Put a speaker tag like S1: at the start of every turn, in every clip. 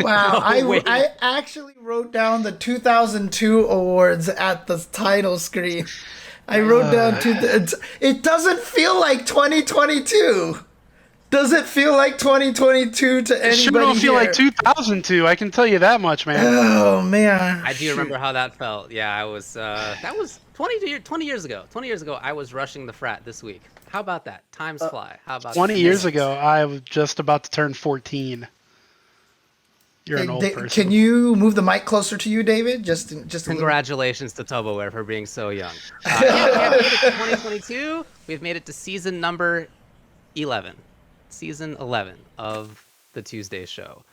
S1: Wow,
S2: Oh, wait.
S1: I actually wrote down the 2002 awards at the title screen. I wrote down it doesn't feel like 2022. Does it feel like 2022 to
S3: It sure don't
S1: anybody
S3: feel like
S1: here?
S3: 2002. I can tell you that much, man.
S1: Oh man,
S2: I do
S1: Shoot.
S2: remember how that felt. Yeah, I was. That was 20 years ago. 20 years ago, I was rushing the frat this week. How about that? Times fly. How about
S3: 20
S2: that?
S3: years ago, I was just about to turn 14. You're an
S1: Hey,
S3: old person.
S1: can you move the mic closer to you, David? Just a little.
S2: Congratulations to TuboWare for being so young. Yeah, we have made it to 2022. We've made it to season number 11. Season 11 of the Tuesday show.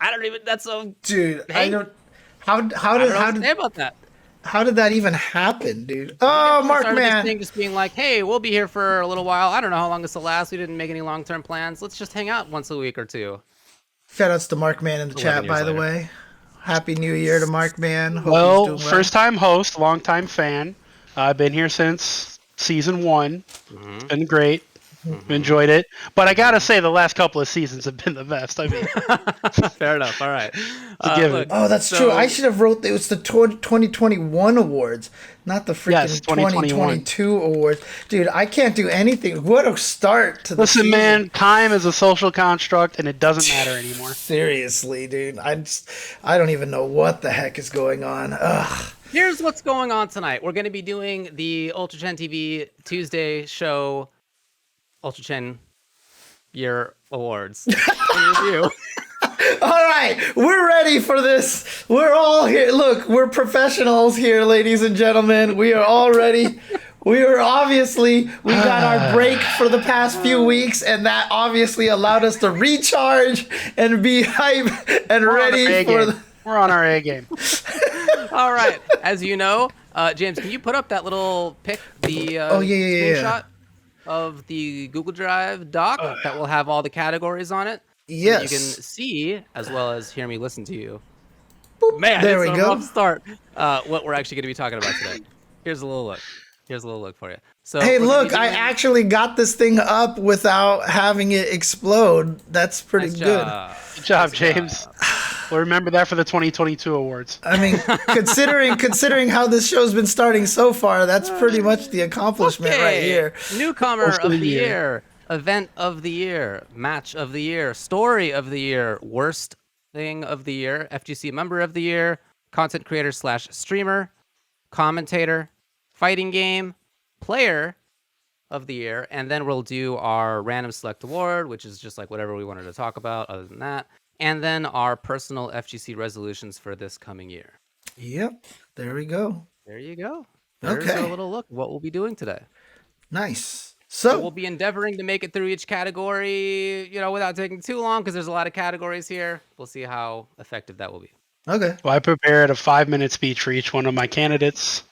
S2: I don't even. That's so.
S1: Dude,
S2: Hey,
S1: I don't. How
S2: I
S1: did
S2: don't know
S1: how
S2: what to say
S1: did
S2: about that.
S1: how did that even happen, dude? Oh,
S2: We
S1: Mark
S2: started this
S1: man.
S2: thing just being like, hey, we'll be here for a little while. I don't know how long this will last. We didn't make any long-term plans. Let's just hang out once a week or two.
S1: Shout outs to Mark Man in the
S2: 11
S1: chat,
S2: years
S1: by the
S2: later.
S1: way. Happy New Year to Mark Man. Hope he's
S3: Well,
S1: doing well.
S3: first time host, long time fan. I've been here since season 1. It's been great. Enjoyed it. But I gotta say, the last couple of seasons have been the best. I mean,
S2: Fair enough. All right.
S3: a given.
S2: Look,
S1: Oh, that's true. I should have wrote it was the 2021 awards, not the freaking
S3: Yes, 2021.
S1: 2022 awards. Dude, I can't do anything. What a start to the
S3: listen,
S1: season.
S3: man, time is a social construct, and it doesn't matter anymore.
S1: Seriously, dude. I don't even know what the heck is going on. Ugh.
S2: Here's what's going on tonight. We're going to be doing the UltraChenTV Tuesday show, UltraChen Year Awards in review.
S1: All right, we're ready for this. We're all here. Look, we're professionals here, ladies and gentlemen. We are all ready. We got our break for the past few weeks, and that obviously allowed us to recharge and be hype and ready for the.
S3: We're on our A game.
S2: All right. As you know, James, can you put up that little pic, the
S1: Oh, yeah.
S2: screenshot of the Google Drive doc that will have all the categories on it?
S1: Yes.
S2: You can see, as well as hear me listen to you.
S1: Boop.
S2: Man,
S1: There
S2: it's
S1: we
S2: a
S1: go.
S2: rough start. What we're actually going to be talking about today. Here's a little look. Here's a little look for you. So
S1: Hey,
S2: we're gonna
S1: look,
S2: be
S1: I
S2: doing-
S1: actually got this thing up without having it explode. That's pretty
S2: Nice
S1: good.
S2: job.
S3: Good job,
S2: Nice
S3: James. We'll remember that for the 2022 awards.
S1: I mean, considering how this show's been starting so far, that's pretty much the accomplishment right
S2: Okay.
S1: here.
S2: Newcomer
S3: Host
S2: of the year, event of the year, match of the year, story of the year, worst thing of the year, FGC member of the year, content creator / streamer, commentator, fighting game, player of the year, and then we'll do our random select award, which is just like whatever we wanted to talk about other than that, and then our personal FGC resolutions for this coming year.
S1: Yep, there we go.
S2: There you go. There's
S1: Okay.
S2: a little look at what we'll be doing today.
S1: Nice.
S2: So we'll
S1: So,
S2: be endeavoring to make it through each category, without taking too long, because there's a lot of categories here. We'll see how effective that will be.
S1: okay.
S3: Well, I prepared a 5-minute speech for each one of my candidates.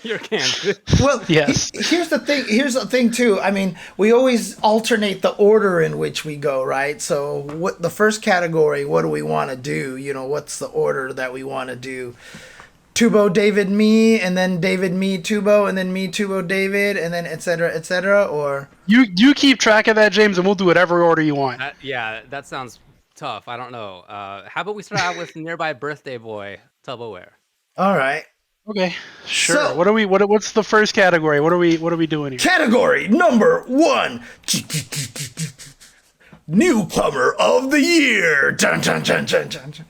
S2: Your candidate.
S1: Well,
S3: Yes.
S1: here's the thing. Here's the thing too. I mean, we always alternate the order in which we go, right? So, what the first category? What do we want to do? What's the order that we want to do? Tubo, David, me, and then David, me, Tubo, and then me, Tubo, David, and then et cetera, or
S3: You keep track of that, James, and we'll do whatever order you want.
S2: Yeah, that sounds tough. I don't know. How about we start out with nearby birthday boy, TuboWare?
S1: all right.
S3: Okay, sure.
S1: So-
S3: What's the first category? What are we doing here?
S1: Category number 1. Newcomer of the year. Dun, dun, dun, dun, dun, dun.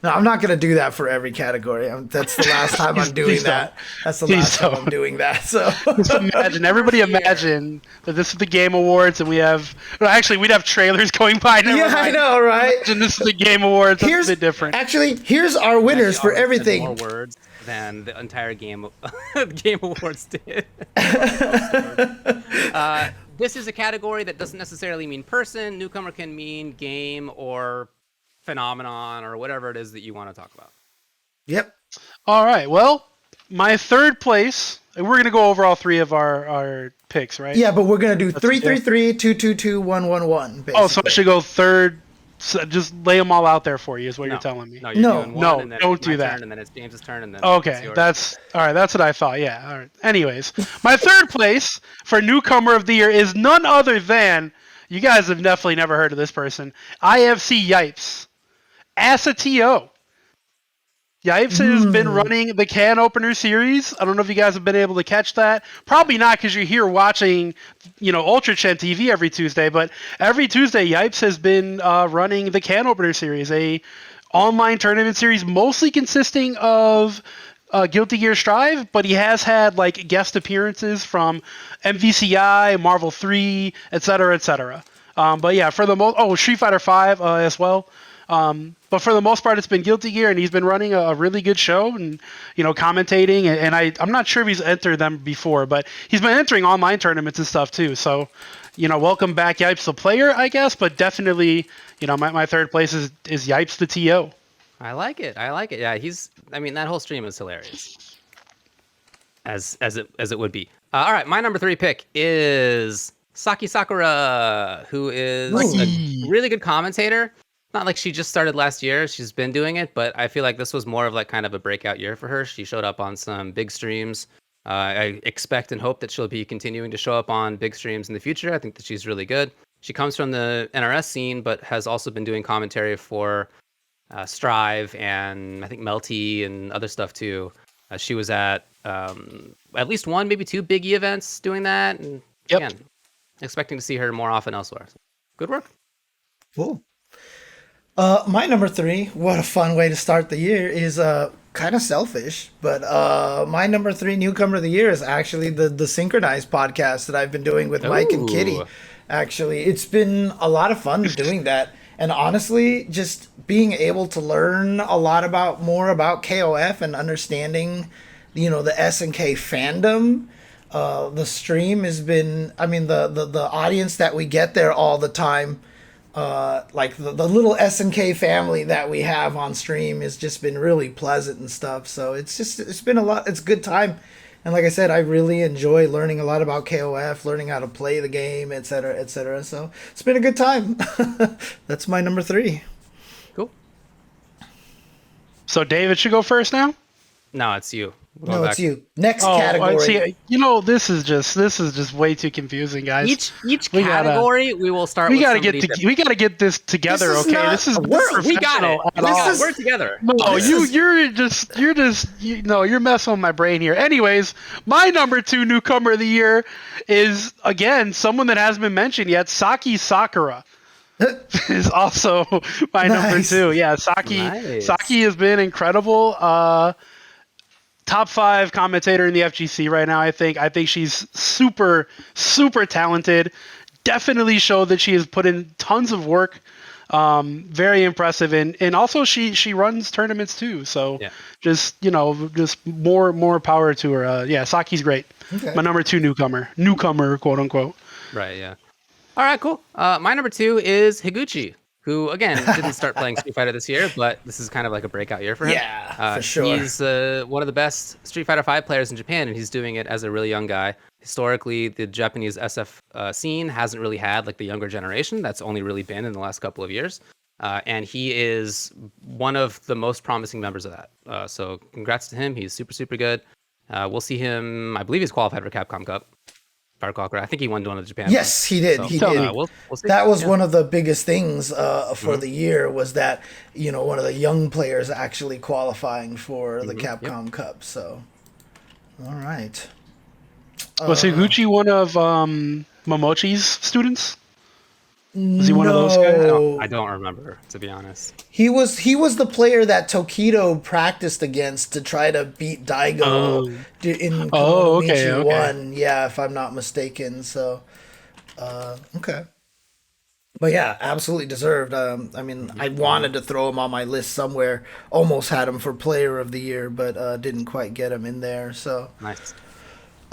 S1: No, I'm not going to do that for every category. That's the last time I'm doing
S3: Please
S1: that.
S3: don't.
S1: That's the
S3: Please
S1: last time I'm
S3: don't.
S1: doing that. So
S3: Everybody imagine that this is the Game Awards and we have, well, actually, we'd have trailers going by. Never
S1: yeah, I
S3: mind.
S1: know, right?
S3: Imagine this is the Game Awards. That's a bit different.
S1: Actually, here's our winners for
S2: Actually, already said
S1: everything.
S2: More words than the entire Game Awards did. This is a category that doesn't necessarily mean person. Newcomer can mean game or phenomenon or whatever it is that you want to talk about.
S1: Yep.
S3: All right. Well, my third place, and we're going to go over all three of our picks, right?
S1: Yeah, but we're gonna do 3-3-3, 2-2-2, 1-1-1.
S3: Oh, so I should go third. So just lay them all out there for you, is what
S2: No.
S3: you're telling me.
S2: No, you're
S1: No.
S2: doing one,
S3: No,
S2: and then
S3: don't
S2: it's my
S3: do that.
S2: turn, and then it's James's turn, and then it's
S3: Okay,
S2: yours.
S3: that's all right. That's what I thought. Yeah. All right. Anyways, my third place for newcomer of the year is none other than You guys have definitely never heard of this person. IFC Yipes. Asatio. Yipes has been running the can opener series. I don't know if you guys have been able to catch that. Probably not, because you're here watching, UltraChenTV every Tuesday. But every Tuesday, Yipes has been running the can opener series, a online tournament series mostly consisting of Guilty Gear Strive, but he has had like guest appearances from MVCI, Marvel 3, etc., etc. But yeah, for the most, Street Fighter 5 as well. But for the most part, it's been Guilty Gear, and he's been running a really good show and, commentating. And I'm not sure if he's entered them before, but he's been entering online tournaments and stuff too. So, welcome back, Yipes the player, I guess. But definitely, my third place is Yipes the TO.
S2: I like it. Yeah, that whole stream is hilarious. As it would be. All right, my number 3 pick is Saki Sakura, who is a really good commentator. Not like she just started last year. She's been doing it, but I feel like this was more of like kind of a breakout year for her. She showed up on some big streams. I expect and hope that she'll be continuing to show up on big streams in the future. I think that she's really good. She comes from the NRS scene, but has also been doing commentary for Strive and I think Melty and other stuff too. She was at least one, maybe 2 big E events doing that. And again, expecting to see her more often elsewhere. Good work.
S1: Cool. My number 3, what a fun way to start the year, is kind of selfish, but my number 3 newcomer of the year is actually the Synchronized podcast that I've been doing with Mike and Kitty. Actually, it's been a lot of fun doing that. And honestly, just being able to learn a lot more about KOF and understanding, the SNK fandom. The stream has been, the audience that we get there all the time, like the little SNK family that we have on stream has just been really pleasant and stuff. So it's been it's a good time. And like I said, I really enjoy learning a lot about KOF, learning how to play the game, etc., etc. So it's been a good time. That's my number 3.
S2: Cool.
S3: So David should go first now?
S2: No, it's you.
S1: No, it's you. Next category.
S3: See, this is just way too confusing, guys.
S2: Each category we will start. We gotta
S3: get this together.
S1: This is
S3: okay,
S1: not,
S3: this is
S2: we got it. We're together.
S3: No, you're messing with my brain here. Anyways, my number 2 newcomer of the year is again someone that hasn't been mentioned yet. Saki Sakura is also my number 2. Yeah, Saki has been incredible. Top 5 commentator in the FGC right now. I think she's super, super talented. Definitely showed that she has put in tons of work. Very impressive, and also she runs tournaments too. So just more power to her. Saki's great. Okay. My number 2 newcomer, quote unquote.
S2: Right. Yeah. All right. Cool. My number 2 is Higuchi, who, again, didn't start playing Street Fighter this year, but this is kind of like a breakout year for him.
S1: Yeah, for sure.
S2: He's one of the best Street Fighter 5 players in Japan, and he's doing it as a really young guy. Historically, the Japanese SF scene hasn't really had like the younger generation. That's only really been in the last couple of years. And he is one of the most promising members of that. So congrats to him. He's super, super good. We'll see him. I believe he's qualified for Capcom Cup. I think he won one of the Japan.
S1: Yes, he did.
S2: So,
S1: he did.
S2: We'll see.
S1: That was one of the biggest things for the year, was that one of the young players actually qualifying for the Capcom Cup. So, all right.
S3: Was Higuchi one of Momochi's students? Was he one of those guys?
S2: I don't remember, to be honest.
S1: He was the player that Tokido practiced against to try to beat Daigo in Konomichi 1. Yeah, if I'm not mistaken. So, okay. But yeah, absolutely deserved. I wanted to throw him on my list somewhere. Almost had him for Player of the Year, but didn't quite get him in there. So
S2: nice.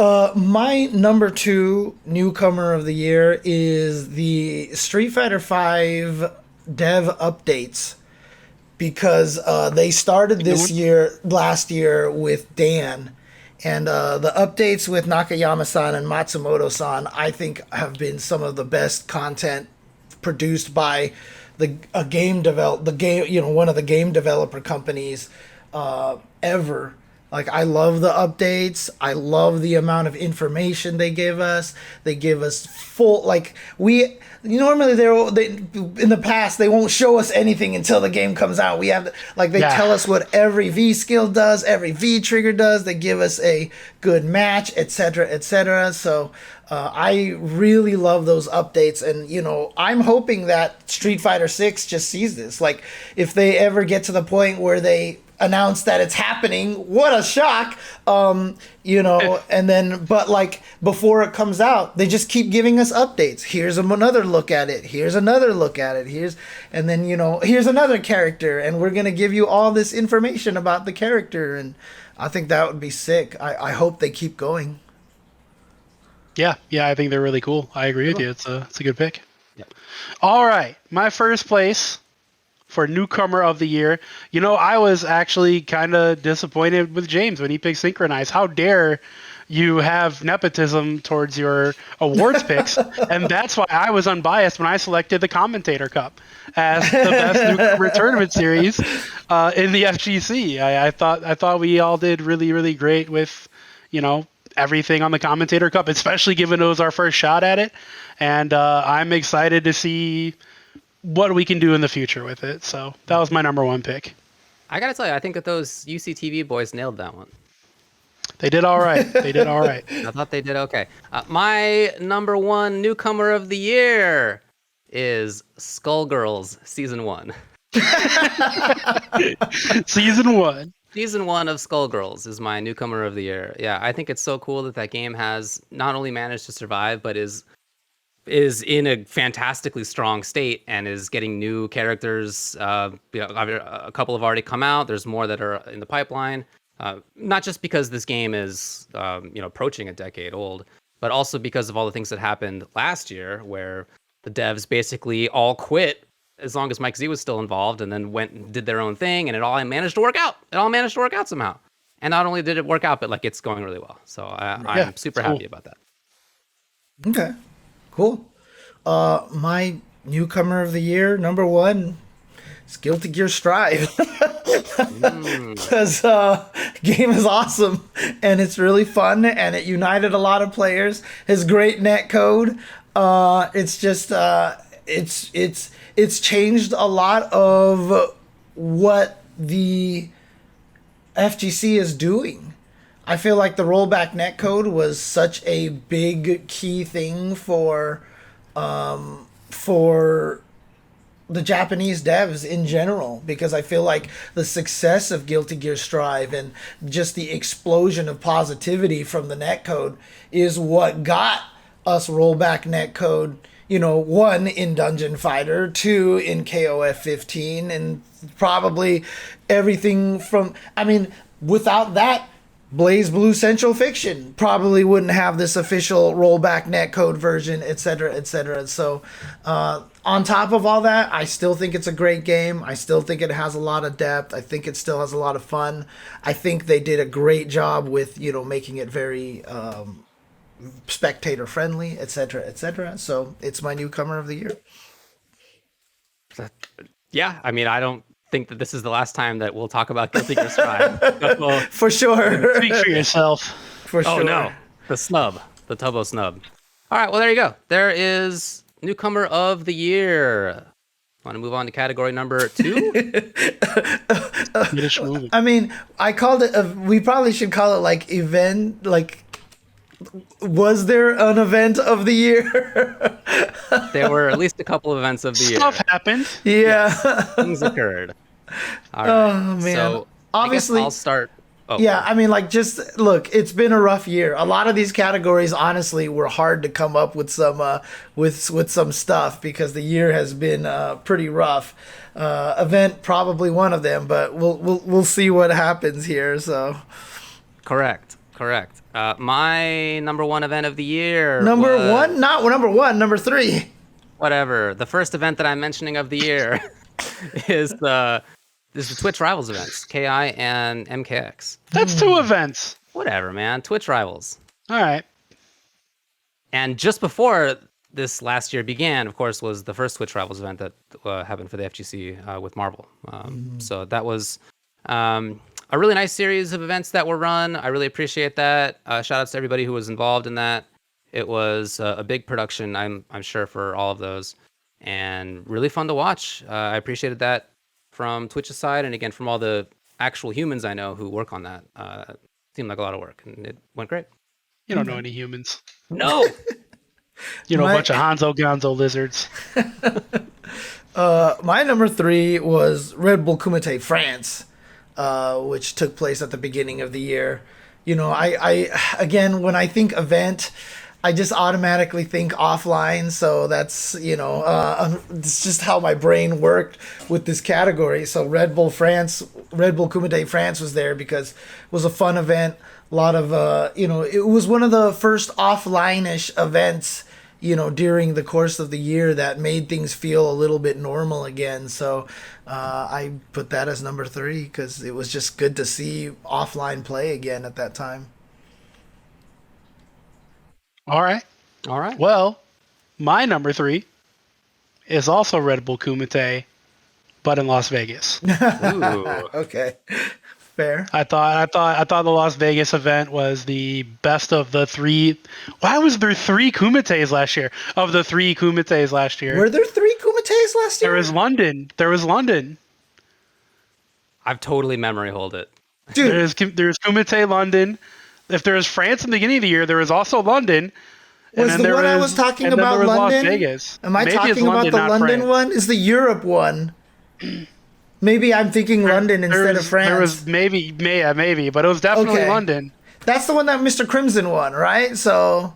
S1: My number 2 newcomer of the year is the Street Fighter V dev updates, because they started last year with Dan, and the updates with Nakayama-san and Matsumoto-san, I think, have been some of the best content produced by one of the game developer companies ever. Like, I love the updates. I love the amount of information they give us. They give us full, like, normally they in the past they won't show us anything until the game comes out. We have, like, they tell us what every V skill does, every V trigger does. They give us a good match, etc., etc. So I really love those updates, and I'm hoping that Street Fighter 6 just sees this. Like, if they ever get to the point where they announce that it's happening, what a shock. And then, but like, before it comes out, they just keep giving us updates. Here's another look at it. Here's another look at it. Here's another character, and we're going to give you all this information about the character. And I think that would be sick. I hope they keep going.
S3: Yeah, I think they're really cool. I agree with you. It's a good pick. Yeah. All right, my first place for Newcomer of the Year. I was actually kind of disappointed with James when he picked Synchronize. How dare you have nepotism towards your awards picks? And that's why I was unbiased when I selected the Commentator Cup as the best Newcomer tournament series in the FGC. I thought we all did really, really great with, everything on the Commentator Cup, especially given it was our first shot at it. And I'm excited to see what we can do in the future with it. So that was my number one pick.
S2: I gotta tell you, I think that those UCTV boys nailed that one.
S3: They did all right.
S2: I thought they did okay. My number one Newcomer of the Year is Skullgirls Season 1.
S3: Season 1.
S2: Season 1 of Skullgirls is my Newcomer of the Year. Yeah, I think it's so cool that game has not only managed to survive, but is in a fantastically strong state and is getting new characters. A couple have already come out. There's more that are in the pipeline. Not just because this game is approaching a decade old, but also because of all the things that happened last year, where the devs basically all quit as long as Mike Z was still involved, and then went and did their own thing, and it all managed to work out. It all managed to work out somehow. And not only did it work out, but like it's going really well. So I'm super happy about that.
S1: Okay. Cool. My Newcomer of the Year, number one, is Guilty Gear Strive. Because game is awesome, and it's really fun, and it united a lot of players. His great net code. It's just it's changed a lot of what the FGC is doing. I feel like the rollback netcode was such a big key thing for the Japanese devs in general, because I feel like the success of Guilty Gear Strive and just the explosion of positivity from the netcode is what got us rollback netcode, one in Dungeon Fighter, two in KOF 15, and probably everything from, without that, Blaze Blue Central Fiction probably wouldn't have this official rollback netcode version, etc., etc. So, on top of all that, I still think it's a great game. I still think it has a lot of depth. I think it still has a lot of fun. I think they did a great job with, making it very spectator friendly, etc., etc. So, it's my Newcomer of the Year.
S2: Yeah, I don't think that this is the last time that we'll talk about Guilty Gear Strive. Well,
S1: for sure.
S3: Speak for yourself.
S1: For sure.
S2: Oh no, the Tubbo snub. All right, well there you go. There is Newcomer of the Year. Want to move on to category number 2?
S1: I called it. We probably should call it event. Was there an event of the year?
S2: There were at least a couple of events of the year.
S3: Stuff happened.
S1: Yeah.
S2: Yes, things occurred. All right.
S1: Oh, man.
S2: So
S1: obviously,
S2: I'll start. Oh.
S1: Yeah, just look. It's been a rough year. A lot of these categories, honestly, were hard to come up with some with some stuff, because the year has been pretty rough. Event probably one of them, but we'll see what happens here. So,
S2: correct. My number one event of the year.
S1: Number 3.
S2: Whatever. The first event that I'm mentioning of the year is the Twitch Rivals events, KI and MKX.
S3: That's 2 events.
S2: Whatever, man. Twitch Rivals.
S3: All right.
S2: And just before this last year began, of course, was the first Twitch Rivals event that happened for the FGC with Marvel. So that was a really nice series of events that were run. I really appreciate that. Shout outs to everybody who was involved in that. It was a big production, I'm sure, for all of those, and really fun to watch. I appreciated that from Twitch's side, and again from all the actual humans I know who work on that. Seemed like a lot of work, and it went great.
S3: You don't know any humans.
S2: No.
S3: You know, a bunch of Hanzo Gonzo lizards.
S1: My number 3 was Red Bull Kumite France, which took place at the beginning of the year. You know, I again, when I think event, I just automatically think offline. So that's, you know, it's just how my brain worked with this category. So Red Bull Kumite France was there because it was a fun event. A lot of, you know, it was one of the first offline-ish events, you know, during the course of the year that made things feel a little bit normal again. So I put that as number 3 because it was just good to see offline play again at that time.
S3: All right. Well, my number 3 is also Red Bull Kumite, but in Las Vegas.
S2: Ooh.
S1: Okay. Fair.
S3: I thought the Las Vegas event was the best of the 3. Why was there 3 Kumites last year? Of the 3 Kumites last year.
S1: Were there 3 Kumites last year?
S3: There was London.
S2: I've totally memory hold it.
S1: Dude.
S3: There's Kumite London. If there was France in the beginning of the year, there was also London.
S1: Was the one I was talking about London?
S3: Las Vegas.
S1: Am I
S3: Maybe
S1: talking about the London one? Is the Europe one? Maybe I'm thinking London instead of France.
S3: There was maybe, but it was definitely London.
S1: That's the one that Mr. Crimson won, right? So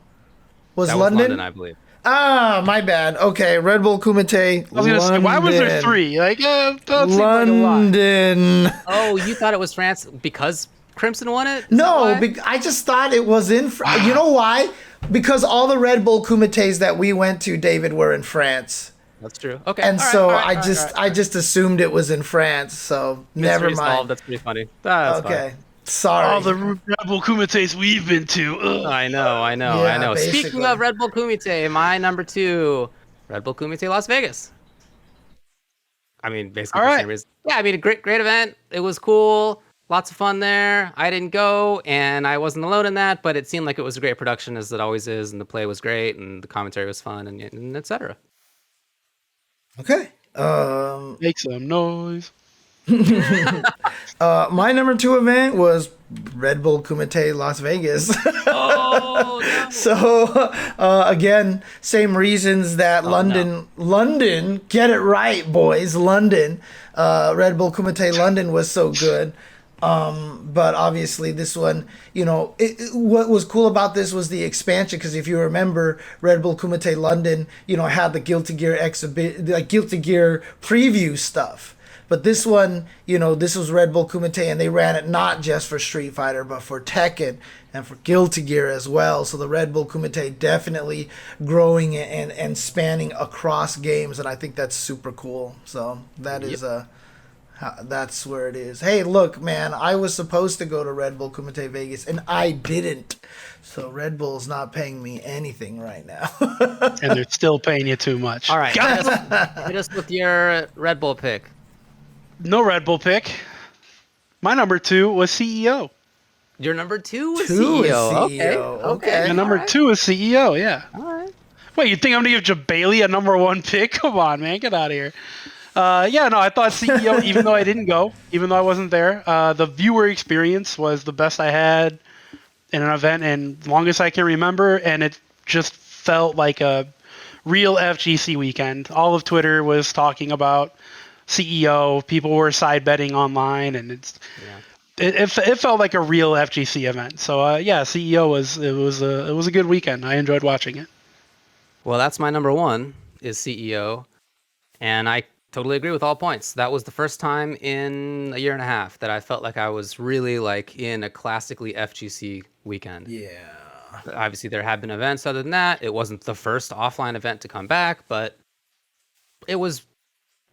S2: That
S1: London?
S2: was London, I believe.
S1: Ah, my bad. Okay, Red Bull Kumite.
S3: I was gonna say, why was there 3? Like, that seems like a lot.
S1: London.
S2: Oh, you thought it was France because Crimson won it? Is
S1: No,
S2: that why?
S1: I just thought it was in. You know why? Because all the Red Bull Kumites that we went to, David, were in France.
S2: That's true. Okay.
S1: And so I just assumed it was in France. So never
S2: Mystery
S1: mind.
S2: solved. That's pretty funny. That's
S1: Okay.
S2: fine.
S1: Sorry.
S3: All the Red Bull Kumites we've been to. Ugh.
S2: I know.
S1: Yeah,
S2: Speaking
S1: basically.
S2: of Red Bull Kumite, my number 2, Red Bull Kumite Las Vegas. I mean, basically
S3: All
S2: the
S3: right.
S2: same reason. Yeah, I mean, a great event. It was cool. Lots of fun there. I didn't go, and I wasn't alone in that, but it seemed like it was a great production, as it always is, and the play was great, and the commentary was fun, and et cetera.
S1: Okay.
S3: Make some noise.
S1: My number 2 event was Red Bull Kumite Las Vegas.
S2: Oh, no.
S1: So again, same reasons that London, get it right, boys. London, Red Bull Kumite London was so good. But obviously this one, you know, what was cool about this was the expansion, because if you remember, Red Bull Kumite London, you know, had the Guilty Gear Guilty Gear preview stuff. But this one, you know, this was Red Bull Kumite, and they ran it not just for Street Fighter, but for Tekken and for Guilty Gear as well. So the Red Bull Kumite definitely growing and spanning across games, and I think that's super cool. So that is that's where it is. Hey, look, man, I was supposed to go to Red Bull Kumite Vegas, and I didn't. So Red Bull's not paying me anything right now.
S3: And they're still paying you too much.
S2: All right. Hit us with your Red Bull pick.
S3: No Red Bull pick. My number 2 was CEO.
S2: Your number 2 was
S1: 2 is
S2: CEO.
S1: CEO.
S2: Okay.
S3: And number 2 is CEO, yeah.
S2: All right.
S3: Wait, you think I'm going to give Jabali a number 1 pick? Come on, man. Get out of here. Yeah, no, I thought CEO, even though I didn't go, even though I wasn't there, the viewer experience was the best I had in an event in longest I can remember, and it just felt like a real FGC weekend. All of Twitter was talking about CEO. People were side betting online, and it felt like a real FGC event. So yeah, CEO was a good weekend. I enjoyed watching it.
S2: Well, that's my number 1 is CEO, and I totally agree with all points. That was the first time in a year and a half that I felt like I was really like in a classically FGC weekend.
S1: Yeah.
S2: Obviously, there have been events other than that. It wasn't the first offline event to come back, but it was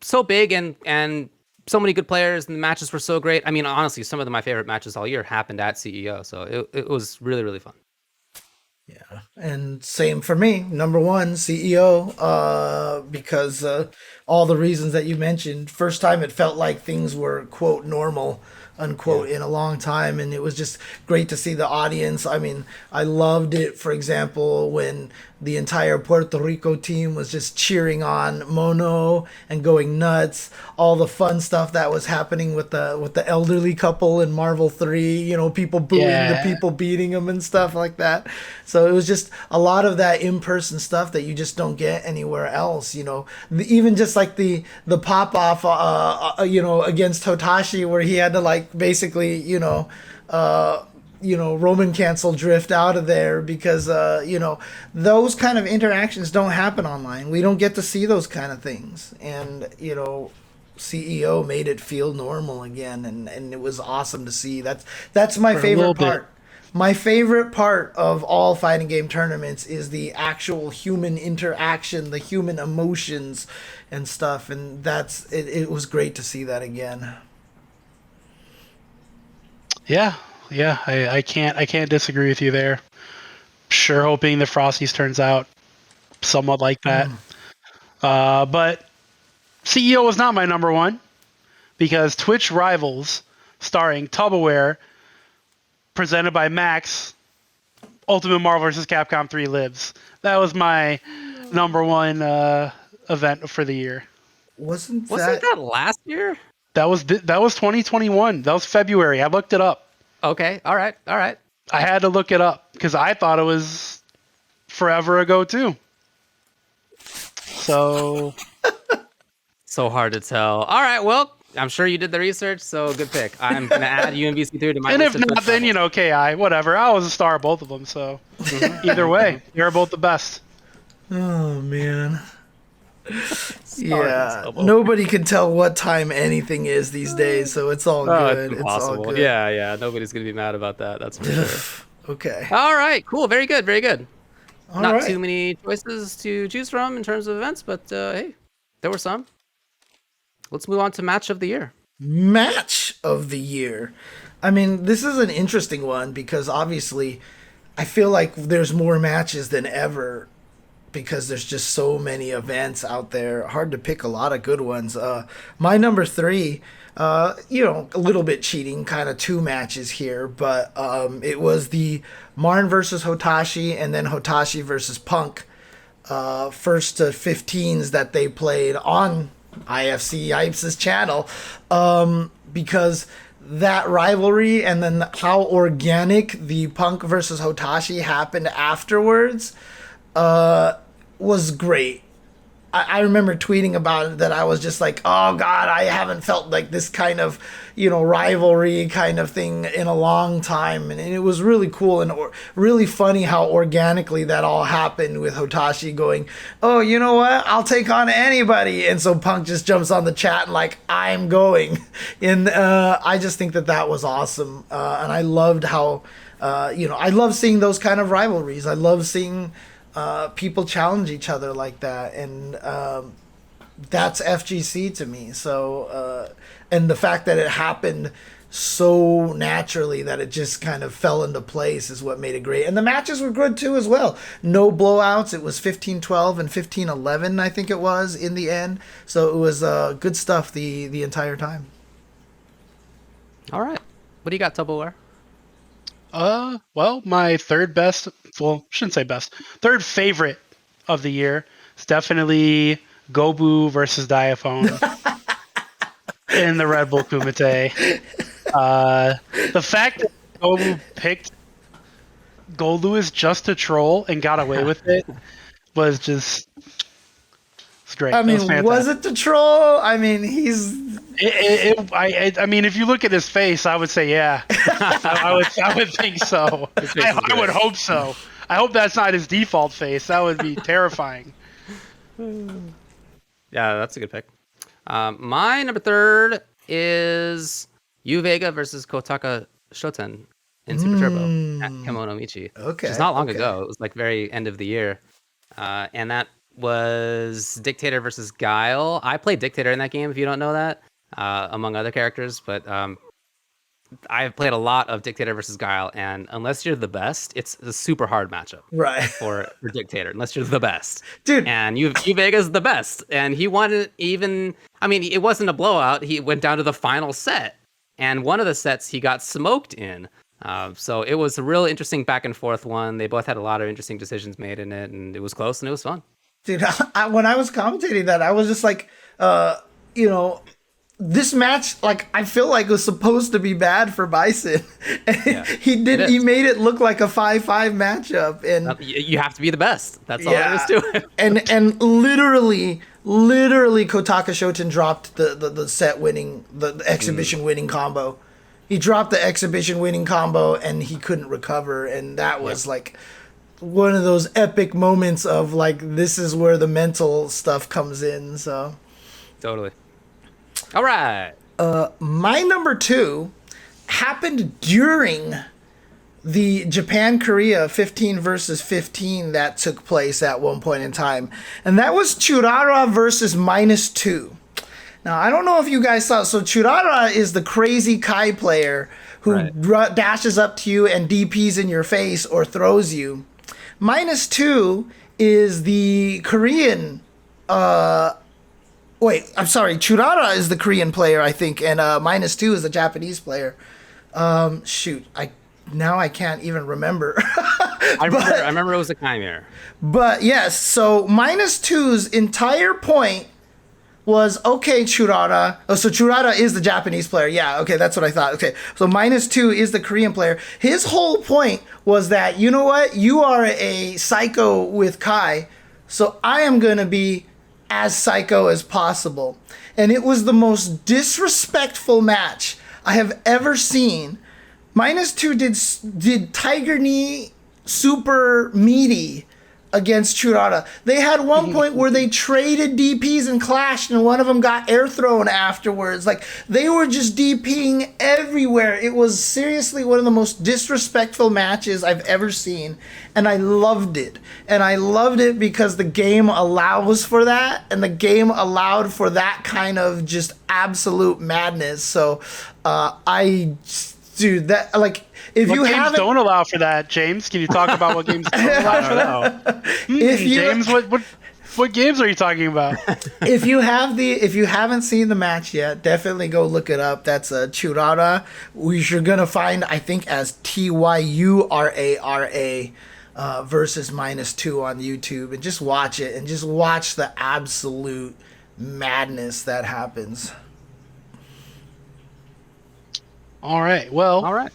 S2: so big and so many good players, and the matches were so great. I mean, honestly, some of my favorite matches all year happened at CEO, so it was really, really fun.
S1: Yeah, and same for me. Number 1, CEO, because all the reasons that you mentioned. First time it felt like things were, quote, normal unquote in a long time, and it was just great to see the audience. I mean, I loved it, for example, when the entire Puerto Rico team was just cheering on Mono and going nuts. All the fun stuff that was happening with the elderly couple in Marvel 3, you know, people booing the people beating them and stuff like that. So it was just a lot of that in-person stuff that you just don't get anywhere else, you know. Even just like the pop off you know, against Hotashi, where he had to like basically, you know, Roman cancel drift out of there because, you know, those kind of interactions don't happen online. We don't get to see those kind of things. And, you know, CEO made it feel normal again. And it was awesome to see. That's my favorite part. My favorite part of all fighting game tournaments is the actual human interaction, the human emotions and stuff. And it was great to see that again.
S3: Yeah, I can't disagree with you there. Sure, hoping the Frosties turns out somewhat like that. But CEO was not my number one because Twitch Rivals, starring TuboWare, presented by Max, Ultimate Marvel vs. Capcom 3 Lives. That was my number one event for the year.
S2: Wasn't that last year?
S3: That was 2021. That was February. I looked it up.
S2: Okay. All right. I
S3: had to look it up because I thought it was forever ago too. So
S2: hard to tell. All right. Well, I'm sure you did the research, so good pick. I'm gonna add UMVC3 to my
S3: and
S2: list.
S3: if not, then, you know, KI, whatever. I was a star of both of them, so either way, they're both the best.
S1: Oh man. Yeah, nobody can tell what time anything is these days, so it's all good.
S2: It's all good. Yeah, nobody's gonna be mad about that. That's for sure.
S1: Okay.
S2: All right, cool. Very good. Not
S1: right.
S2: too many choices to choose from in terms of events, but hey, there were some. Let's move on to match of the year.
S1: Match of the year. I mean, this is an interesting one because obviously I feel like there's more matches than ever because there's just so many events out there. Hard to pick a lot of good ones. My number 3, you know, a little bit cheating, kind of 2 matches here, but it was the Marn versus Hotashi and then Hotashi versus Punk first to 15s that they played on IFC Yipes' channel, because that rivalry and then how organic the Punk versus Hotashi happened afterwards was great. I remember tweeting about it that I was just like, oh God, I haven't felt like this kind of, you know, rivalry kind of thing in a long time. And it was really cool and really funny how organically that all happened with Hotashi going, oh, you know what? I'll take on anybody. And so Punk just jumps on the chat and like, I'm going. And I just think that was awesome. And I loved how, you know, I love seeing those kind of rivalries. I love seeing people challenge each other like that, and that's FGC to me. So and the fact that it happened so naturally that it just kind of fell into place is what made it great. And the matches were good too as well. No blowouts. It was 15-12 and 15-11, I think it was, in the end. So it was good stuff the entire time.
S2: All right, what do you got, TuboWare?
S3: Well, my third favorite of the year is definitely Gobu versus Diaphone in the Red Bull Kumite. The fact that Gobu picked Goldlewis just to troll and got away with it was just... It's great.
S1: I mean, was it the troll? I mean, he's...
S3: I mean, if you look at his face, I would say, yeah. I would think so. I would hope so. I hope that's not his default face. That would be terrifying.
S2: Yeah, that's a good pick. My number 3 is Yu Vega versus Kotaka Shoten in Super Turbo at Kimono Michi.
S1: Okay.
S2: Which is not long ago. It was like very end of the year. And that was Dictator versus Guile. I played Dictator in that game, if you don't know that, among other characters. But I've played a lot of Dictator versus Guile, and unless you're the best, it's a super hard matchup.
S1: Right.
S2: For Dictator, unless you're the best.
S1: Dude.
S2: And Yu Vega's the best. And he won it even... I mean, it wasn't a blowout. He went down to the final set. and one of the sets he got smoked in. So it was a real interesting back and forth one. They both had a lot of interesting decisions made in it, and it was close and it was fun.
S1: Dude, when I was commentating that, I was just like, this match, like, I feel like it was supposed to be bad for Bison. And he made it look like a 5-5 matchup. And
S2: you have to be the best. That's all there is to it.
S1: and literally Kotaka Shoten dropped the set winning, the exhibition winning combo. He dropped the exhibition winning combo and he couldn't recover. And that was like one of those epic moments of like, this is where the mental stuff comes in. So
S2: totally. All right.
S1: My number 2 happened during the Japan-Korea 15 versus 15 that took place at one point in time. And that was Churara versus -2. Now, I don't know if you guys saw. So Churara is the crazy Kai player who dashes up to you and DPs in your face or throws you. -2 is the Korean... Wait, I'm sorry. Churara is the Korean player, I think, and -2 is the Japanese player. Shoot, I can't even remember.
S2: I remember it was a Chimera.
S1: But yes, so -2's entire point was, okay, Churara. Oh, so Churara is the Japanese player. Yeah, okay, that's what I thought. Okay, so -2 is the Korean player. His whole point was that, you know what? You are a psycho with Kai, so I am going to be as psycho as possible. And it was the most disrespectful match I have ever seen. -2 did Tiger Knee super meaty against Churara. They had one point where they traded DPs and clashed, and one of them got air thrown afterwards. Like, they were just DPing everywhere. It was seriously one of the most disrespectful matches I've ever seen, and I loved it. And I loved it because the game allows for that, and the game allowed for that kind of just absolute madness. So, dude, that, like, if
S3: what
S1: you
S3: games don't allow for that, James? Can you talk about what games don't allow for that? James, what games are you talking about?
S1: If you haven't seen the match yet, definitely go look it up. That's Churara, which you're gonna find, I think, as TYURARA versus -2 on YouTube, and just watch it and just watch the absolute madness that happens.
S3: All right. Well.
S2: All right.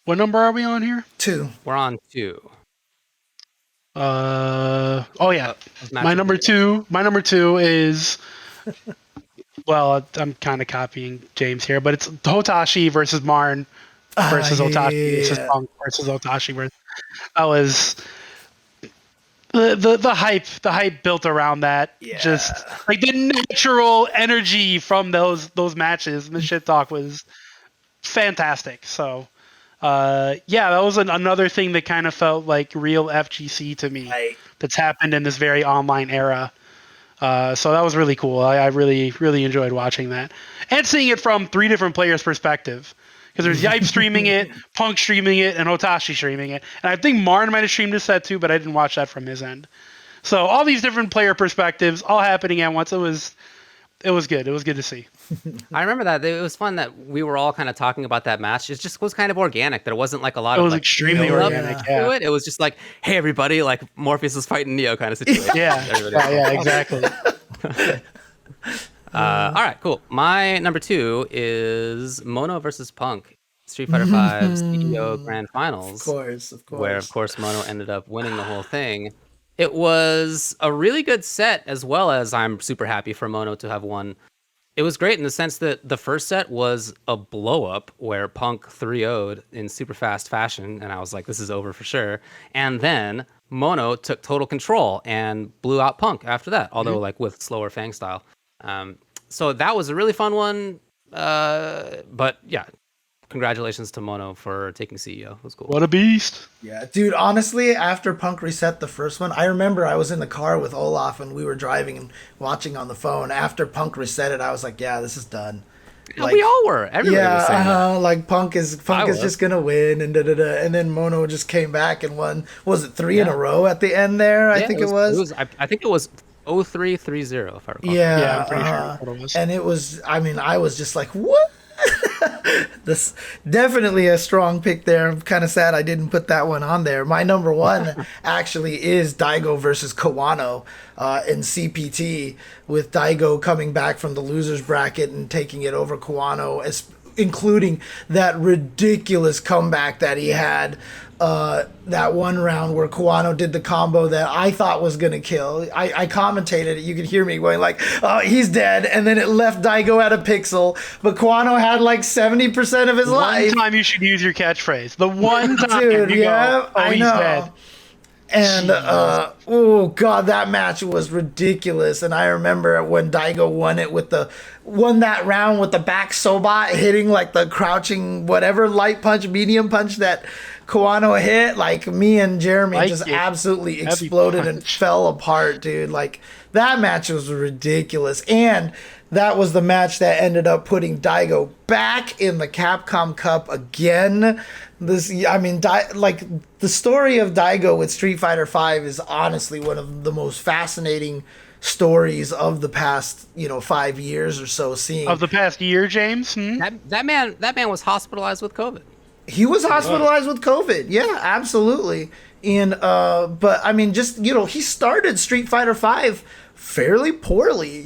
S3: What number are we on here?
S1: 2.
S2: We're on 2.
S3: Oh yeah. My number two is, well, I'm kind of copying James here, but it's Hotashi versus Marn versus Otashi versus Punk versus Otashi. That was the hype built around that. Yeah. Just like the natural energy from those matches and the shit talk was fantastic. So that was another thing that kind of felt like real FGC to me. Right. That's happened in this very online era. So that was really cool. I really, really enjoyed watching that and seeing it from 3 different players' perspective. Because there's Yipe streaming it, Punk streaming it, and Hotashi streaming it. And I think Marn might have streamed this set too, but I didn't watch that from his end. So all these different player perspectives all happening at once. It was good. It was good to see.
S2: I remember that. It was fun that we were all kind of talking about that match. It just was kind of organic. There wasn't like a lot of. It was
S3: extremely organic.
S2: To it. It was just like, hey, everybody, like Morpheus is fighting Neo kind of situation.
S3: Yeah, exactly.
S2: All right, cool. My number 2 is Mono versus Punk, Street Fighter V CEO Grand Finals.
S1: Of course.
S2: Where, of course, Mono ended up winning the whole thing. It was a really good set, as well as I'm super happy for Mono to have won. It was great in the sense that the first set was a blow-up where Punk 3-0'd in super fast fashion, and I was like, this is over for sure. And then Mono took total control and blew out Punk after that, although like with slower Fang style. So that was a really fun one. But yeah, congratulations to Mono for taking CEO. It was cool.
S3: What a beast.
S1: Yeah, dude, honestly, after Punk reset the first one, I remember I was in the car with Olaf and we were driving and watching on the phone. After Punk reset it, I was like, yeah, this is done.
S2: Like, we all were. Everybody was saying that.
S1: Like Punk is just gonna win, and and then Mono just came back and won. Was it 3 in a row at the end there? I think it was.
S2: I think it was 0-3-3-0 if I recall.
S1: Yeah,
S3: I'm pretty sure it was.
S1: And it was. I mean, I was just like, what? This definitely a strong pick there. I'm kind of sad I didn't put that one on there. My number one actually is Daigo versus Kawano in CPT, with Daigo coming back from the losers bracket and taking it over Kawano, including that ridiculous comeback that he had. That one round where Kawano did the combo that I thought was going to kill. I commentated it. You could hear me going like, oh, he's dead. And then it left Daigo at a pixel. But Kawano had like 70% of his life.
S3: One time you should use your catchphrase. The one time
S1: Dude,
S3: you
S1: yeah,
S3: go, oh,
S1: I
S3: he's
S1: know.
S3: dead.
S1: And, oh, God, that match was ridiculous. And I remember when Daigo won that round with the back Sobot hitting like the crouching whatever light punch, medium punch that Kawano hit. Like, me and Jeremy absolutely exploded and fell apart, dude. Like, that match was ridiculous. And that was the match that ended up putting Daigo back in the Capcom Cup again. The story of Daigo with Street Fighter V is honestly one of the most fascinating stories of the past, 5 years or so.
S3: Of the past year, James?
S2: That man was hospitalized with COVID.
S1: He was hospitalized with COVID. Yeah, absolutely. And but I mean, just he started Street Fighter V fairly poorly.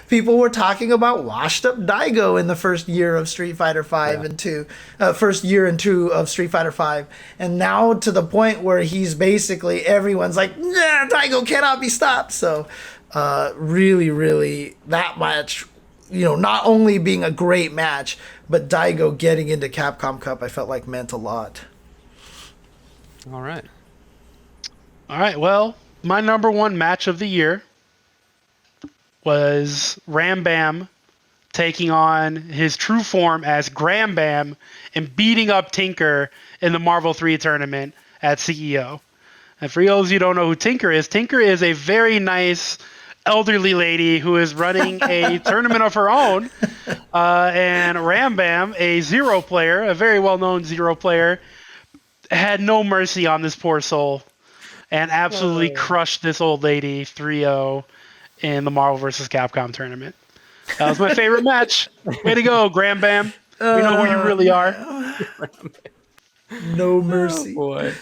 S1: People were talking about washed up Daigo in the first year of Street Fighter V and 2, first year and 2 of Street Fighter V, and now to the point where he's basically everyone's like, nah, Daigo cannot be stopped. So really, really, that match, not only being a great match, but Daigo getting into Capcom Cup, I felt like meant a lot.
S2: All right.
S3: Well, my number one match of the year was Ram Bam taking on his true form as Gram Bam and beating up Tinker in the Marvel 3 tournament at CEO. And for those of you who don't know who Tinker is a very nice elderly lady who is running a tournament of her own. And Ram Bam, a Zero player, a very well-known Zero player, had no mercy on this poor soul and absolutely crushed this old lady 3-0 in the Marvel vs. Capcom tournament. That was my favorite match. Way to go, Gram Bam. We know who you really are.
S1: No mercy.
S2: Oh, boy.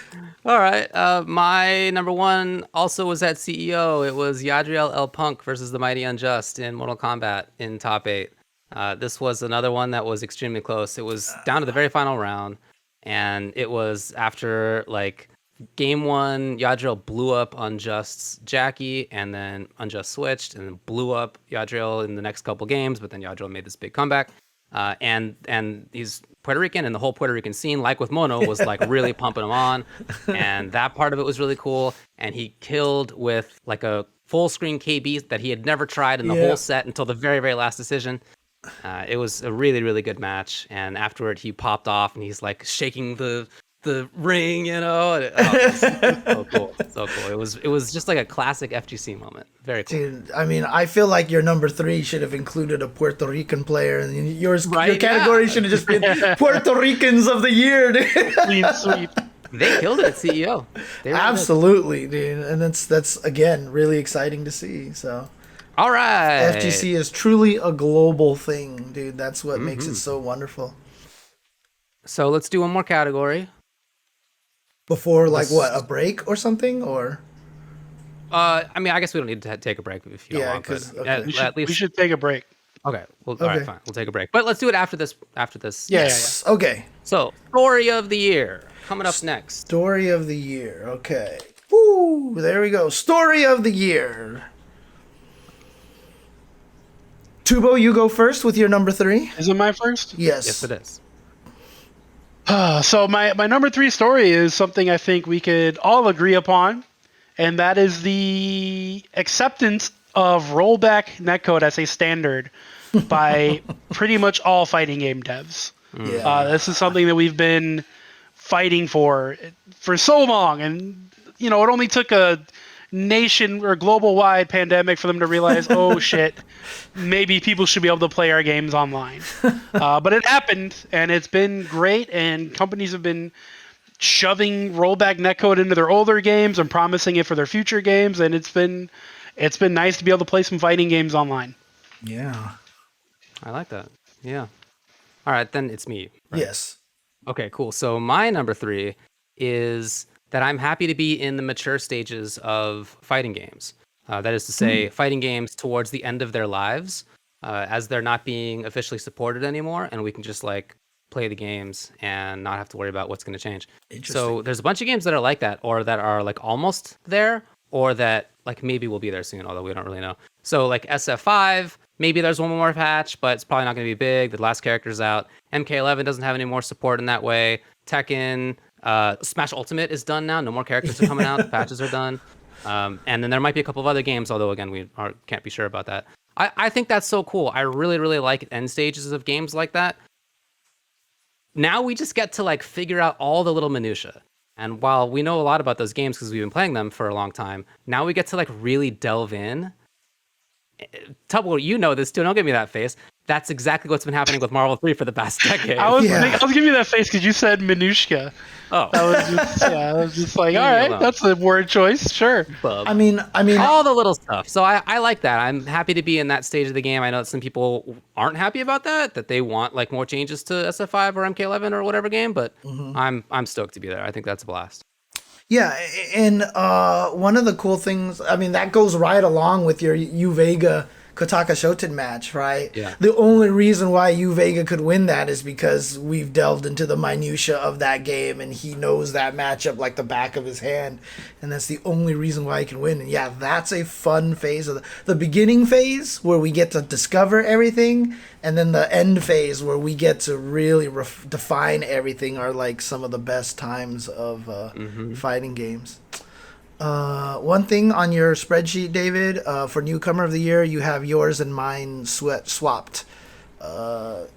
S2: All right. My number one also was at CEO. It was Yadriel El Punk versus the Mighty Unjust in Mortal Kombat in top 8. This was another one that was extremely close. It was down to the very final round, and it was after game 1, Yadriel blew up Unjust's Jackie, and then Unjust switched and blew up Yadriel in the next couple games, but then Yadriel made this big comeback. And he's Puerto Rican, and the whole Puerto Rican scene, like with Mono, was really pumping him on, and that part of it was really cool. And he killed with a full screen KB that he had never tried in the whole set until the very, very last decision. It was a really, really good match. And afterward, he popped off and he's shaking the ring, It was so cool, so cool. It was just like a classic FGC moment. Very cool.
S1: Dude, I mean, I feel like your number 3 should have included a Puerto Rican player, and your category should have just been Puerto Ricans of the year, dude.
S3: Clean sweep.
S2: They killed it at CEO.
S1: Absolutely, dude, and that's again really exciting to see. So,
S2: all right,
S1: FGC is truly a global thing, dude. That's what makes it so wonderful.
S2: So let's do one more category.
S1: Before, a break or something, or?
S2: I mean, I guess we don't need to take a break if you don't want.
S1: Because
S2: at least
S3: we should take a break.
S2: Okay. Well, all right, fine. We'll take a break, but let's do it after this.
S1: Yes. Yeah. Okay.
S2: So, story of the year coming up next.
S1: Story of the year. Okay. Woo! There we go. Story of the year. Tubo, you go first with your number 3.
S3: Is it my first?
S1: Yes.
S2: Yes, it is.
S3: So my number 3 story is something I think we could all agree upon, and that is the acceptance of rollback netcode as a standard by pretty much all fighting game devs.
S1: Yeah.
S3: This is something that we've been fighting for so long, and it only took a nation or global-wide pandemic for them to realize, oh shit, maybe people should be able to play our games online. But it happened, and it's been great, and companies have been shoving rollback netcode into their older games and promising it for their future games, and it's been nice to be able to play some fighting games online.
S1: Yeah.
S2: I like that. Yeah. All right, then it's me. Right?
S1: Yes.
S2: Okay, cool. So my number 3 is that I'm happy to be in the mature stages of fighting games. That is to say, fighting games towards the end of their lives, as they're not being officially supported anymore, and we can just like play the games and not have to worry about what's going to change. So there's a bunch of games that are like that, or that are like almost there, or that like maybe will be there soon, although we don't really know. So like SF5, maybe there's one more patch, but it's probably not going to be big. The last character's out. MK11 doesn't have any more support in that way. Tekken, Smash Ultimate is done now. No more characters are coming out. The patches are done. And then there might be a couple of other games, although again, can't be sure about that. I think that's so cool. I really, really like end stages of games like that. Now we just get to like figure out all the little minutia. And while we know a lot about those games because we've been playing them for a long time, now we get to like really delve in. TuboWare, you know this too. Don't give me that face. That's exactly what's been happening with Marvel 3 for the past decade.
S3: I was giving you that face because you said minutia.
S2: Oh,
S3: I was just like, all right, that's a word choice, sure.
S2: Bub.
S1: I mean,
S2: all the little stuff. So I like that. I'm happy to be in that stage of the game. I know that some people aren't happy about that they want like more changes to SF5 or MK11 or whatever game, but I'm stoked to be there. I think that's a blast.
S1: yeah, and one of the cool things, I mean, that goes right along with your U Vega Kotaka Shoten match, right?
S2: Yeah.
S1: The only reason why U Vega could win that is because we've delved into the minutia of that game, and he knows that matchup like the back of his hand, and that's the only reason why he can win. And yeah, that's a fun phase of the beginning phase where we get to discover everything, and then the end phase where we get to really define everything are like some of the best times of fighting games. One thing on your spreadsheet, David, for Newcomer of the Year, you have yours and mine swapped.
S2: Oh,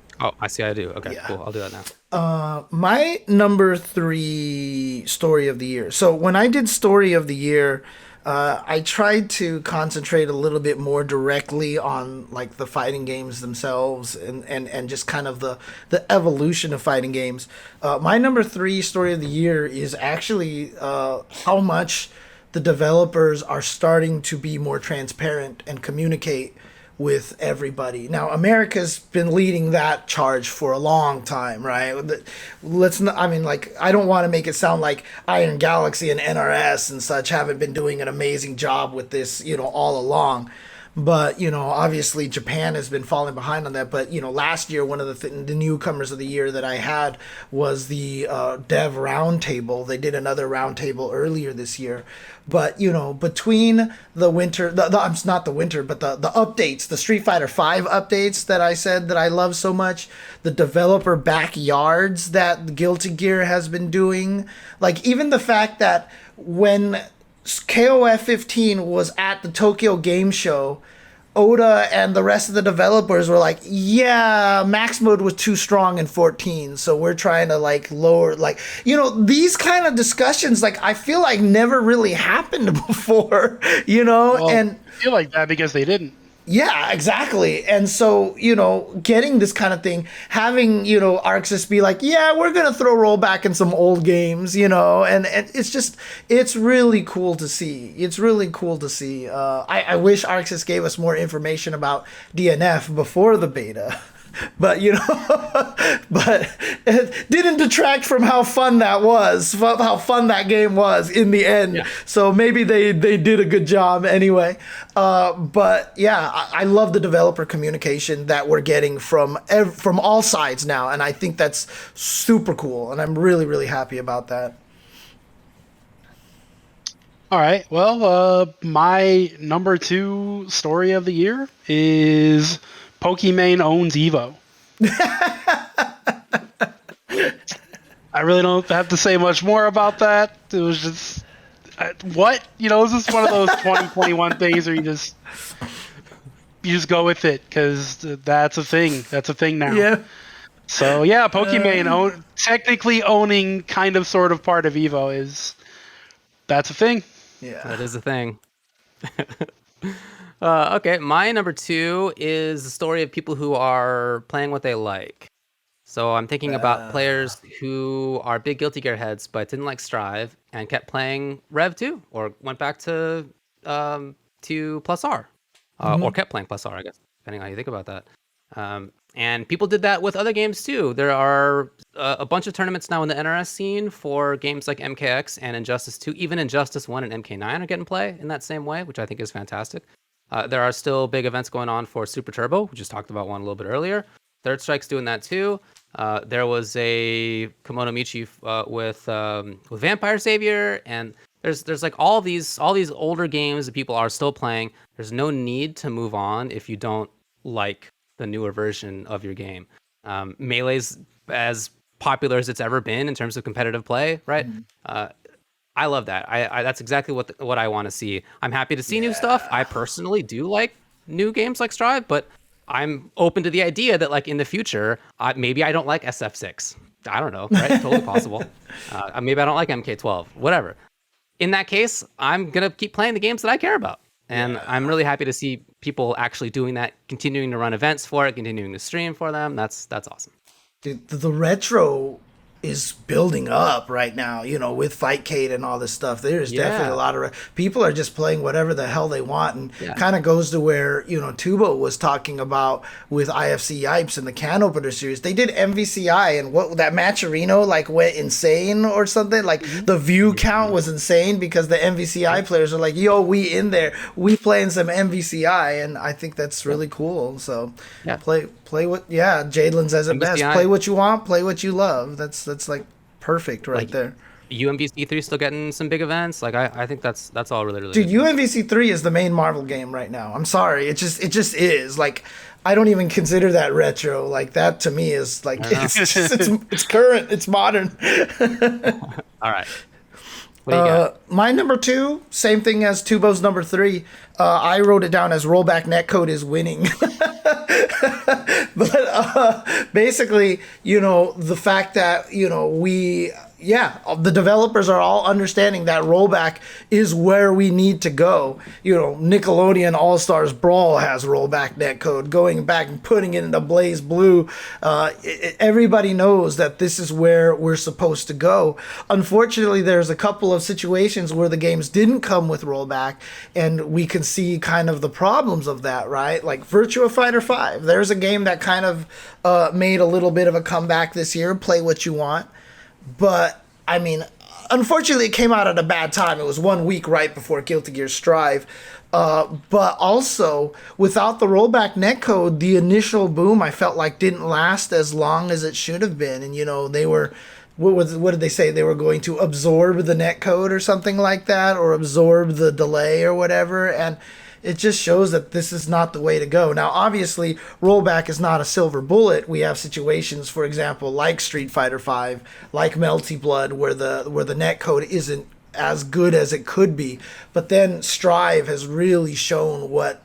S2: I see. I do. Okay,
S1: yeah.
S2: Cool. I'll do that now.
S1: My number 3 story of the year. So when I did story of the year, I tried to concentrate a little bit more directly on like the fighting games themselves and just kind of the evolution of fighting games. My number 3 story of the year is actually how much the developers are starting to be more transparent and communicate with everybody. Now, America's been leading that charge for a long time, right? Let's not, I mean, like, I don't want to make it sound like Iron Galaxy and NRS and such haven't been doing an amazing job with this, all along. But, obviously Japan has been falling behind on that. But, last year, one of the newcomers of the year that I had was the Dev Roundtable. They did another roundtable earlier this year. But, between the winter, not the winter, but the updates, the Street Fighter V updates that I said that I love so much, the developer backyards that Guilty Gear has been doing, like even the fact that when KOF 15 was at the Tokyo Game Show, Oda and the rest of the developers were like, yeah, max mode was too strong in 14, so we're trying to like lower, like, these kind of discussions, like I feel like never really happened before,
S3: Well,
S1: and
S3: I feel like that because they didn't.
S1: yeah, exactly. And so, getting this kind of thing, having, Arxis be like, yeah, we're going to throw rollback in some old games, and it's really cool to see. It's really cool to see. I wish Arxis gave us more information about DNF before the beta. But but it didn't detract from how fun that was, how fun that game was in the end. Yeah. So maybe they did a good job anyway. But yeah, I love the developer communication that we're getting from all sides now, and I think that's super cool, and I'm really, really happy about that.
S3: All right. Well, my number 2 story of the year is Pokimane owns Evo. I really don't have to say much more about that. It was just, what? This is one of those 2021 things where you just go with it because that's a thing. That's a thing now.
S1: Yeah.
S3: So yeah, Pokimane technically owning kind of sort of part of Evo that's a thing.
S1: Yeah.
S2: That is a thing. Okay, my number 2 is the story of people who are playing what they like. So I'm thinking about players who are big Guilty Gear heads but didn't like Strive and kept playing Rev 2 or went back to Plus R or kept playing Plus R, I guess, depending on how you think about that. And people did that with other games too. There are a bunch of tournaments now in the NRS scene for games like MKX and Injustice 2. Even Injustice 1 and MK9 are getting play in that same way, which I think is fantastic. There are still big events going on for Super Turbo. We just talked about one a little bit earlier. Third Strike's doing that too. There was a Kimono Michi with Vampire Savior, and there's like all these older games that people are still playing. There's no need to move on if you don't like the newer version of your game. Melee's as popular as it's ever been in terms of competitive play, right? I love that. I that's exactly what I want to see. I'm happy to see new stuff. I personally do like new games like Strive, but I'm open to the idea that like in the future, maybe I don't like SF6. I don't know, right? Totally possible. Maybe I don't like MK12, whatever. In that case, I'm going to keep playing the games that I care about. And I'm really happy to see people actually doing that, continuing to run events for it, continuing to stream for them. That's awesome.
S1: Dude, the retro is building up right now, you know, with Fightcade and all this stuff. There's definitely a lot of people are just playing whatever the hell they want, and kind of goes to where, you know, Tubo was talking about with IFC Yipes and the can opener series. They did MVCI, and what that Matcherino like went insane or something. Like the view count was insane because the MVCI players are like, yo, we in there, we playing some MVCI, and I think that's really cool. So play what Jadelin says it best. Play what you want, play what you love. That's like perfect right there.
S2: UMVC3 still getting some big events. Like I think that's all really
S1: Dude,
S2: good.
S1: UMVC3 is the main Marvel game right now. I'm sorry. It just is. Like I don't even consider that retro. Like that to me is like it's current, it's modern.
S2: All right. What do you got?
S1: My number 2, same thing as Tubo's number 3. I wrote it down as rollback netcode is winning. But basically, you know, the fact that, you know, the developers are all understanding that rollback is where we need to go. You know, Nickelodeon All-Stars Brawl has rollback netcode. Going back and putting it into Blaze Blue, everybody knows that this is where we're supposed to go. Unfortunately, there's a couple of situations where the games didn't come with rollback, and we can see kind of the problems of that, right? Like Virtua Fighter 5. There's a game that kind of made a little bit of a comeback this year, Play What You Want. But, I mean, unfortunately, it came out at a bad time. It was 1 week right before Guilty Gear Strive. But also, without the rollback netcode, the initial boom, I felt like, didn't last as long as it should have been. And, you know, they were... What did they say? They were going to absorb the netcode or something like that, or absorb the delay or whatever. And it just shows that this is not the way to go. Now, obviously, rollback is not a silver bullet. We have situations, for example, like Street Fighter V, like Melty Blood, where the netcode isn't as good as it could be. But then Strive has really shown what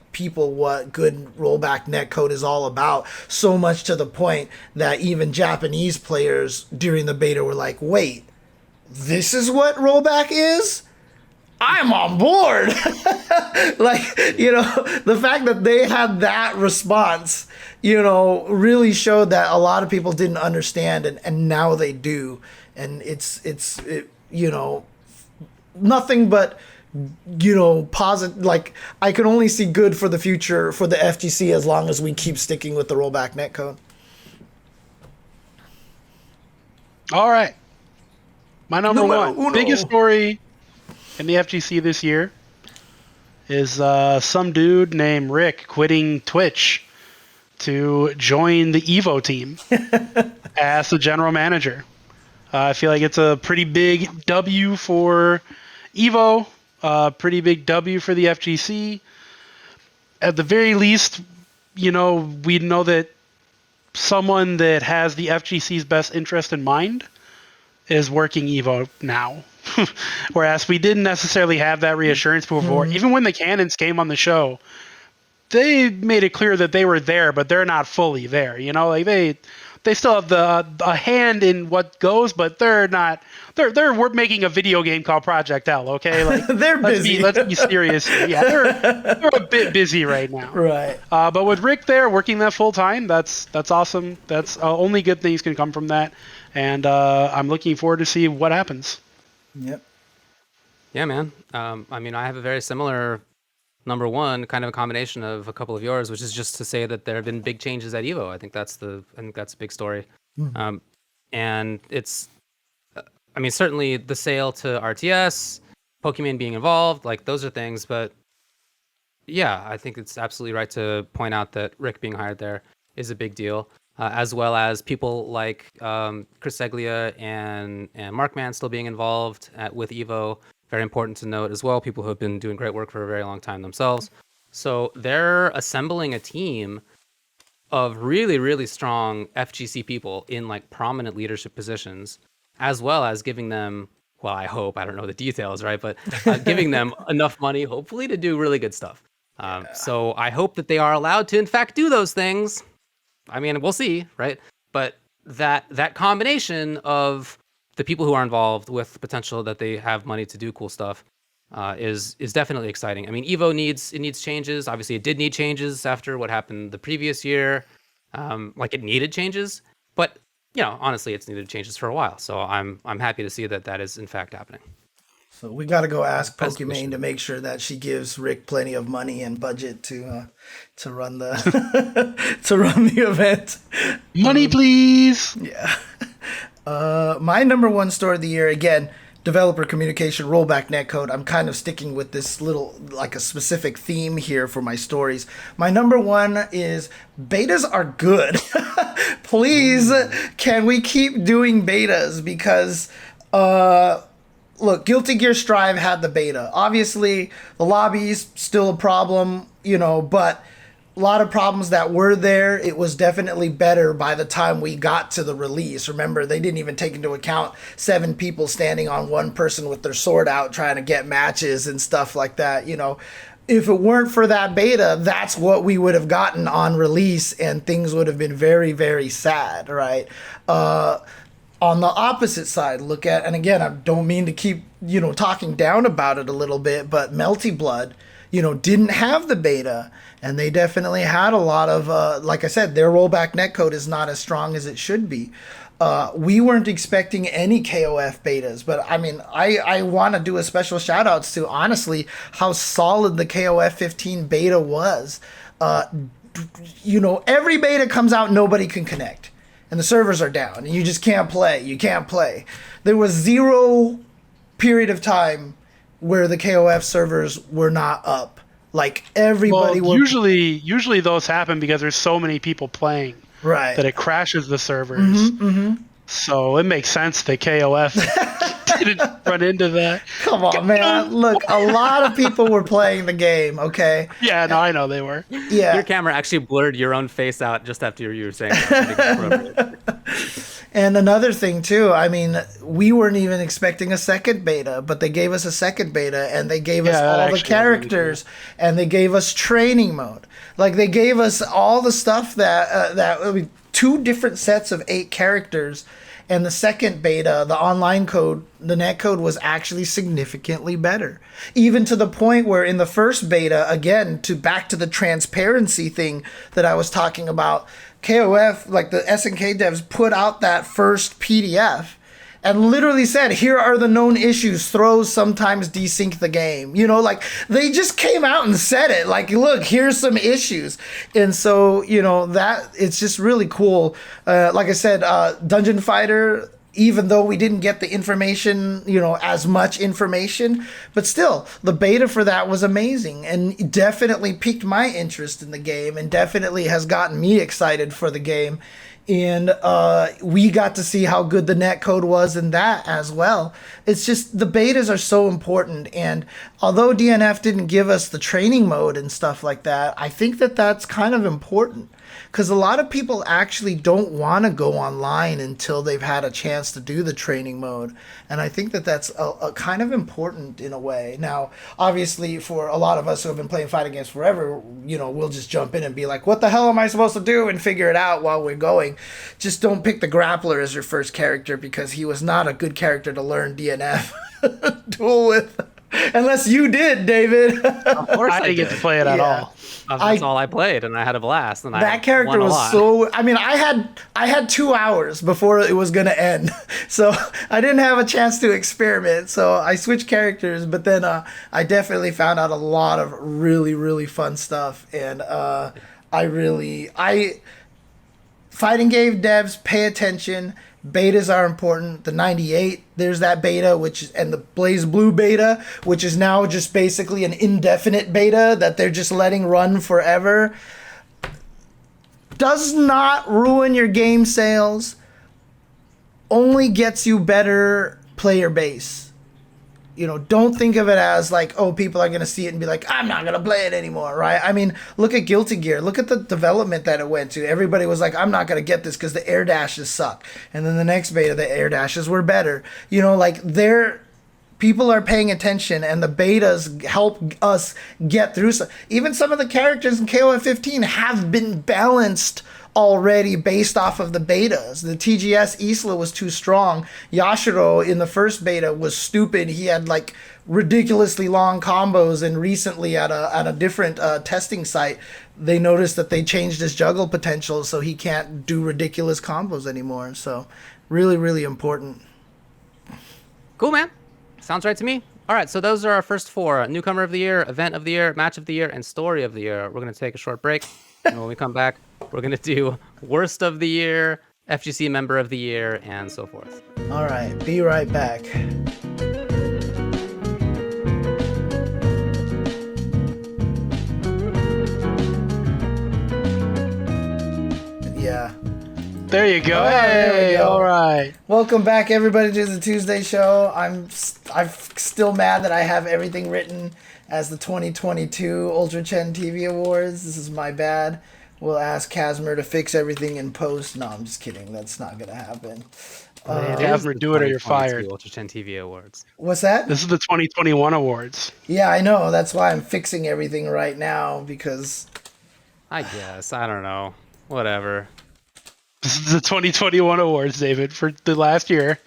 S1: good rollback netcode is all about, so much to the point that even Japanese players during the beta were like, wait, this is what rollback is? I'm on board. Like, you know, the fact that they had that response, you know, really showed that a lot of people didn't understand, and now they do. And it's you know, nothing but, you know, positive. Like, I can only see good for the future for the FGC as long as we keep sticking with the rollback netcode.
S3: All right. My number one biggest story in the FGC this year is some dude named Rick quitting Twitch to join the Evo team as the general manager. I feel like it's a pretty big W for Evo. Pretty big W for the FGC. At the very least, you know, we know that someone that has the FGC's best interest in mind is working Evo now. Whereas we didn't necessarily have that reassurance before. Even when the Cannons came on the show, they made it clear that they were there, but they're not fully there. You know, like they still have a hand in what goes, but they're not. We're making a video game called Project L. Okay, like
S1: they're busy.
S3: Let's be serious here. Yeah, they're a bit busy right now.
S1: Right.
S3: But with Rick there working that full time, that's awesome. That's only good things can come from that, and I'm looking forward to see what happens.
S1: Yep.
S2: Yeah, man. I mean, I have a very similar number one, kind of a combination of a couple of yours, which is just to say that there have been big changes at Evo. I think that's a big story. And it's, I mean, certainly the sale to RTS, Pokemon being involved, like those are things, but yeah, I think it's absolutely right to point out that Rick being hired there is a big deal, as well as people like Chris Seglia and Mark Mann still being involved with Evo. Very important to note as well, people who have been doing great work for a very long time themselves. So they're assembling a team of really, really strong FGC people in like prominent leadership positions, as well as giving them, well, I hope, I don't know the details, right? But giving them enough money, hopefully, to do really good stuff. So I hope that they are allowed to, in fact, do those things. I mean, we'll see, right? But that combination of the people who are involved with the potential that they have money to do cool stuff is definitely exciting. I mean, Evo needs changes. Obviously, it did need changes after what happened the previous year. Like it needed changes, but honestly, it's needed changes for a while. So I'm happy to see that is in fact happening.
S1: So we got to go ask Pokimane to make sure that she gives Rick plenty of money and budget to run the to run the event.
S3: Money, please.
S1: Yeah. My number one story of the year, again, developer communication, rollback netcode. I'm kind of sticking with this little, like a specific theme here for my stories. My number one is betas are good. Please, can we keep doing betas? Because, look, Guilty Gear Strive had the beta. Obviously, the lobby's still a problem, but a lot of problems that were there, it was definitely better by the time we got to the release. Remember, they didn't even take into account 7 people standing on one person with their sword out trying to get matches and stuff like that. If it weren't for that beta, that's what we would have gotten on release, and things would have been very, very sad, right? On the opposite side, look at, and again, I don't mean to keep, talking down about it a little bit, but Melty Blood, didn't have the beta, and they definitely had a lot of, like I said, their rollback netcode is not as strong as it should be. We weren't expecting any KOF betas, but I mean, I want to do a special shout outs to, honestly, how solid the KOF 15 beta was. Every beta comes out, nobody can connect, and the servers are down, and you just can't play. You can't play. There was 0 period of time where the KOF servers were not up. Like everybody.
S3: Well, usually those happen because there's so many people playing,
S1: right? That
S3: it crashes the servers. So it makes sense that KOF didn't run into that.
S1: Come on, man! Look, a lot of people were playing the game. Okay.
S3: Yeah, no, I know they were.
S1: Yeah.
S2: Your camera actually blurred your own face out just after you were saying that.
S1: And another thing too, I mean, we weren't even expecting a second beta, but they gave us a second beta, and they gave us all the characters, and they gave us training mode. Like they gave us all the stuff that 2 different sets of 8 characters, and the second beta, the online code, the netcode was actually significantly better. Even to the point where in the first beta, again, back to the transparency thing that I was talking about, KOF, like the SNK devs, put out that first PDF and literally said, here are the known issues. Throws sometimes desync the game. Like they just came out and said it. Like, look, here's some issues. And so, that it's just really cool. Like I said, Dungeon Fighter, even though we didn't get the information, as much information, but still, the beta for that was amazing and definitely piqued my interest in the game and definitely has gotten me excited for the game. And we got to see how good the netcode was in that as well. It's just the betas are so important. And although DNF didn't give us the training mode and stuff like that, I think that that's kind of important. Because a lot of people actually don't want to go online until they've had a chance to do the training mode. And I think that that's a kind of important in a way. Now, obviously, for a lot of us who have been playing fighting games forever, we'll just jump in and be like, what the hell am I supposed to do? And figure it out while we're going. Just don't pick the Grappler as your first character, because he was not a good character to learn DNF duel with. Unless you did, David.
S2: Of course
S3: I didn't get to play it at
S1: Yeah.
S3: all.
S2: That's all I played, and I had a blast. And
S1: That
S2: I
S1: character
S2: won a
S1: was
S2: lot.
S1: so. I mean, I had 2 hours before it was gonna end, so I didn't have a chance to experiment. So I switched characters, but then I definitely found out a lot of really really fun stuff, and fighting game devs, pay attention. Betas are important. The 98, there's that beta, and the Blaze Blue beta, which is now just basically an indefinite beta that they're just letting run forever. Does not ruin your game sales. Only gets you better player base. You know, don't think of it as like, oh, people are going to see it and be like, I'm not going to play it anymore, right? I mean, look at Guilty Gear. Look at the development that it went to. Everybody was like, I'm not going to get this because the air dashes suck. And then the next beta, the air dashes were better. You know, like, people are paying attention, and the betas help us get through some. Even some of the characters in KOF 15 have been balanced already based off of the betas. The TGS Isla was too strong. Yashiro in the first beta was stupid. He had like ridiculously long combos, and recently at a different testing site, they noticed that they changed his juggle potential, so he can't do ridiculous combos anymore. So really, really important.
S2: Cool, man. Sounds right to me. All right, so those are our first 4: Newcomer of the Year, Event of the Year, Match of the Year, and Story of the Year. We're going to take a short break, and when we come back, we're going to do Worst of the Year, FGC Member of the Year, and so forth.
S1: All right, be right back. Yeah.
S3: There you go.
S1: Oh, there we
S3: Hey,
S1: go.
S3: all right.
S1: Welcome back, everybody, to the Tuesday show. I'm still mad that I have everything written as the 2022 UltraChenTV Awards. This is my bad. We'll ask Casmer to fix everything in post. No, I'm just kidding. That's not gonna happen.
S3: Casmer, do it or you're fired.
S2: UltraChenTV Awards.
S1: What's that?
S3: This is the 2021 awards.
S1: Yeah, I know. That's why I'm fixing everything right now, because
S2: I guess. I don't know. Whatever.
S3: This is the 2021 awards, David, for the last year,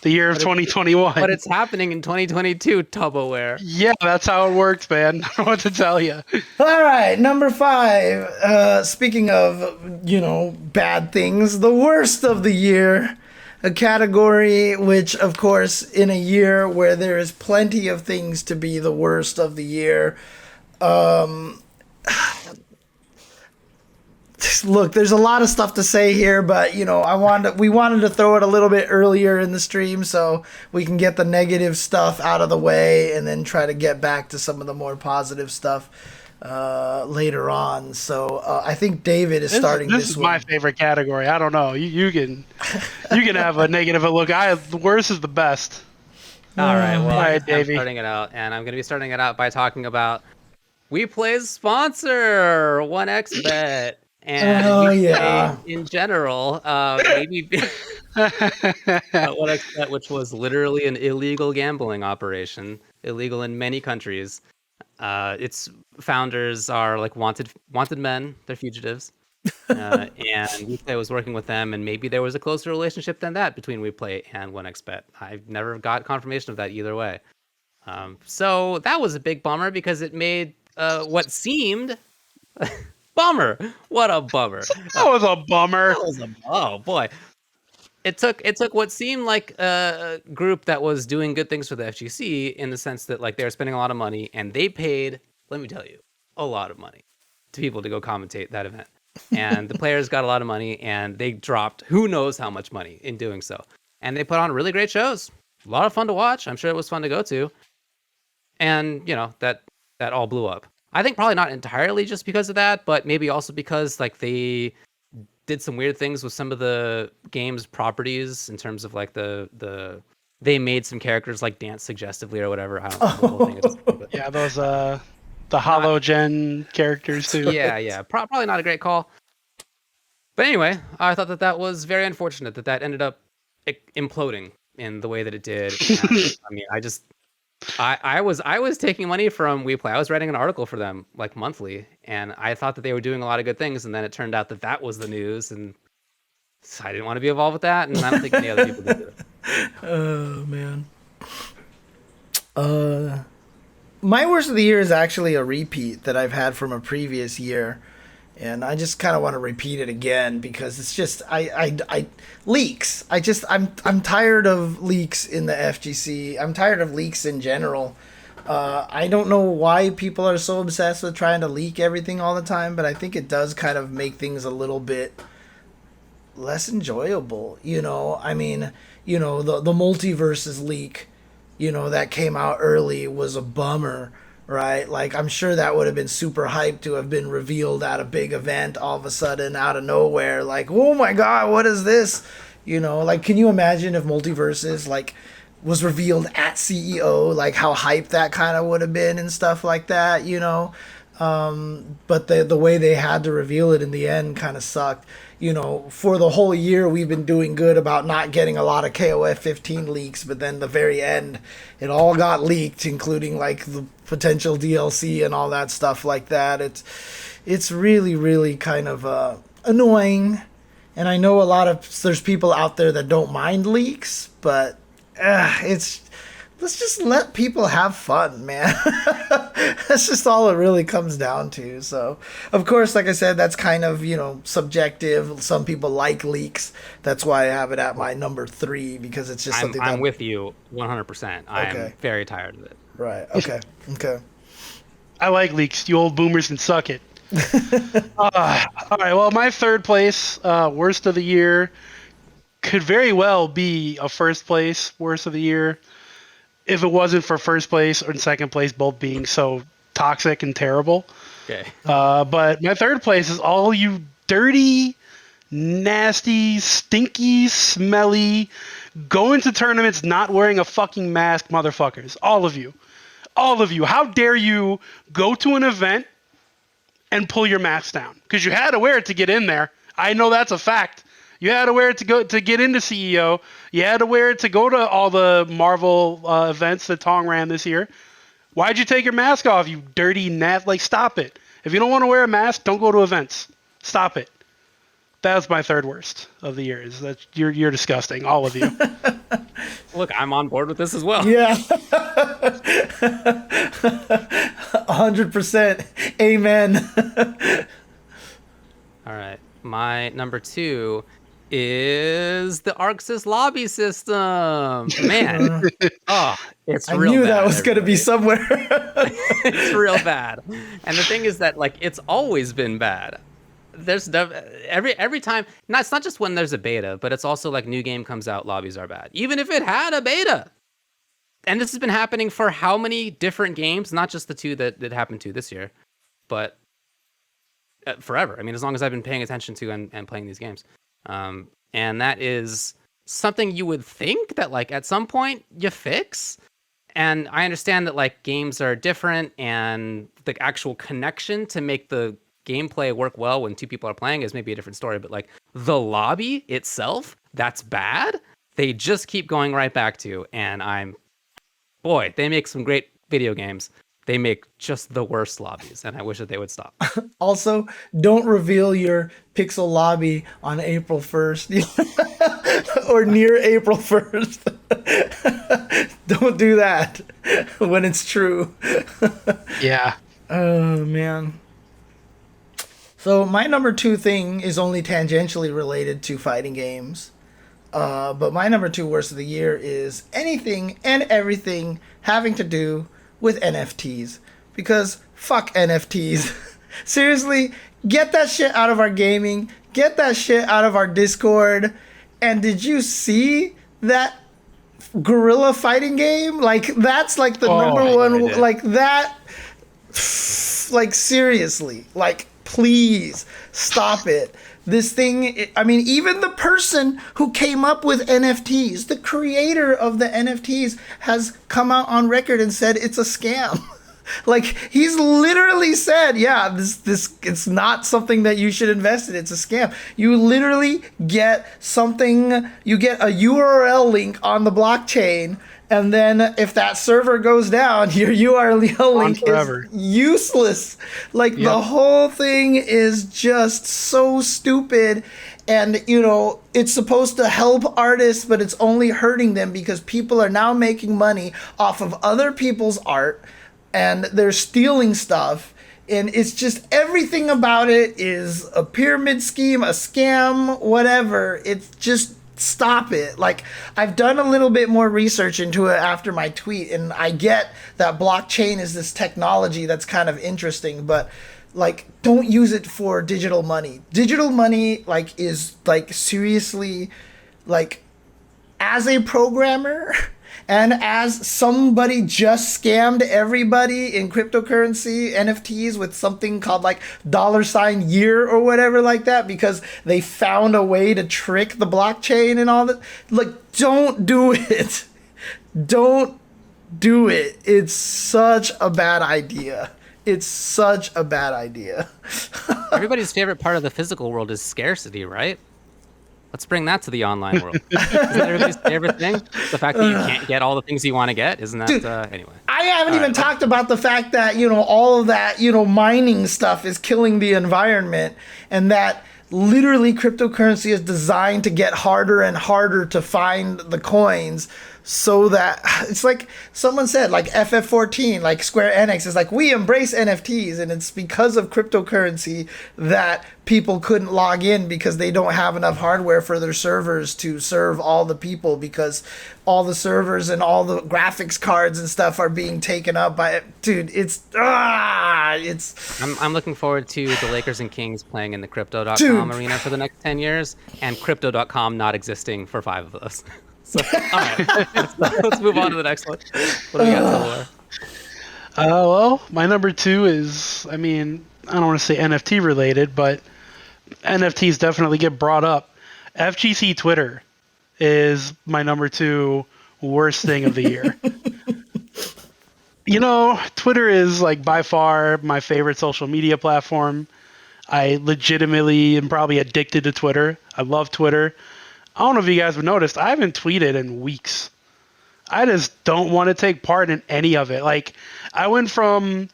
S3: the year of 2021.
S2: But it's happening in 2022, TuboWare.
S3: Yeah, that's how it works, man. I don't know what to tell you.
S1: all right, number 5. Speaking of, bad things, the worst of the year. A category which, of course, in a year where there is plenty of things to be the worst of the year. Look, there's a lot of stuff to say here, but we wanted to throw it a little bit earlier in the stream so we can get the negative stuff out of the way and then try to get back to some of the more positive stuff later on. So I think David is starting this
S3: is
S1: one.
S3: my favorite category. I don't know. You can have a negative look. The worst is the best.
S2: All right, well,
S3: All right,
S2: I'm
S3: Davey.
S2: starting it out, and I'm going to be starting it out by talking about WePlay's sponsor, 1xBet. And
S1: yeah.
S2: in general, maybe 1xBet, which was literally an illegal gambling operation, illegal in many countries. Its founders are like wanted men; they're fugitives, and WePlay was working with them, and maybe there was a closer relationship than that between WePlay and 1xBet. I've never got confirmation of that either way. So that was a big bummer because it made what seemed. Bummer! What a bummer!
S3: That was a bummer.
S2: Oh boy! It took what seemed like a group that was doing good things for the FGC in the sense that like they were spending a lot of money and they paid, let me tell you, a lot of money to people to go commentate that event, and the players got a lot of money and they dropped who knows how much money in doing so, and they put on really great shows, a lot of fun to watch. I'm sure it was fun to go to, and that all blew up. I think probably not entirely just because of that, but maybe also because like they did some weird things with some of the game's properties in terms of like they made some characters like dance suggestively or whatever. I don't know the whole thing is, but
S3: Yeah, those the hologen characters too.
S2: yeah, probably not a great call. But anyway, I thought that was very unfortunate that ended up imploding in the way that it did. And, I mean, I was taking money from WePlay. I was writing an article for them like monthly, and I thought that they were doing a lot of good things, and then it turned out that was the news, and I didn't want to be involved with that, and I don't think any other people did.
S1: Oh man. my worst of the year is actually a repeat that I've had from a previous year. And I just kind of want to repeat it again because it's just I leaks. I'm tired of leaks in the FGC. I'm tired of leaks in general. I don't know why people are so obsessed with trying to leak everything all the time, but I think it does kind of make things a little bit less enjoyable. I mean, the multiverses leak, that came out early was a bummer. Right? Like, I'm sure that would have been super hyped to have been revealed at a big event all of a sudden out of nowhere. Like, oh my God, what is this? Like, can you imagine if Multiverses, like, was revealed at CEO? Like, how hyped that kind of would have been and stuff like that, But the way they had to reveal it in the end kind of sucked. For the whole year, we've been doing good about not getting a lot of KOF 15 leaks, but then the very end, it all got leaked, including like the potential DLC and all that stuff like that. It's really, really kind of annoying. And I know there's people out there that don't mind leaks, but let's just let people have fun, man. That's just all it really comes down to. So, of course, like I said, that's kind of, subjective. Some people like leaks. That's why I have it at my number 3, because it's just something
S2: I'm with you 100%. I'm very tired of it.
S1: Right. Okay. Okay.
S3: I like leaks. You old boomers can suck it. All right. Well, my third place, worst of the year, could very well be a first place worst of the year if it wasn't for first place or second place both being so toxic and terrible.
S2: Okay.
S3: But my third place is all you dirty, nasty, stinky, smelly, going to tournaments not wearing a fucking mask motherfuckers. All of you. All of you. How dare you go to an event and pull your mask down? Because you had to wear it to get in there. I know that's a fact. You had to wear it to get into CEO. You had to wear it to go to all the Marvel events that Tong ran this year. Why'd you take your mask off, you dirty gnat? Like, stop it. If you don't want to wear a mask, don't go to events. Stop it. That's my third worst of the year. Is that you're disgusting, all of you.
S2: Look, I'm on board with this as well.
S1: Yeah. 100%. Amen.
S2: All right. My number 2 is the ArcSys lobby system. Man, it's real bad. I
S1: knew that was going to be somewhere.
S2: It's real bad. And the thing is that, like, it's always been bad. There's every time. It's not just when there's a beta, but it's also like new game comes out, lobbies are bad. Even if it had a beta. And this has been happening for how many different games? Not just the 2 that it happened to this year, but forever. I mean, as long as I've been paying attention to and playing these games. And that is something you would think that, like, at some point you fix. And I understand that, like, games are different and the actual connection to make the gameplay work well when 2 people are playing is maybe a different story. But, like, the lobby itself, that's bad. They just keep going right back to. And boy, they make some great video games. They make just the worst lobbies, and I wish that they would stop.
S1: Also, don't reveal your pixel lobby on April 1st or near April 1st. Don't do that when it's true.
S3: Yeah.
S1: Oh, man. So my number 2 thing is only tangentially related to fighting games. But my number 2 worst of the year is anything and everything having to do with NFTs, because fuck NFTs. Seriously, get that shit out of our gaming, get that shit out of our Discord. And did you see that gorilla fighting game? Like, that's like the number one, like that, like, seriously, like, please stop it. This thing, I mean, even the person who came up with NFTs, the creator of the NFTs, has come out on record and said it's a scam. Like, he's literally said, yeah, this it's not something that you should invest in. It's a scam. You literally get something, you get a URL link on the blockchain, and then if that server goes down, your URL link is useless. Like, the whole thing is just so stupid. And, it's supposed to help artists, but it's only hurting them because people are now making money off of other people's art. and they're stealing stuff. And it's just everything about it is a pyramid scheme, a scam, whatever. It's just stop it. Like, I've done a little bit more research into it after my tweet, and I get that blockchain is this technology that's kind of interesting, but like, don't use it for digital money. Digital money, like, is like seriously, like, as a programmer and as somebody just scammed everybody in cryptocurrency NFTs with something called like $year or whatever like that, because they found a way to trick the blockchain and all that. Like, don't do it. Don't do it. It's such a bad idea. It's such a bad idea.
S2: Everybody's favorite part of the physical world is scarcity, right? Let's bring that to the online world. Isn't that everybody's favorite thing? The fact that you can't get all the things you want to get? Isn't that,
S1: Dude,
S2: anyway?
S1: I haven't even talked about the fact that, all of that, mining stuff is killing the environment, and that literally cryptocurrency is designed to get harder and harder to find the coins, so that it's like someone said, like FF14, like Square Enix is like, we embrace NFTs, and it's because of cryptocurrency that people couldn't log in because they don't have enough hardware for their servers to serve all the people, because all the servers and all the graphics cards and stuff are being taken up by it. Dude, it's
S2: I'm looking forward to the Lakers and Kings playing in the Crypto.com arena for the next 10 years, and Crypto.com not existing for 5 of those. So, all right, let's move on to the next one. What do we got, TuboWare?
S3: Well, my number 2 is, I don't want to say NFT related, but NFTs definitely get brought up. FGC Twitter is my number 2 worst thing of the year. Twitter is like by far my favorite social media platform. I legitimately am probably addicted to Twitter. I love Twitter. I don't know if you guys have noticed, I haven't tweeted in weeks. I just don't want to take part in any of it. Like, I went from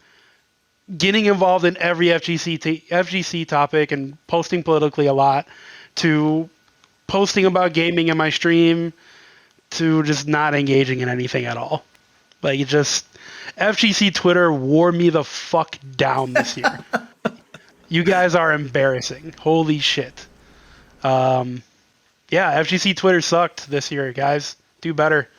S3: getting involved in every FGC topic and posting politically a lot, to posting about gaming in my stream, to just not engaging in anything at all. Like, FGC Twitter wore me the fuck down this year. You guys are embarrassing. Holy shit. Yeah, FGC Twitter sucked this year, guys. Do better.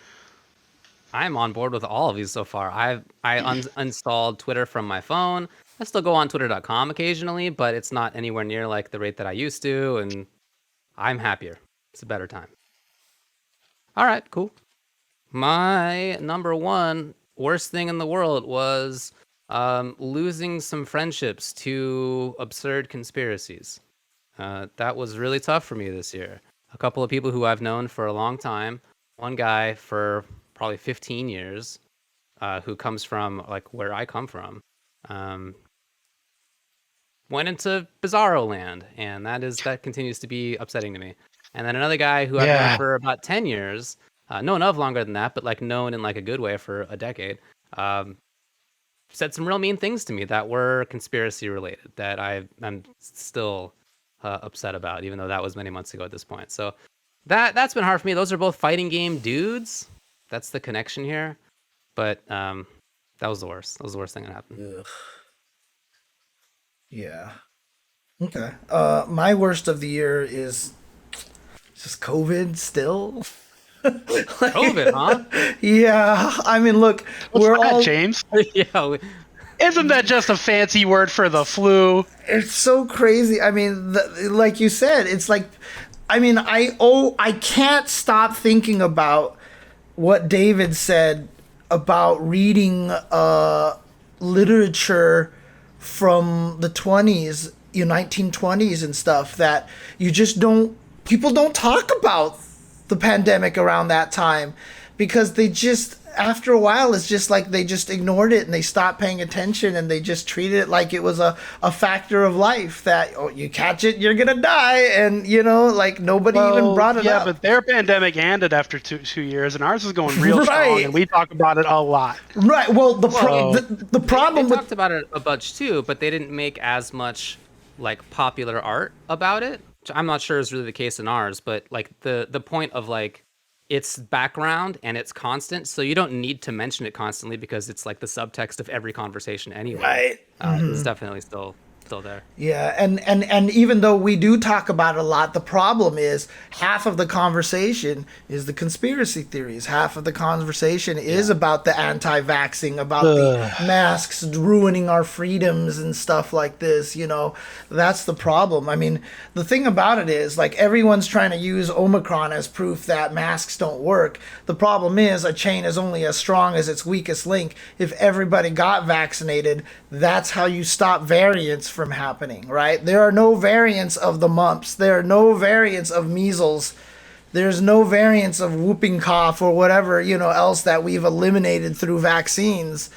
S2: I'm on board with all of these so far. I uninstalled Twitter from my phone. I still go on Twitter.com occasionally, but it's not anywhere near like the rate that I used to, and I'm happier. It's a better time. All right, cool. My number 1 worst thing in the world was losing some friendships to absurd conspiracies. That was really tough for me this year. A couple of people who I've known for a long time. One guy for probably 15 years, who comes from like where I come from, went into Bizarro land, and that continues to be upsetting to me. And then another guy who I've known for about 10 years, known of longer than that, but like known in like a good way for a decade, said some real mean things to me that were conspiracy related that I'm still upset about, even though that was many months ago at this point. So that's been hard for me. Those are both fighting game dudes. That's the connection here. But that was the worst. That was the worst thing that happened.
S1: Ugh. Yeah. Okay. My worst of the year is just COVID still.
S2: COVID, huh?
S1: Yeah. Look,
S3: we're all James.
S2: Yeah.
S3: Isn't that just a fancy word for the flu?
S1: It's so crazy. Like you said, it's like, I can't stop thinking about what David said about reading literature from the 20s, 1920s and stuff, that people don't talk about the pandemic around that time, because they just, after a while, it's just like they just ignored it and they stopped paying attention, and they just treated it like it was a factor of life that, you catch it, you're gonna die, and like nobody even brought it up.
S3: Yeah, but their pandemic ended after two years, and ours is going real strong, and we talk about it a lot.
S1: Right. Well, the problem
S2: they talked about it a bunch too, but they didn't make as much like popular art about it. Which I'm not sure is really the case in ours, but like the point of like it's background and it's constant, so you don't need to mention it constantly because it's like the subtext of every conversation anyway.
S1: Right.
S2: It's definitely still there.
S1: Yeah, and even though we do talk about it a lot, the problem is half of the conversation is the conspiracy theories. Half of the conversation is about the anti-vaxxing, about the masks ruining our freedoms and stuff like this. You know, that's the problem. I mean, the thing about it is, like, everyone's trying to use Omicron as proof that masks don't work. The problem is a chain is only as strong as its weakest link. If everybody got vaccinated, that's how you stop variants from happening, right? There are no variants of the mumps. There are no variants of measles. There's no variants of whooping cough or whatever, you know, else that we've eliminated through vaccines,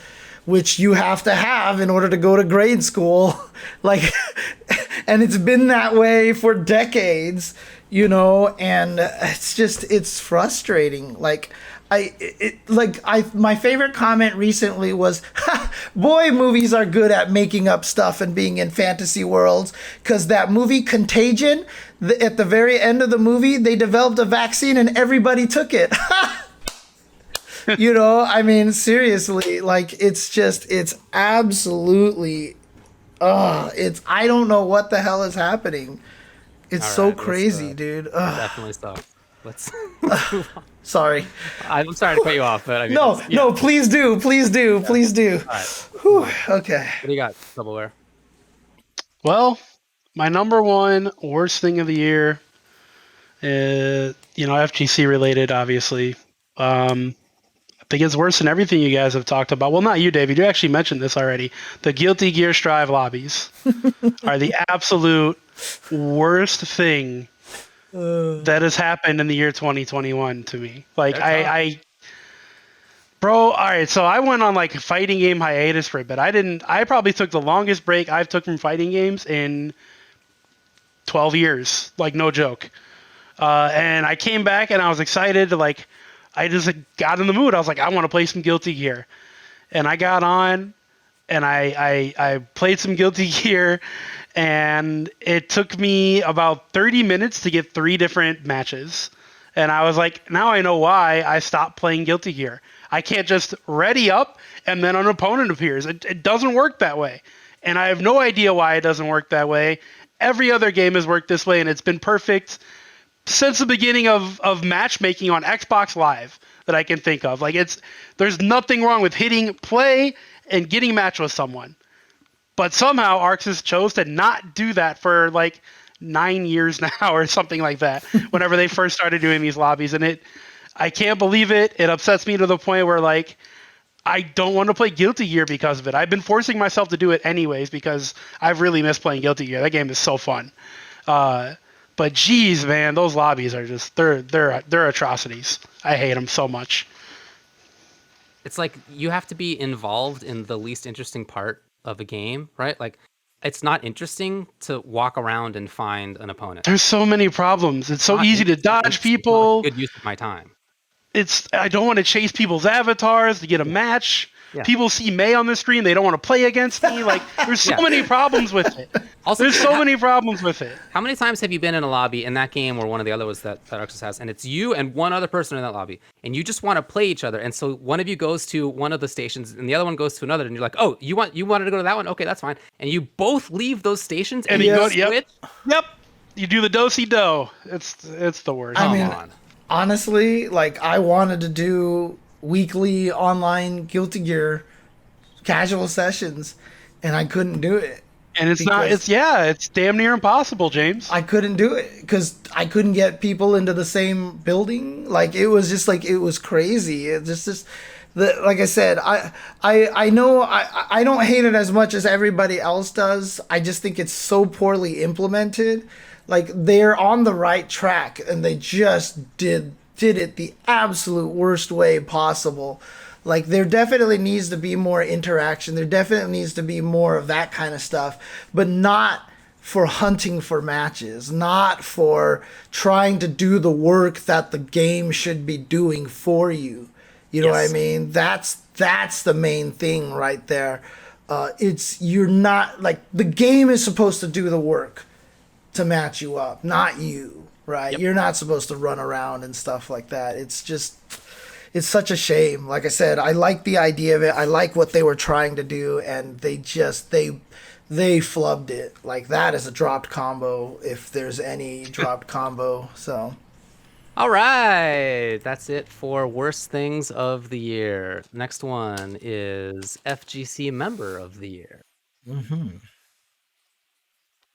S1: which you have to have in order to go to grade school. Like, and it's been that way for decades, you know, and it's frustrating. Like, my favorite comment recently was, boy, movies are good at making up stuff and being in fantasy worlds. Because that movie Contagion, at the very end of the movie, they developed a vaccine and everybody took it. You know, I mean, seriously, like, it's absolutely, I don't know what the hell is happening. It's so crazy, dude.
S2: Definitely stop. Let's move on.
S1: Sorry.
S2: I'm sorry to cut you off, but I mean,
S1: no, please do. All right. Whew, okay.
S2: What do you got, TuboWare?
S3: Well, my number one worst thing of the year is, FGC related, obviously. I think it's worse than everything you guys have talked about. Well, not you, David. You actually mentioned this already. The Guilty Gear Strive lobbies are the absolute worst thing that has happened in the year 2021 to me. Like, bro, all right, so I went on like a fighting game hiatus for a bit. I probably took the longest break I've took from fighting games in 12 years, like, no joke. And I came back and I was excited to, like, I just got in the mood. I was like, I want to play some Guilty Gear. And I got on and I played some Guilty Gear, and it took me about 30 minutes to get 3 different matches. And I was like, now I know why I stopped playing Guilty Gear. I can't just ready up and then an opponent appears. It doesn't work that way. And I have no idea why it doesn't work that way. Every other game has worked this way, and it's been perfect since the beginning of matchmaking on Xbox Live that I can think of. Like, there's nothing wrong with hitting play and getting matched with someone. But somehow Arxis chose to not do that for like 9 years now or something like that, whenever they first started doing these lobbies. And I can't believe it. It upsets me to the point where, like, I don't want to play Guilty Gear because of it. I've been forcing myself to do it anyways because I've really missed playing Guilty Gear. That game is so fun. But geez, man, those lobbies are just, they're atrocities. I hate them so much.
S2: It's like you have to be involved in the least interesting part of a game, right? Like, it's not interesting to walk around and find an opponent.
S3: There's so many problems. It's so easy to dodge people.
S2: It's not a good use of my time.
S3: I don't want to chase people's avatars to get a match. Yeah. People see May on the stream. They don't want to play against me. Like, there's so many problems with it. Also, there's so many problems with it.
S2: How many times have you been in a lobby in that game or one of the other ones that Arxis has, and it's you and one other person in that lobby, and you just want to play each other, and so one of you goes to one of the stations and the other one goes to another, and you're like, oh, you wanted to go to that one? Okay, that's fine. And you both leave those stations and you switch?
S3: Yep. You do the do-si-do. It's the worst.
S1: I mean, honestly, like, I wanted to do weekly online Guilty Gear casual sessions, and I couldn't do it.
S3: And it's damn near impossible, James.
S1: I couldn't do it because I couldn't get people into the same building. Like, it was just like, it was crazy. It just like I said, I know I don't hate it as much as everybody else does. I just think it's so poorly implemented. Like, they're on the right track and they just did it the absolute worst way possible. Like, there definitely needs to be more interaction. There definitely needs to be more of that kind of stuff, but not for hunting for matches, not for trying to do the work that the game should be doing for you. You know what I mean? That's the main thing right there. You're not, like, the game is supposed to do the work to match you up, not you. right?
S2: Yep.
S1: You're not supposed to run around and stuff like that. It's such a shame. Like I said, I like the idea of it. I like what they were trying to do, and they flubbed it. Like, that is a dropped combo if there's any dropped combo. So
S2: All right, that's it for worst things of the year. Next one is FGC Member of the Year.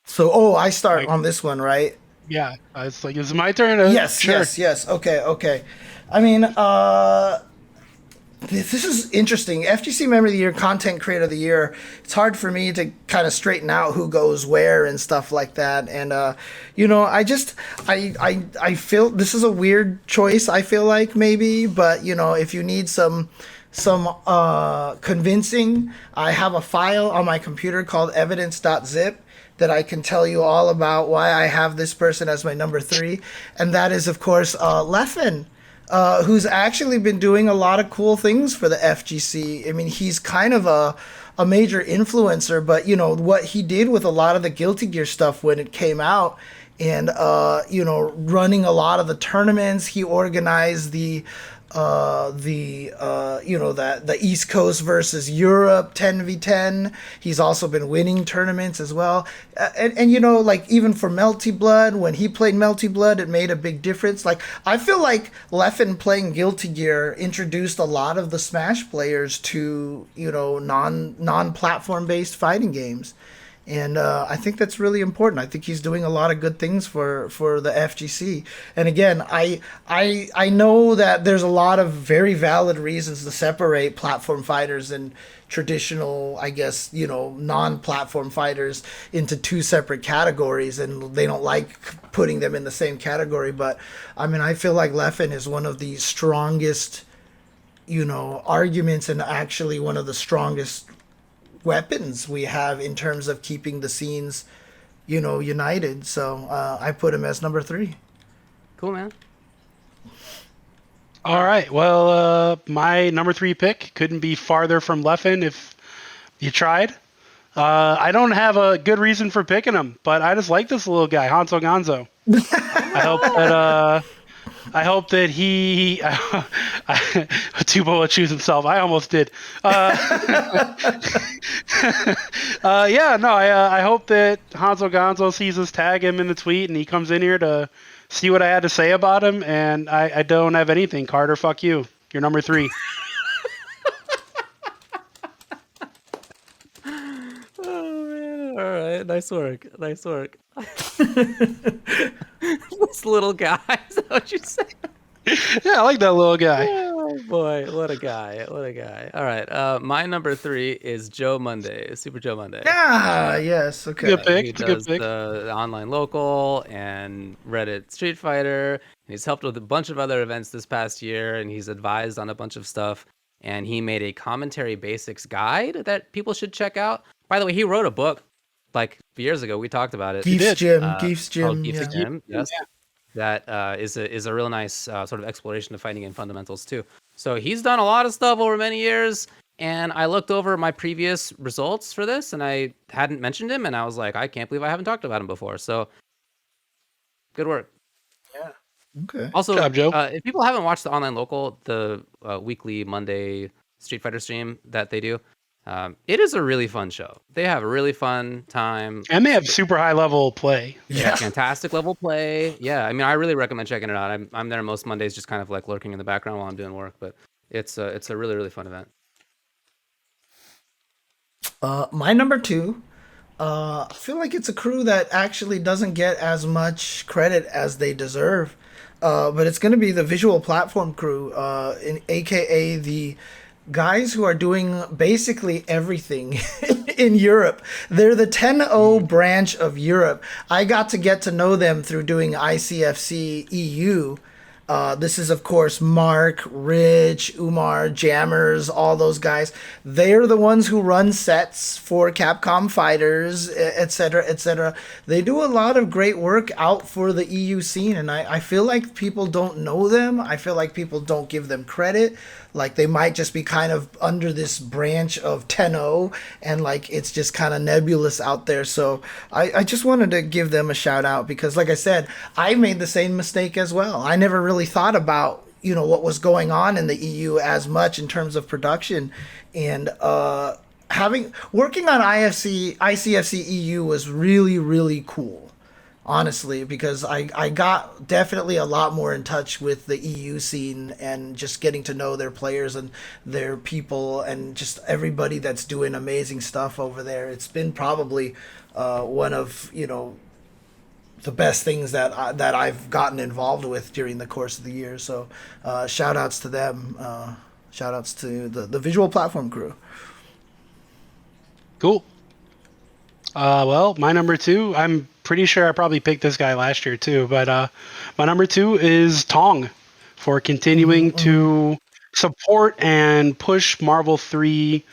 S1: so I start on this one, right?
S3: Yeah, it's like, is it my turn?
S1: Yes,
S3: Sure.
S1: yes. Okay. I mean, this is interesting. FGC Member of the Year, Content Creator of the Year. It's hard for me to kind of straighten out who goes where and stuff like that. And I feel this is a weird choice. I feel like maybe, but if you need some convincing, I have a file on my computer called evidence.zip that I can tell you all about why I have this person as my number 3, and that is, of course, Leffen. Who's actually been doing a lot of cool things for the FGC. I mean, he's kind of a major influencer, but what he did with a lot of the Guilty Gear stuff when it came out, and running a lot of the tournaments. He organized the East Coast versus Europe 10v10. He's also been winning tournaments as well. And like, even for Melty Blood, when he played Melty Blood, it made a big difference. Like, I feel like Leffen playing Guilty Gear introduced a lot of the Smash players to, non-platform based fighting games. And I think that's really important. I think he's doing a lot of good things for the FGC. And again, I know that there's a lot of very valid reasons to separate platform fighters and traditional, I guess, non-platform fighters into 2 separate categories, and they don't like putting them in the same category. But I mean, I feel like Leffen is one of the strongest, arguments, and actually one of the strongest weapons we have in terms of keeping the scenes, united. So I put him as number 3.
S2: Cool, man.
S3: All right. Well, my number 3 pick couldn't be farther from Leffen if you tried. I don't have a good reason for picking him, but I just like this little guy, Hanzo Gonzo. I hope that he Tubo will choose himself. I almost did. I hope that Hanzo Gonzo sees us tag him in the tweet and he comes in here to see what I had to say about him. And I don't have anything. Carter, fuck you. You're number 3.
S2: Oh, man. All right. Nice work. This little guy. Is that what you said?
S3: Yeah, I like that little guy.
S2: Oh, boy. What a guy. All right. My number 3 is Joe Monday, Super Joe Monday.
S1: Ah, yes. Okay.
S3: Good pick.
S2: He
S3: It's a
S2: does
S3: good pick.
S2: the online local and Reddit Street Fighter. He's helped with a bunch of other events this past year, and he's advised on a bunch of stuff. And he made a commentary basics guide that people should check out. By the way, he wrote a book like years ago. We talked about it.
S1: Geef's Gym.
S2: called
S1: Geef's Gym.
S2: Geef's
S1: Yeah.
S2: Gym. Yes. That is a real nice sort of exploration of fighting game fundamentals too. So he's done a lot of stuff over many years. And I looked over my previous results for this, and I hadn't mentioned him, and I was like, I can't believe I haven't talked about him before. So good work.
S1: Okay.
S2: Also,
S3: Good job, Joe.
S2: if people haven't watched the online local, the weekly Monday Street Fighter stream that they do, it is a really fun show. They have a really fun time.
S3: And they have super high level play.
S1: Yeah.
S2: Fantastic level play. Yeah, I mean, I really recommend checking it out. I'm there most Mondays, just kind of like lurking in the background while I'm doing work, but it's a really, really fun event.
S1: My number 2, I feel like it's a crew that actually doesn't get as much credit as they deserve. But it's going to be the visual platform crew, aka the guys who are doing basically everything in Europe. They're the 10-0 branch of Europe. I got to know them through doing ICFC EU. This is, of course, Mark, Rich, Umar, Jammers, all those guys. They're the ones who run sets for Capcom Fighters, etc., etc. They do a lot of great work out for the EU scene, and I feel like people don't know them. I feel like people don't give them credit. Like they might just be kind of under this branch of Tenno, and like it's just kind of nebulous out there. So I just wanted to give them a shout out because, like I said, I made the same mistake as well. I never really thought about what was going on in the EU as much in terms of production, and working on ICFC EU was really, really cool, honestly, because I got definitely a lot more in touch with the EU scene and just getting to know their players and their people and just everybody that's doing amazing stuff over there. It's been probably one of the best things that I've gotten involved with during the course of the year. So shout outs to them. Shout outs to the visual platform crew.
S3: Cool. Well, my number 2, I'm pretty sure I probably picked this guy last year too, but my number 2 is Tong for continuing to support and push Marvel 3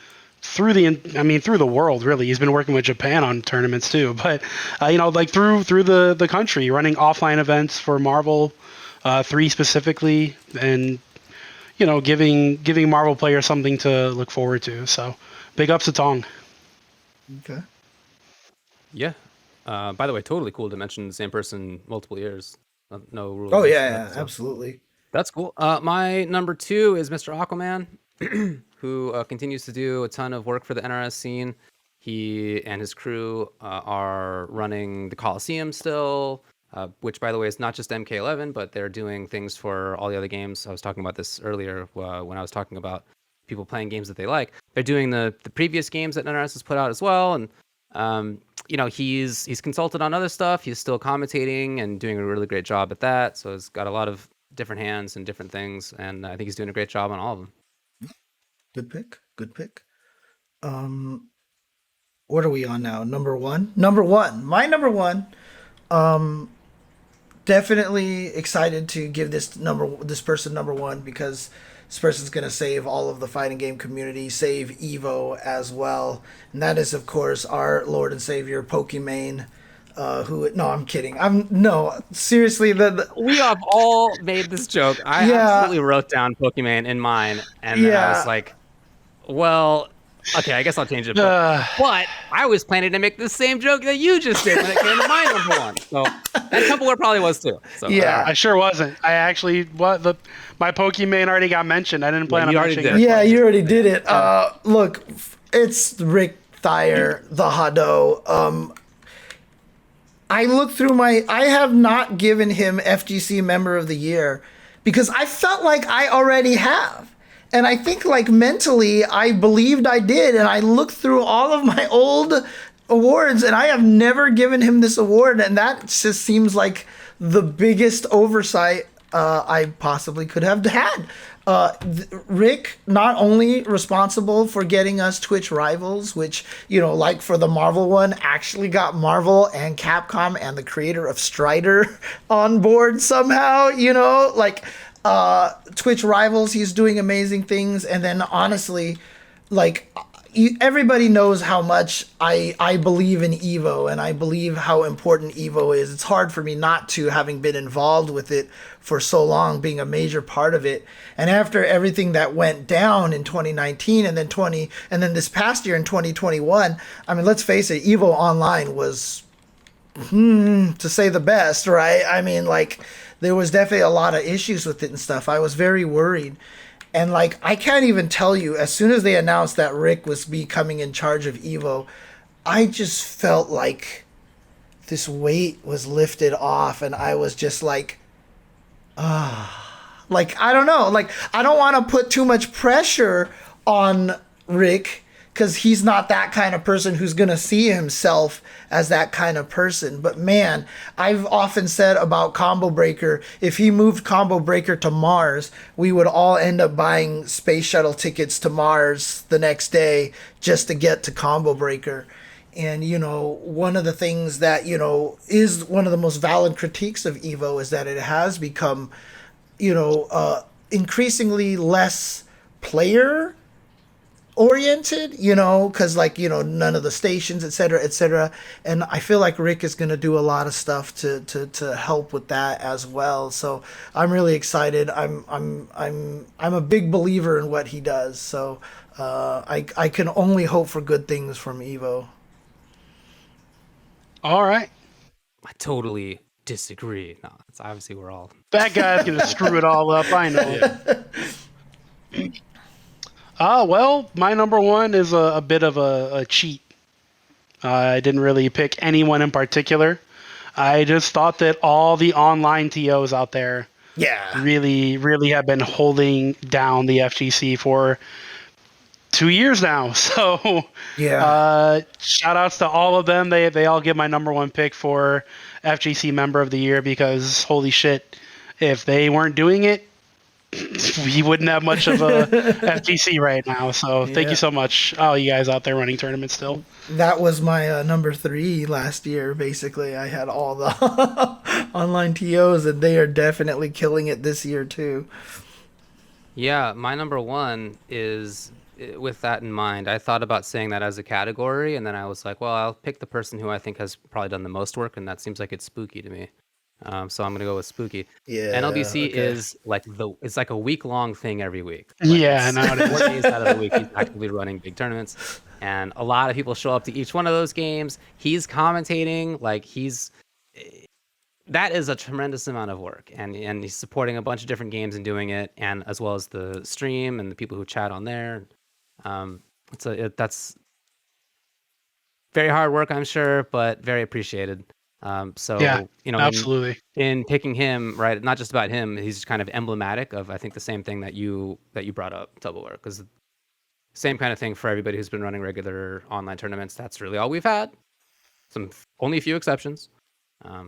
S3: through the world, really. He's been working with Japan on tournaments too, but through the country, running offline events for Marvel 3 specifically, and giving Marvel players something to look forward to. So big ups to Tong.
S1: Okay.
S2: Yeah. By the way, totally cool to mention the same person multiple years. No rules.
S1: Oh yeah, absolutely.
S2: That's cool. My number 2 is Mr. Aquaman, who continues to do a ton of work for the NRS scene. He and his crew are running the Coliseum still, which, by the way, is not just MK11, but they're doing things for all the other games. I was talking about this earlier when I was talking about people playing games that they like. They're doing the previous games that NRS has put out as well, and he's consulted on other stuff. He's still commentating and doing a really great job at that. So he's got a lot of different hands and different things, and I think he's doing a great job on all of them.
S1: Good pick. What are we on now? Number one. My number 1. Definitely excited to give this person number 1 because this person's going to save all of the fighting game community, save Evo as well. And that is, of course, our Lord and Savior, Pokimane. No, I'm kidding. Seriously.
S2: We have all made this joke. I absolutely wrote down Pokimane in mine. And then I was like, well, okay, I guess I'll change it. But I was planning to make the same joke that you just did when it came to my number 1. So, and TuboWare probably was too. So,
S1: yeah,
S3: I sure wasn't. I actually, my Pokimane already got mentioned. I didn't plan on mentioning it.
S1: Yeah, you already did it. Look, it's Rick Thayer, the Hado. I looked through I have not given him FGC Member of the Year because I felt like I already have. And I think like mentally, I believed I did. And I looked through all of my old awards and I have never given him this award. And that just seems like the biggest oversight I possibly could have had. Rick, not only responsible for getting us Twitch Rivals, which, like for the Marvel one, actually got Marvel and Capcom and the creator of Strider on board somehow, Twitch Rivals, he's doing amazing things. And then honestly, everybody knows how much I believe in Evo and I believe how important Evo is. It's hard for me not to, having been involved with it for so long, being a major part of it. And after everything that went down in 2019 and then this past year in 2021, I mean, let's face it, Evo Online was, to say the best, right? I mean, there was definitely a lot of issues with it and stuff. I was very worried. And I can't even tell you, as soon as they announced that Rick was becoming in charge of Evo, I just felt like this weight was lifted off. And I was just I don't know. I don't want to put too much pressure on Rick because he's not that kind of person who's going to see himself as that kind of person. But man, I've often said about Combo Breaker, if he moved Combo Breaker to Mars, we would all end up buying space shuttle tickets to Mars the next day just to get to Combo Breaker. And, one of the things that, is one of the most valid critiques of Evo is that it has become increasingly less player oriented, because none of the stations, et cetera, et cetera. And I feel like Rick is going to do a lot of stuff to help with that as well. So I'm really excited. I'm a big believer in what he does. So I can only hope for good things from Evo.
S3: All right.
S2: I totally disagree. No, it's obviously we're all.
S3: That guy's going to screw it all up. I know. Well, my number one is a bit of a cheat. I didn't really pick anyone in particular. I just thought that all the online TOs out there really, really have been holding down the FGC for 2 years now. So shout outs to all of them. They all get my number one pick for FGC Member of the Year, because holy shit, if they weren't doing it, we wouldn't have much of a FGC right now. So thank you so much, all you guys out there running tournaments still.
S1: That was my number 3 last year. Basically, I had all the online TOs, and they are definitely killing it this year too.
S2: Yeah, my number one is with that in mind. I thought about saying that as a category, and then I was like, well, I'll pick the person who I think has probably done the most work, and that seems like it's Spooky to me. So I'm gonna go with Spooky.
S1: Yeah,
S2: NLBC is it's like a week-long thing every week.
S3: Yeah, no, it is.
S2: 4 days out of the week he's actively running big tournaments, and a lot of people show up to each one of those games. He's commentating, that is a tremendous amount of work, and he's supporting a bunch of different games and doing it, and as well as the stream and the people who chat on there. That's very hard work, I'm sure, but very appreciated.
S3: Absolutely.
S2: In picking him, right, not just about him, he's kind of emblematic of, I think, the same thing that you brought up, TuboWare, because same kind of thing for everybody who's been running regular online tournaments. That's really all we've had. Only a few exceptions.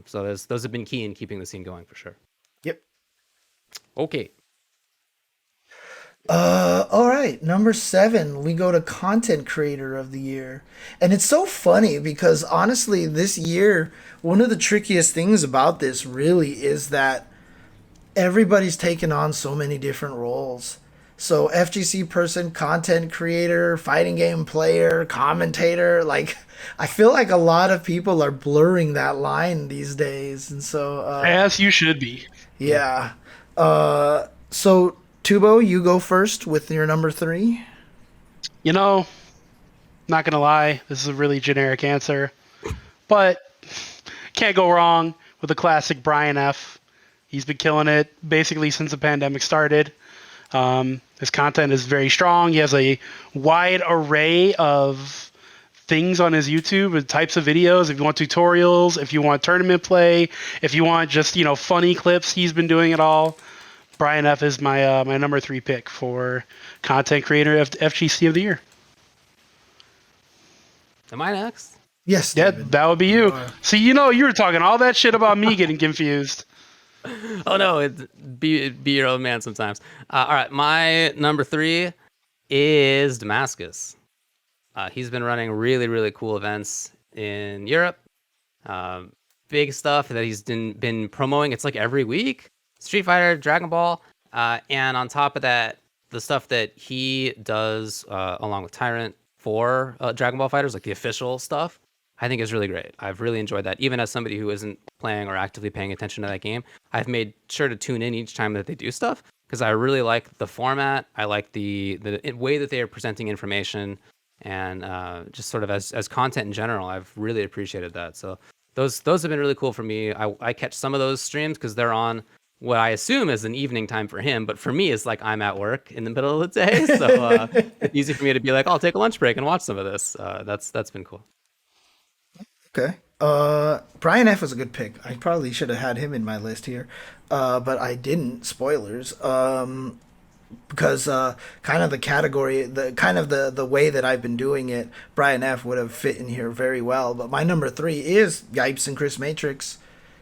S2: So those have been key in keeping the scene going for sure.
S1: Yep.
S2: Okay.
S1: All right, number 7, we go to Content Creator of the Year. And it's so funny because honestly, this year, one of the trickiest things about this really is that everybody's taken on so many different roles. So FGC person, content creator, fighting game player, commentator, I feel like a lot of people are blurring that line these days. And so
S3: as you should be.
S1: Yeah. So Tubo, you go first with your number 3.
S3: Not gonna lie, this is a really generic answer, but can't go wrong with the classic Brian F. He's been killing it basically since the pandemic started. His content is very strong. He has a wide array of things on his YouTube and types of videos. If you want tutorials, if you want tournament play, if you want just funny clips, he's been doing it all. Brian F is my my number 3 pick for Content Creator of FGC of the Year.
S2: Am I next?
S1: Yes.
S3: Yeah,
S1: David.
S3: that would be you. See, you were talking all that shit about me getting confused.
S2: Oh no, be your own man sometimes. All right, my number 3 is Damascus. He's been running really, really cool events in Europe. Big stuff that he's been promoting. It's like every week. Street Fighter, Dragon Ball, and on top of that, the stuff that he does along with Tyrant for Dragon Ball Fighters, like the official stuff, I think is really great. I've really enjoyed that. Even as somebody who isn't playing or actively paying attention to that game, I've made sure to tune in each time that they do stuff, because I really like the format. I like the way that they are presenting information, and just sort of as content in general. I've really appreciated that. So those have been really cool for me. I catch some of those streams because they're on what I assume is an evening time for him, but for me, it's like I'm at work in the middle of the day, so it's easy for me to be like, I'll take a lunch break and watch some of this. That's been cool.
S1: Okay. Brian F was a good pick. I probably should have had him in my list here, but I didn't. Spoilers. Because kind of the category, the way that I've been doing it, Brian F would have fit in here very well. But my number 3 is Yipes and Chris Matrix,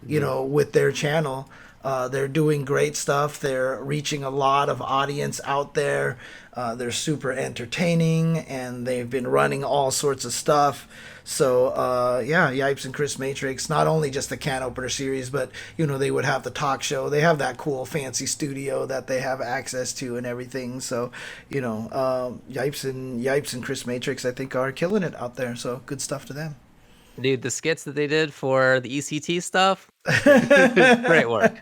S1: with their channel. They're doing great stuff. They're reaching a lot of audience out there. They're super entertaining, and they've been running all sorts of stuff. So yeah, Yipes and Chris Matrix, not only just the can opener series, but they would have the talk show. They have that cool fancy studio that they have access to and everything. So Yipes and Chris Matrix, I think, are killing it out there. So good stuff to them.
S2: Dude, the skits that they did for the ECT stuff, great work.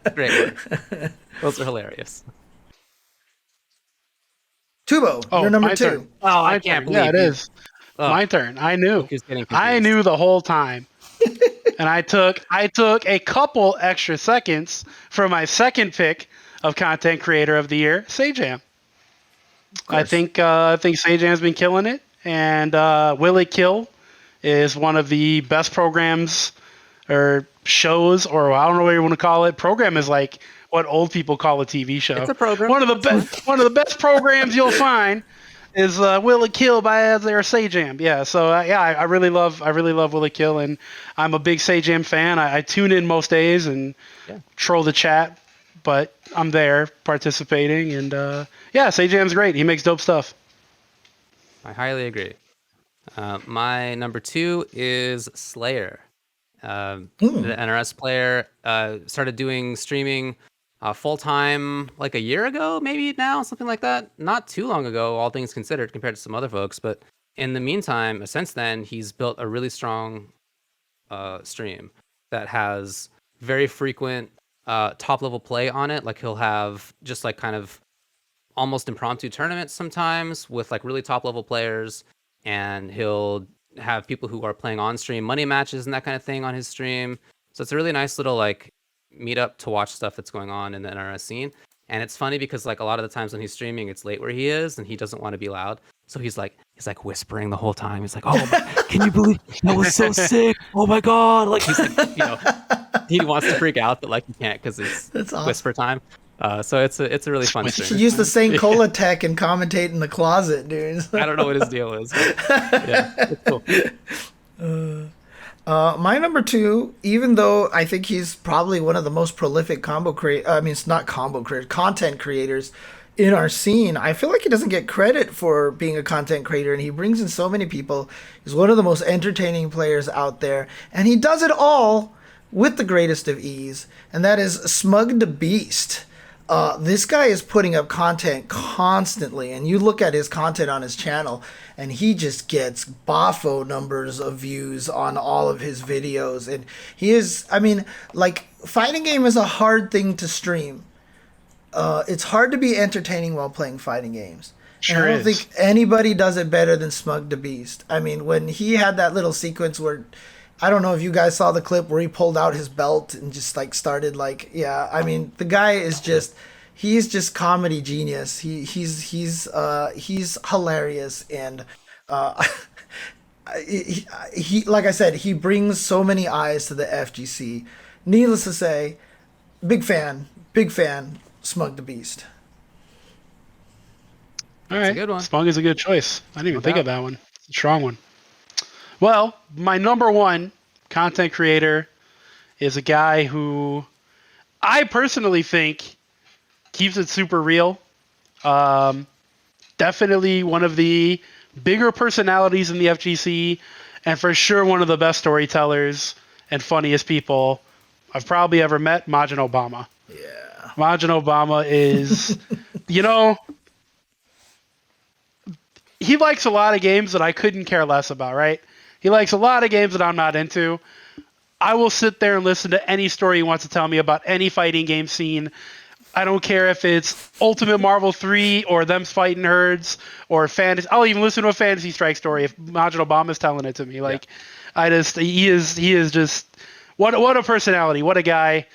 S2: Those are hilarious.
S1: Tubo, you're number 2.
S3: Turn.
S2: Oh, I can't believe
S3: it is. My turn. I knew the whole time. And I took a couple extra seconds for my second pick of content creator of the year, Sajam. I think Sajam's been killing it, and Will It Kill is one of the best programs or shows, or I don't know what you want to call it. Program is like what old people call a TV show.
S2: It's a program.
S3: One of the best programs you'll find is Will It Kill by their Sajam. Yeah, so I really love Will It Kill, and I'm a big Sajam fan. I tune in most days and troll the chat, but I'm there participating, and Sajam's great. He makes dope stuff.
S2: I highly agree. My number 2 is Slayer. The NRS player started doing streaming full-time like a year ago, maybe now, something like that. Not too long ago, all things considered, compared to some other folks. But in the meantime, since then, he's built a really strong stream that has very frequent top-level play on it. Like he'll have just like kind of almost impromptu tournaments sometimes with like really top-level players, and he'll have people who are playing on-stream money matches and that kind of thing on his stream. So it's a really nice little like meet up to watch stuff that's going on in the NRS scene. And it's funny because like a lot of the times when he's streaming, it's late where he is and he doesn't want to be loud. So he's like whispering the whole time. He's like, "Oh, can you believe that was so sick? Oh my God." Like he's like, he wants to freak out, but like he can't because it's awesome. Whisper time. So it's a really fun stream.
S1: You should use the same cola tech and commentate in the closet, dude.
S2: I don't know what his deal is. Yeah, it's cool.
S1: My number 2, even though I think he's probably one of the most prolific content creators in our scene, I feel like he doesn't get credit for being a content creator, and he brings in so many people. He's one of the most entertaining players out there, and he does it all with the greatest of ease, and that is SmugDaBeast. This guy is putting up content constantly, and you look at his content on his channel, and he just gets boffo numbers of views on all of his videos. And he is, fighting game is a hard thing to stream. It's hard to be entertaining while playing fighting games.
S3: Sure,
S1: and I don't think anybody does it better than SmugDaBeast. I mean, when he had that little sequence where, I don't know if you guys saw the clip where he pulled out his belt and just like started like, the guy is just, he's just comedy genius. He's hilarious, and he like I said, he brings so many eyes to the FGC. Needless to say, big fan, SmugDaBeast.
S3: All right,
S2: good one.
S3: Smug is a good choice. I didn't even think of that one. It's a strong one. Well, my number 1 content creator is a guy who I personally think keeps it super real. Definitely one of the bigger personalities in the FGC, and for sure one of the best storytellers and funniest people I've probably ever met, Majin Obama.
S1: Yeah.
S3: Majin Obama is, he likes a lot of games that I couldn't care less about, right? He likes a lot of games that I'm not into. I will sit there and listen to any story he wants to tell me about any fighting game scene. I don't care if it's Ultimate Marvel 3 or them fighting herds or fantasy. I'll even listen to a Fantasy Strike story if Majin Obama's telling it to me. He is just what a personality, what a guy.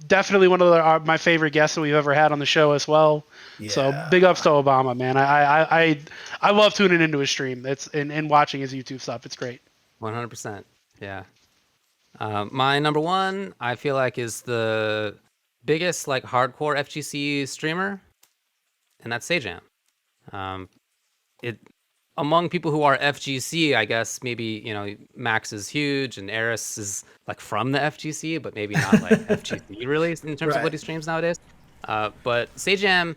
S3: Definitely one of my favorite guests that we've ever had on the show as well. Yeah. So big ups to Obama, man. I love tuning into his stream. And watching his YouTube stuff. It's great.
S2: 100%. Yeah. My number 1, I feel like, is the biggest like hardcore FGC streamer, and that's Sajam. among people who are FGC, I guess maybe Max is huge and Eris is like from the FGC, but maybe not like FGC really in terms of what he streams nowadays. But Sajam,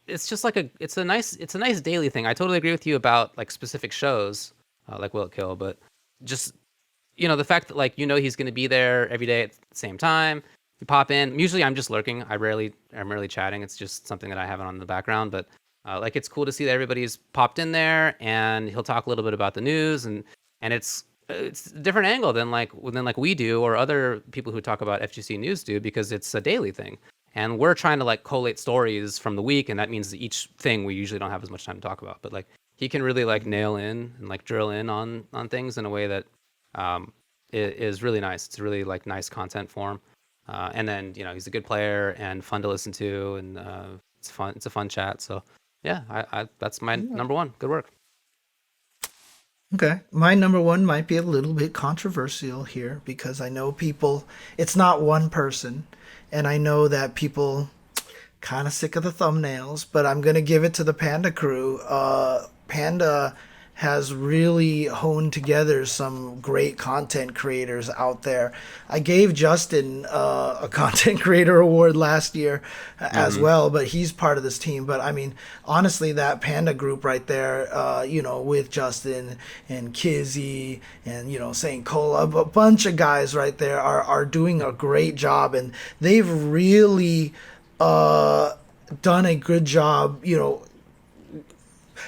S2: it's just like it's a nice daily thing. I totally agree with you about like specific shows, like Will It Kill, but just the fact that like he's going to be there every day at the same time. You pop in. Usually I'm just lurking. I'm rarely chatting. It's just something that I have on in the background, but. Like it's cool to see that everybody's popped in there, and he'll talk a little bit about the news, and it's a different angle than like we do or other people who talk about FGC news do, because it's a daily thing, and we're trying to like collate stories from the week, and that means that each thing we usually don't have as much time to talk about, but like he can really like nail in and like drill in on things in a way that is really nice. It's a really like nice content form, and then he's a good player and fun to listen to, and it's fun. It's a fun chat. So. Yeah, I that's my number one. Good work.
S1: Okay. My number one might be a little bit controversial here because I know it's not one person, and I know that people kind of sick of the thumbnails, but I'm going to give it to the Panda crew. Panda has really honed together some great content creators out there. I gave Justin a content creator award last year as well, but he's part of this team. But I mean, honestly, that Panda group right there, with Justin and Kizzy and, St. Cola, a bunch of guys right there are doing a great job, and they've really done a good job,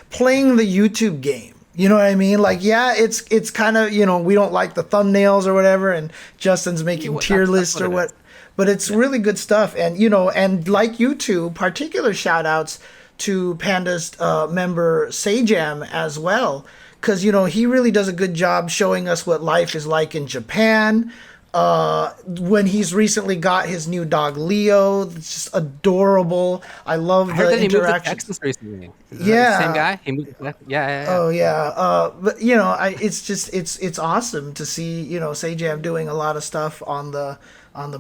S1: playing the YouTube game. You know what I mean? Like, yeah, it's kind of, we don't like the thumbnails or whatever, and Justin's making tier lists or what, but it's really good stuff. And, and like YouTube, particular shout outs to Panda's member Sajam as well, because, he really does a good job showing us what life is like in Japan. When he's recently got his new dog Leo, it's just adorable. I love the interaction. He moved to Texas recently.
S2: The same guy. He moved to Texas. Yeah.
S1: Oh yeah. But it's awesome to see Sajam doing a lot of stuff on the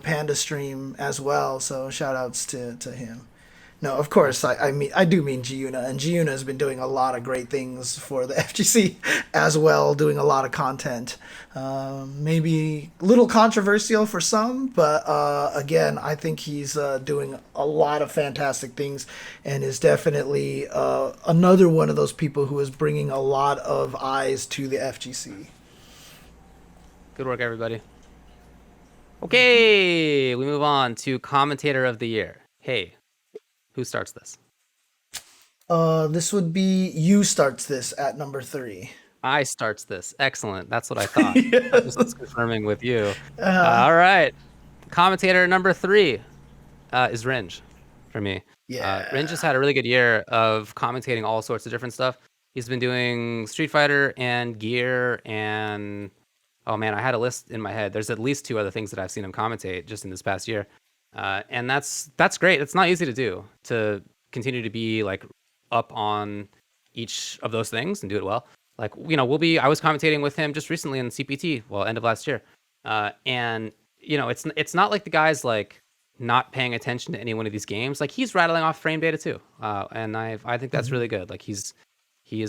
S1: Panda stream as well. So shout outs to him. No, of course, I do mean Giuna, and Giuna has been doing a lot of great things for the FGC as well, doing a lot of content. Maybe a little controversial for some, but again, I think he's doing a lot of fantastic things, and is definitely another one of those people who is bringing a lot of eyes to the FGC.
S2: Good work, everybody. Okay, we move on to Commentator of the Year. Hey. Who starts this?
S1: This would be you starts this at number 3.
S2: I starts this. Excellent. That's what I thought. Yes. I was confirming with you. All right. Commentator number 3 is Ringe for me.
S1: Yeah.
S2: Ringe has had a really good year of commentating all sorts of different stuff. He's been doing Street Fighter and Gear and oh man, I had a list in my head. There's at least 2 other things that I've seen him commentate just in this past year. And that's great. It's not easy to do, to continue to be like up on each of those things and do it well. Like, I was commentating with him just recently in CPT, end of last year. And it's not like the guy's like not paying attention to any one of these games. Like he's rattling off frame data too. And I think that's really good. Like he's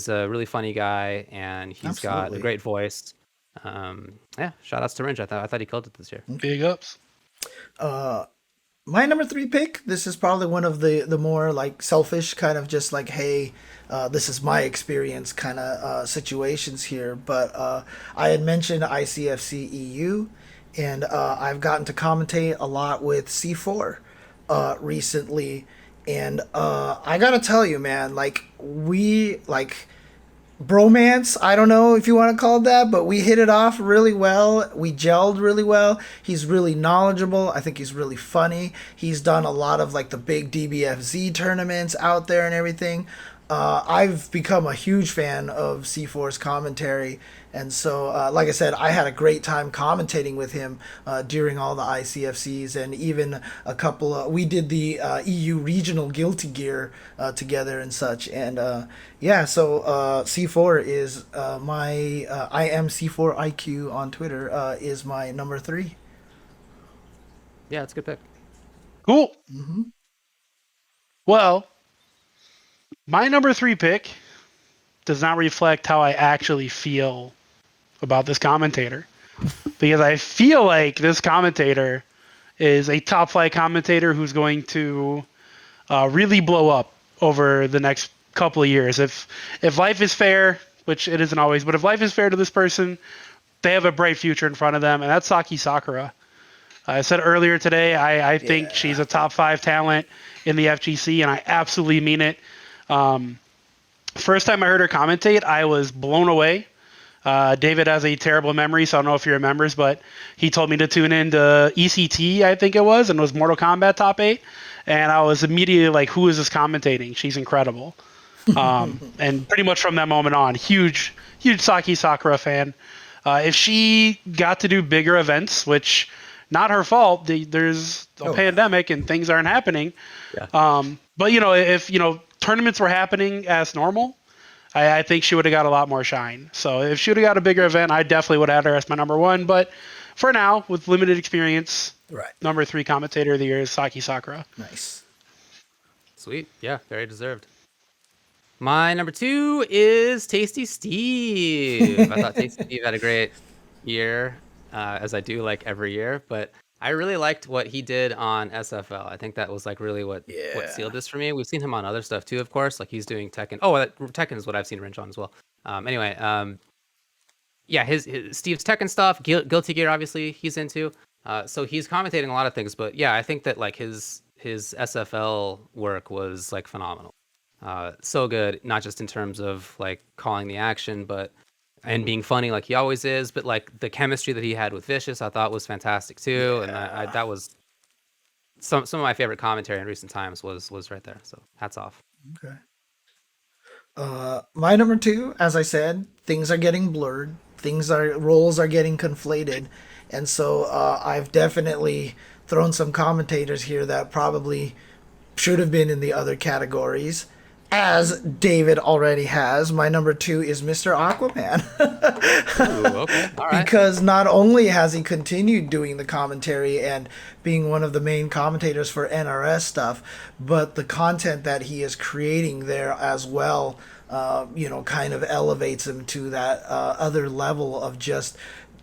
S2: a really funny guy, and he's got a great voice. Shout outs to Ringe. I thought he killed it this year.
S3: Big ups.
S1: My number 3 pick, this is probably one of the more like selfish kind of just like, hey, this is my experience kind of situations here. But I had mentioned ICFC EU, and I've gotten to commentate a lot with C4 recently. And I got to tell you, man, like bromance, I don't know if you want to call it that, but we hit it off really well. We gelled really well. He's really knowledgeable. I think he's really funny. He's done a lot of like the big DBFZ tournaments out there and everything. I've become a huge fan of C4's commentary, and so like I said, I had a great time commentating with him during all the ICFCs, and even a couple we did the EU regional Guilty Gear together and such. And so C4 is my I am C4 IQ on Twitter is my number 3.
S2: Yeah, it's a good pick.
S3: Cool. Well, my number 3 pick does not reflect how I actually feel about this commentator. Because I feel like this commentator is a top flight commentator who's going to really blow up over the next couple of years. If life is fair, which it isn't always, but if life is fair to this person, they have a bright future in front of them, and that's Saki Sakura. I said earlier today, I think she's a top 5 talent in the FGC, and I absolutely mean it. First time I heard her commentate, I was blown away. David has a terrible memory, so I don't know if he remembers, but he told me to tune into ECT, I think it was, and it was Mortal Kombat Top 8. And I was immediately like, who is this commentating? She's incredible. And pretty much from that moment on, huge Saki Sakura fan. If she got to do bigger events, which not her fault, there's a pandemic and things aren't happening. Yeah. But, if, tournaments were happening as normal, I think she would have got a lot more shine. So if she would have got a bigger event, I definitely would have had her as my number 1. But for now, with limited experience, number 3 commentator of the year is Saki Sakura.
S1: Nice.
S2: Sweet. Yeah, very deserved. My number 2 is Tasty Steve. I thought Tasty Steve had a great year, as I do like every year, but I really liked what he did on SFL. I think that was like really what sealed this for me. We've seen him on other stuff too, of course. Like he's doing Tekken. Oh, Tekken is what I've seen Wrench on as well. Anyway, yeah, his Steve's Tekken stuff, Guilty Gear, obviously he's into. So he's commentating a lot of things, but yeah, I think that like his SFL work was like phenomenal. So good, not just in terms of like calling the action, and being funny like he always is, but like the chemistry that he had with Vicious, I thought was fantastic too. Yeah. And that was some of my favorite commentary in recent times was right there. So hats off.
S1: Okay. My number 2, as I said, things are getting blurred. Roles are getting conflated. And so I've definitely thrown some commentators here that probably should have been in the other categories. As David already has, my number 2 is Mr. Aquaman.
S2: Ooh, okay. All right.
S1: Because not only has he continued doing the commentary and being one of the main commentators for NRS stuff, but the content that he is creating there as well, kind of elevates him to that other level of just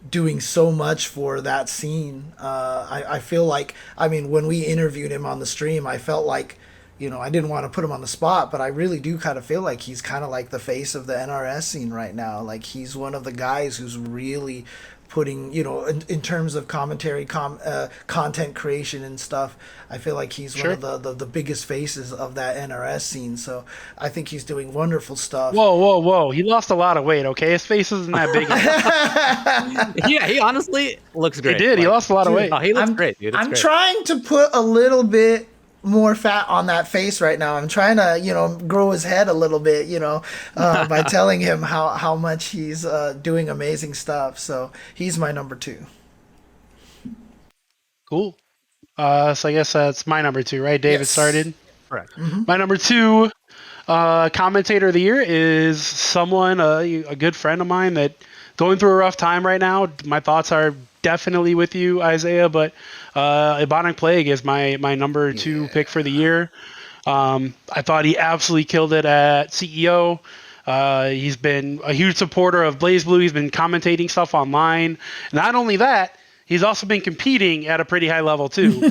S1: doing so much for that scene. I feel like, when we interviewed him on the stream, I felt like, I didn't want to put him on the spot, but I really do kind of feel like he's kind of like the face of the NRS scene right now. Like he's one of the guys who's really putting, in terms of commentary, content creation and stuff, I feel like he's one of the biggest faces of that NRS scene. So I think he's doing wonderful stuff.
S3: Whoa. He lost a lot of weight, okay? His face isn't that big.
S2: Yeah, he honestly looks great.
S3: He did. He lost a lot of weight.
S2: Oh, he looks great, dude.
S1: I'm trying to put a little bit more fat on that face right now. I'm trying to, grow his head a little bit, by telling him how much he's doing amazing stuff. So he's my number 2.
S3: Cool. So I guess that's my number 2, right? David started.
S2: Correct.
S1: Mm-hmm.
S3: My number 2 commentator of the year is someone, a good friend of mine that going through a rough time right now. My thoughts are definitely with you, Isaiah, but Ebonic Plague is my number 2 pick for the year. I thought he absolutely killed it at CEO. He's been a huge supporter of BlazBlue. He's been commentating stuff online. Not only that, he's also been competing at a pretty high level too.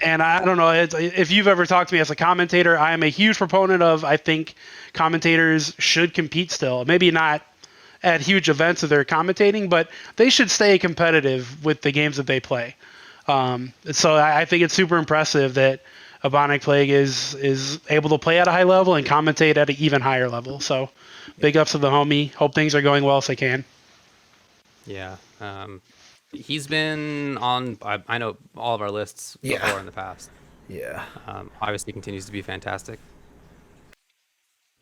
S3: And I don't know if you've ever talked to me as a commentator. I am a huge proponent of, I think commentators should compete still. Maybe not at huge events that they're commentating, but they should stay competitive with the games that they play. So I think it's super impressive that Ebonic Plague is able to play at a high level and commentate at an even higher level. So big ups to the homie. Hope things are going well as they can.
S2: Yeah. He's been on, I know, all of our lists before in the past.
S1: Yeah.
S2: Obviously continues to be fantastic.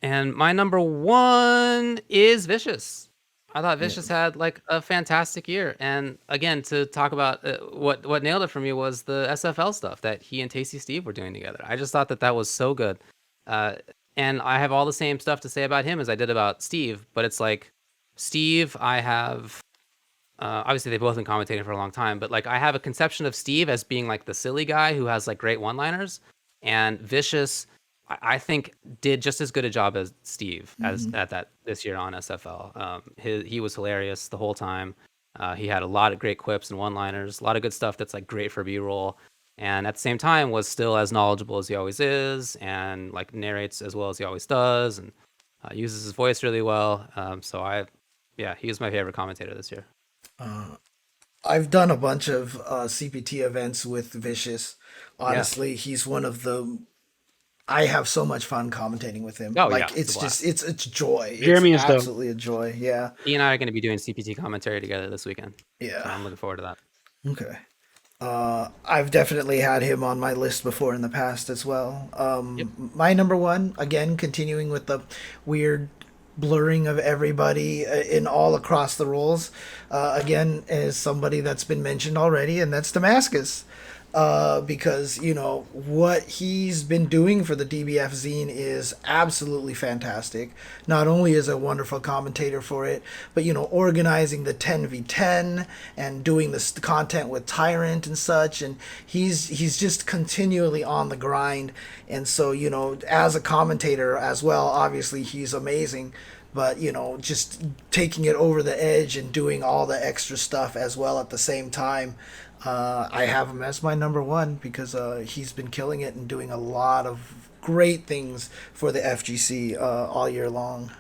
S2: And my number 1 is Vicious. I thought Vicious had like a fantastic year. And again, to talk about what nailed it for me was the SFL stuff that he and Tasty Steve were doing together. I just thought that was so good. And I have all the same stuff to say about him as I did about Steve, but it's like Steve, I have obviously they've both been commentating for a long time, but like I have a conception of Steve as being like the silly guy who has like great one-liners, and Vicious I think did just as good a job as Steve as at that this year on SFL. He was hilarious the whole time. He had a lot of great quips and one-liners, a lot of good stuff that's like great for B-roll, and at the same time was still as knowledgeable as he always is, and like narrates as well as he always does, and uses his voice really well. He was my favorite commentator this year.
S1: I've done a bunch of CPT events with Vicious. Honestly, he's one of the. I have so much fun commentating with him.
S2: Oh,
S1: like
S2: yeah,
S1: it's just it's joy.
S3: Jeremy
S1: it's
S3: is dope.
S1: absolutely a joy. Yeah.
S2: He and I are going to be doing CPT commentary together this weekend.
S1: Yeah.
S2: So I'm looking forward to that.
S1: Okay. I've definitely had him on my list before in the past as well. My number one, again, continuing with the weird blurring of everybody in all across the roles, again, is somebody that's been mentioned already, and that's Damascus. Because what he's been doing for the DBF zine is absolutely fantastic. Not only is a wonderful commentator for it, but organizing the 10v10 and doing this content with Tyrant and such, and he's just continually on the grind. And so as a commentator as well, obviously he's amazing, but just taking it over the edge and doing all the extra stuff as well at the same time. I have him as my number one because he's been killing it and doing a lot of great things for the FGC all year long.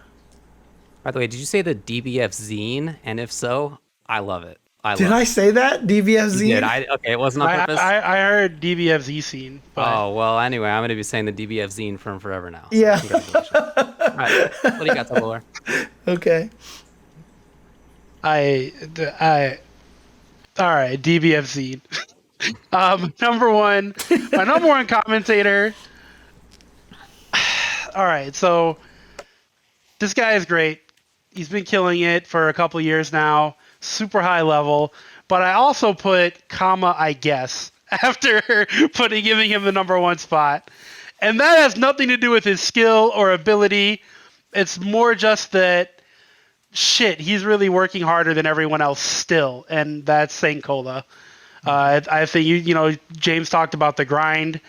S2: By the way, did you say the DBF zine? And if so, I love it.
S1: Did I say that? DBF zine?
S2: Did I? Okay, it wasn't on purpose.
S3: I heard DBFZ scene. But...
S2: Oh, well, anyway, I'm going to be saying the DBF zine from forever now.
S1: Yeah.
S2: Congratulations. All right. What do you got, TuboWare?
S1: Okay.
S3: All right, DBFZ. Number one, my number one commentator. All right, so this guy is great. He's been killing it for a couple years now, super high level. But I also put I guess after giving him the number one spot, and that has nothing to do with his skill or ability. It's more just that. Shit, he's really working harder than everyone else still, and that's St. Cola. I think James talked about the grind.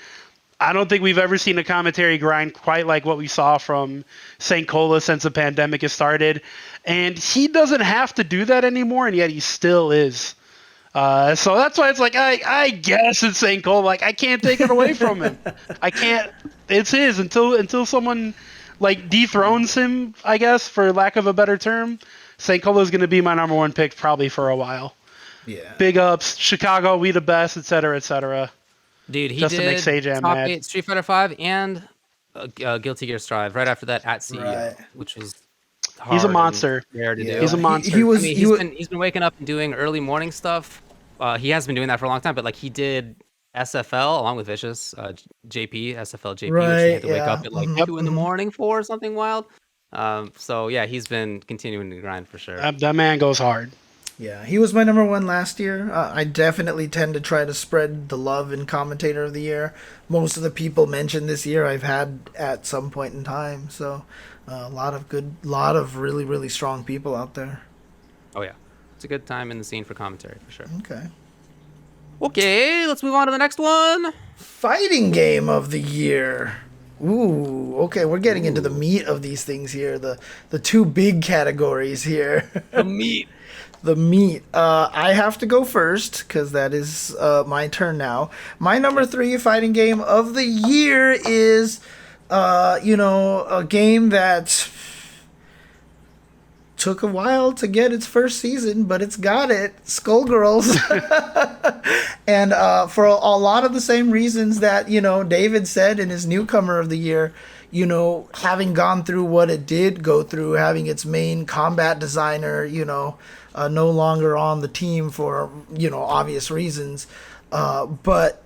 S3: I don't think we've ever seen a commentary grind quite like what we saw from St. Cola since the pandemic has started, and he doesn't have to do that anymore, and yet he still is. So that's why it's like I guess it's St. Cola. Like I can't take it away from him. I can't. It's his until someone. Like dethrones him, I guess, for lack of a better term. St. Cola is going to be my number one pick probably for a while.
S1: Yeah.
S3: Big ups, Chicago, we the best, etc., etc.
S2: Dude, he
S3: just
S2: did
S3: to make Sajam
S2: top
S3: mad.
S2: 8 Street Fighter 5 and Guilty Gear Strive right after that at CEO,
S1: Right.
S2: which was hard.
S3: He's a monster.
S2: Rare to do.
S3: He's a monster.
S2: He's been waking up and doing early morning stuff. He has been doing that for a long time, but like he did SFL along with Vicious, JP, SFL JP, which he had to wake up at like 2 in the morning for or something wild. So yeah, he's been continuing to grind for sure.
S3: That man goes hard.
S1: Yeah, he was my number one last year. I definitely tend to try to spread the love in Commentator of the Year. Most of the people mentioned this year I've had at some point in time. So a lot of really, really strong people out there.
S2: Oh yeah, it's a good time in the scene for commentary for sure.
S1: Okay,
S2: let's move on to the next one.
S1: Fighting game of the year. Ooh, okay, we're getting into the meat of these things here. The two big categories here.
S2: The meat.
S1: The meat. I have to go first because that is my turn now. My number 3 fighting game of the year is, a game that took a while to get its first season, but it's got it. Skullgirls. And for a lot of the same reasons that, David said in his Newcomer of the Year, having gone through what it did go through, having its main combat designer, no longer on the team for, obvious reasons. But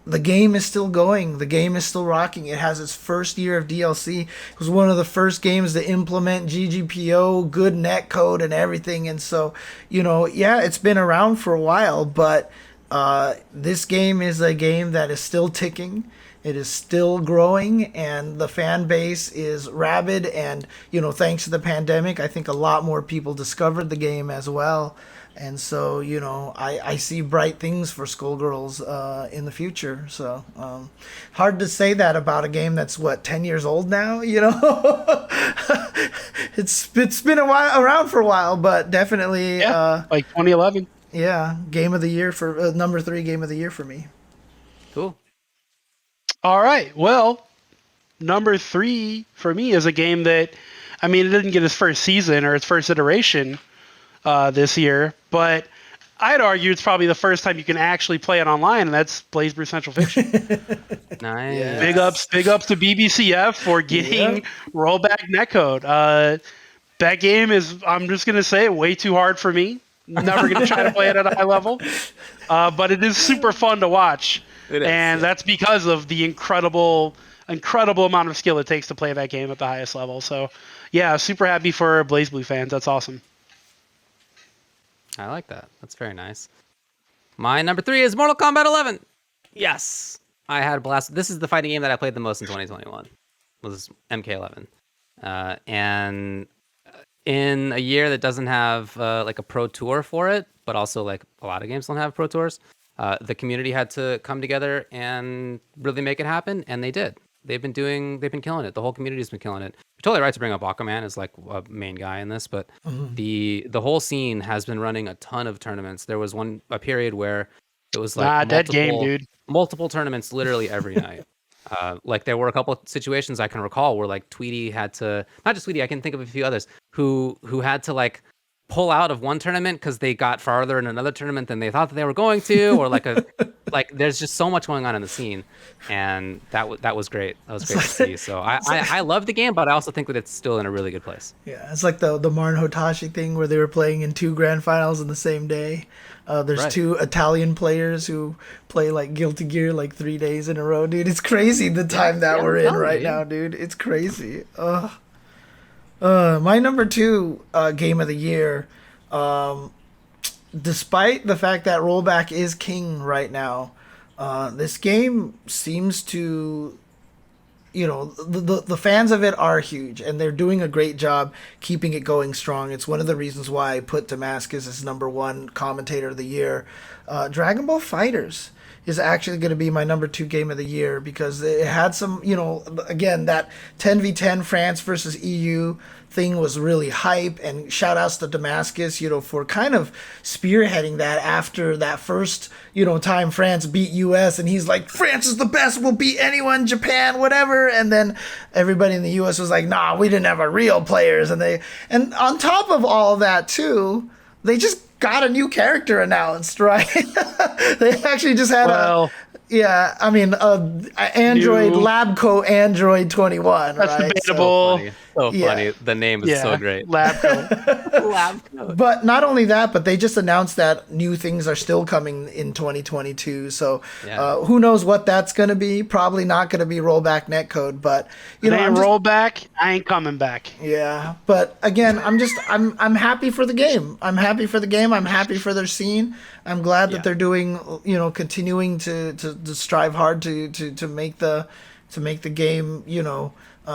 S1: the game is still going. The game is still rocking. It has its first year of DLC. It was one of the first games to implement GGPO, good netcode and everything. And so, it's been around for a while, but this game is a game that is still ticking. It is still growing, and the fan base is rabid. And, thanks to the pandemic, I think a lot more people discovered the game as well. And so, I see bright things for Skullgirls in the future. So, hard to say that about a game that's, 10 years old now, It's been around for a while, but definitely,
S3: like 2011.
S1: yeah, game of the year for number 3 game of the year for me.
S2: Cool.
S3: All right. Well, number 3 for me is a game that, I mean, it didn't get its first season or its first iteration this year, but I'd argue it's probably the first time you can actually play it online, and that's BlazBlue Central Fiction.
S2: Nice.
S1: Yeah.
S3: Big ups to BBCF for getting rollback netcode. That game is, I'm just going to say, way too hard for me. Never going to try to play it at a high level. But it is super fun to watch.
S2: It is,
S3: and that's because of the incredible amount of skill it takes to play that game at the highest level. So, yeah, super happy for BlazBlue fans. That's awesome.
S2: I like that. That's very nice. My number 3 is Mortal Kombat 11. Yes. I had a blast. This is the fighting game that I played the most in 2021. Was MK11. And in a year that doesn't have like a pro tour for it, but also like a lot of games don't have pro tours, the community had to come together and really make it happen, and they did. They've been killing it. The whole community's been killing it. You're totally right to bring up Aquaman as like a main guy in this, but the whole scene has been running a ton of tournaments. There was a period where it was like
S3: dead game, dude.
S2: multiple tournaments literally every night. Like there were a couple of situations I can recall where like Tweety had to, not just Tweety, I can think of a few others who had to like pull out of one tournament because they got farther in another tournament than they thought that they were going to, or like there's just so much going on in the scene, and that was great. That was great to see. So I love the game, but I also think that it's still in a really good place.
S1: Yeah, it's like the Marn Hotashi thing where they were playing in 2 grand finals in the same day. There's
S2: Right.
S1: 2 Italian players who play like Guilty Gear like 3 days in a row, dude. It's crazy the time that we're in right now, dude. It's crazy. My number 2 game of the year, despite the fact that rollback is king right now, this game seems to, the fans of it are huge, and they're doing a great job keeping it going strong. It's one of the reasons why I put Damascus as number 1 commentator of the year. Dragon Ball FighterZ is actually going to be my number 2 game of the year because it had some, again, that 10v10 France versus EU thing was really hype, and shout outs to Damascus, for kind of spearheading that after that first, time France beat US, and he's like, France is the best, we'll beat anyone, Japan, whatever, and then everybody in the US was like, nah, we didn't have a real players, and on top of all that too, they just got a new character announced, right? They actually just had Android Labco Android 21.
S3: That's
S1: right?
S3: debatable.
S2: So funny. The name is so great.
S3: Labco.
S2: Labco.
S1: But not only that, but they just announced that new things are still coming in 2022. So who knows what that's going to be? Probably not going to be rollback netcode, but
S3: rollback, I ain't coming back.
S1: Yeah, but again, I'm happy for the game. I'm happy for the game. I'm happy for their scene. I'm glad that they're doing, continuing to strive hard to make the game,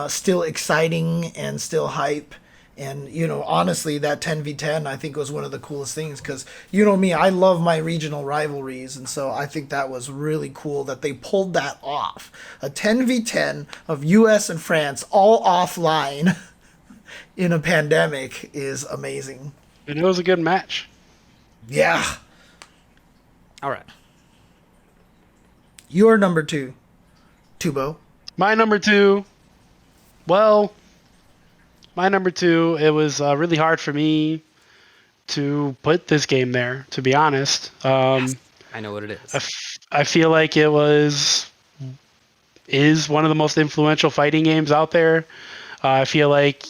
S1: still exciting and still hype. And, honestly, that 10v10 I think was one of the coolest things because, me, I love my regional rivalries. And so I think that was really cool that they pulled that off. A 10v10 of US and France all offline in a pandemic is amazing.
S3: And it was a good match.
S1: Yeah.
S2: All right.
S1: Your number 2, Tubo.
S3: My number 2, it was really hard for me to put this game there, to be honest.
S2: I know what it is.
S3: I feel like it is one of the most influential fighting games out there. I feel like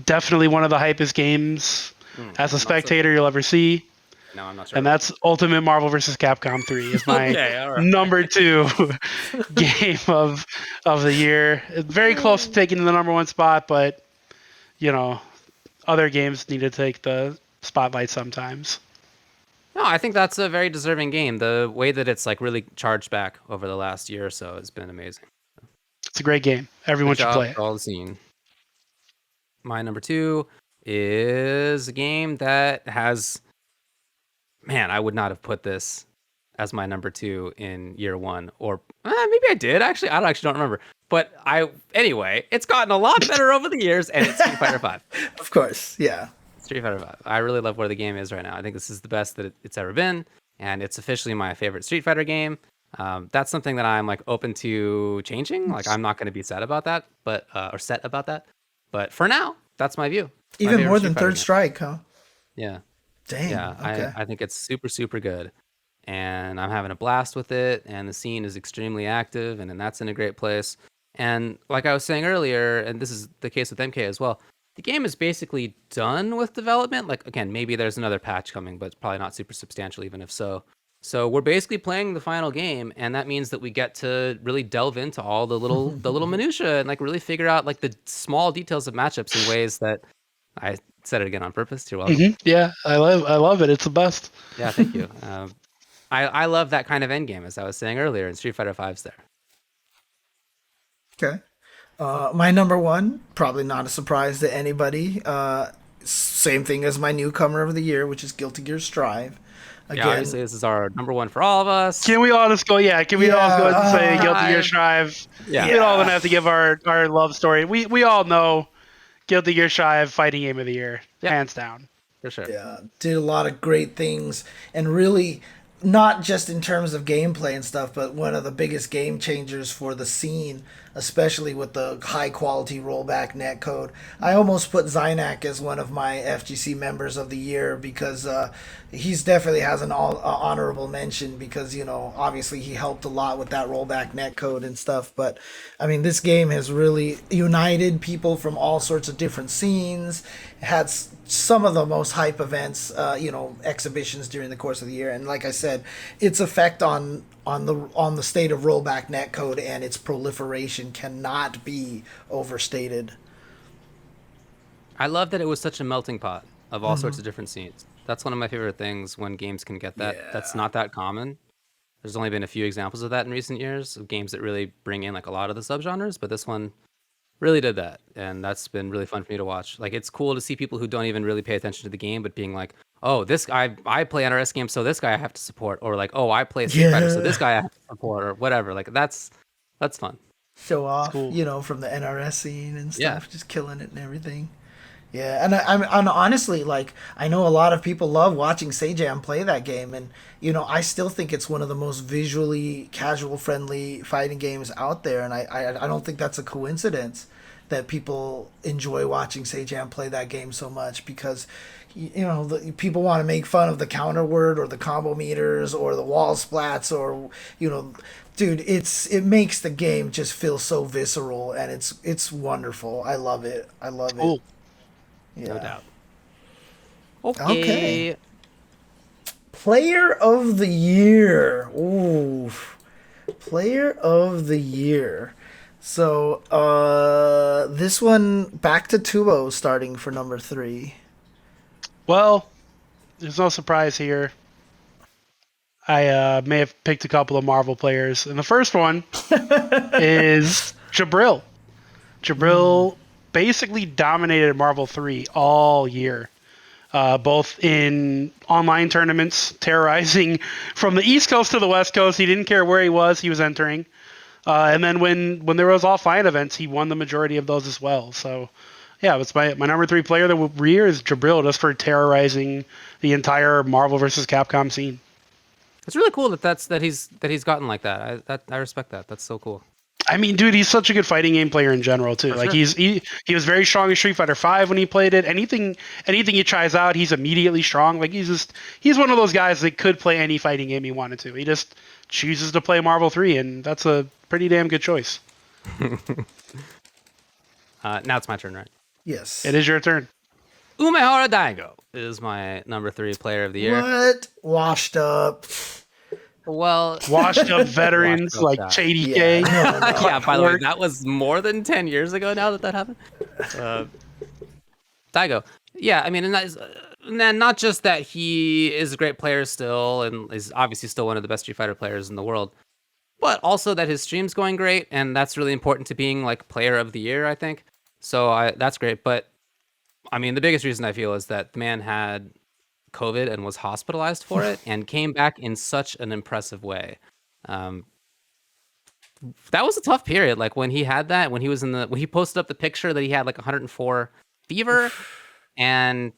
S3: definitely one of the hypest games as a spectator you'll ever see.
S2: No, I'm not sure.
S3: And that's Ultimate Marvel vs. Capcom 3 is my number 2 game of the year. Very close to taking the number 1 spot, but other games need to take the spotlight sometimes.
S2: No, I think that's a very deserving game. The way that it's like really charged back over the last year or so has been amazing.
S3: It's a great game. Everyone should play it.
S2: All the scene. My number 2 is a game that has man, I would not have put this as my number 2 in year 1, or maybe I did actually. I don't remember. But anyway, it's gotten a lot better over the years, and it's Street Fighter 5.
S1: Of course, yeah.
S2: Street Fighter 5. I really love where the game is right now. I think this is the best that it's ever been, and it's officially my favorite Street Fighter game. That's something that I'm like open to changing. Like I'm not going to be sad about that, but or set about that. But for now, that's my view. My
S1: Even
S2: favorite
S1: more
S2: Street
S1: than
S2: Fighter
S1: Third
S2: game.
S1: Strike, huh?
S2: Yeah.
S1: Damn.
S2: Yeah,
S1: Okay.
S2: I think it's super, super good. And I'm having a blast with it. And the scene is extremely active, and then that's in a great place. And like I was saying earlier, and this is the case with MK as well, the game is basically done with development. Like, again, maybe there's another patch coming, but it's probably not super substantial, even if so. So we're basically playing the final game, and that means that we get to really delve into all the little minutia and like really figure out like the small details of matchups in ways that I said it again on purpose. You're welcome.
S3: Mm-hmm. Yeah, I love it. It's the best.
S2: Yeah, thank you. I love that kind of end game, as I was saying earlier, and Street Fighter V's there.
S1: Okay. My number 1, probably not a surprise to anybody. Same thing as my newcomer of the year, which is Guilty Gear Strive.
S2: Yeah, obviously this is our number 1 for all of us.
S3: Can we all just go? Yeah, can we all go ahead and say Guilty Gear Strive?
S2: Yeah.
S3: We all gonna have to give our love story. We all know Guilty Gear Strive fighting game of the year, hands down.
S2: For sure.
S1: Yeah, did a lot of great things, and really not just in terms of gameplay and stuff, but one of the biggest game changers for the scene, especially with the high quality rollback netcode. I almost put Zynak as one of my FGC members of the year because he's definitely has an honorable mention because, you know, obviously he helped a lot with that rollback netcode and stuff. But I mean, this game has really united people from all sorts of different scenes. It had some of the most hype events, exhibitions during the course of the year. And like I said, its effect on the state of rollback netcode and its proliferation cannot be overstated.
S2: I love that it was such a melting pot of all sorts of different scenes. That's one of my favorite things when games can get that.
S1: Yeah.
S2: That's not that common. There's only been a few examples of that in recent years, of games that really bring in like a lot of the subgenres, but this one really did that, and that's been really fun for me to watch. Like, it's cool to see people who don't even really pay attention to the game, but being like, oh, this guy, I play NRS games, so this guy I have to support, or like, oh, I play Street Fighter, so this guy I have to support, or whatever. Like, that's fun.
S1: Show off,
S3: cool.
S1: From the NRS scene and stuff,
S2: Yeah.
S1: just killing it and everything. Yeah, and I'm honestly, like, I know a lot of people love watching Sejam play that game, and I still think it's one of the most visually casual friendly fighting games out there, and I don't think that's a coincidence that people enjoy watching Sejam play that game so much because people want to make fun of the counter word or the combo meters or the wall splats or dude, it makes the game just feel so visceral, and it's wonderful. I love it.
S3: Cool.
S1: Yeah.
S2: No doubt.
S1: Okay. Player of the year. Ooh. Player of the year. So, this one, back to Tubo starting for number 3.
S3: Well, there's no surprise here. I may have picked a couple of Marvel players, and the first one is Jabril. Jabril basically dominated Marvel 3 all year, both in online tournaments, terrorizing from the East Coast to the West Coast. He didn't care where he was entering. And then when there was offline events, he won the majority of those as well. So, yeah, it's my number 3 player of the year is Jabril, just for terrorizing the entire Marvel vs. Capcom scene.
S2: It's really cool that he's gotten like that. I respect that. That's so cool.
S3: I mean, dude, he's such a good fighting game player in general too.
S2: For
S3: Like
S2: sure.
S3: he was very strong in Street Fighter V when he played it. Anything he tries out, he's immediately strong. Like he's one of those guys that could play any fighting game he wanted to. He just chooses to play Marvel 3, and that's a pretty damn good choice.
S2: Now it's my turn, right?
S1: Yes.
S3: It is your turn.
S2: Umehara Daigo is my number 3 player of the year.
S1: What? Washed up.
S2: Well,
S3: Washed up veterans
S2: Washed up
S3: like
S2: guy.
S3: JDK.
S2: yeah, by the way, that was more than 10 years ago now that happened. Daigo. Yeah, I mean, and that is, and not just that he is a great player still and is obviously still one of the best Street Fighter players in the world, but also that his stream's going great, and that's really important to being like player of the year, I think. So that's great. But I mean, the biggest reason I feel is that the man had COVID and was hospitalized for it, and came back in such an impressive way. That was a tough period. Like when he had that, when he posted up the picture that he had like 104 fever, and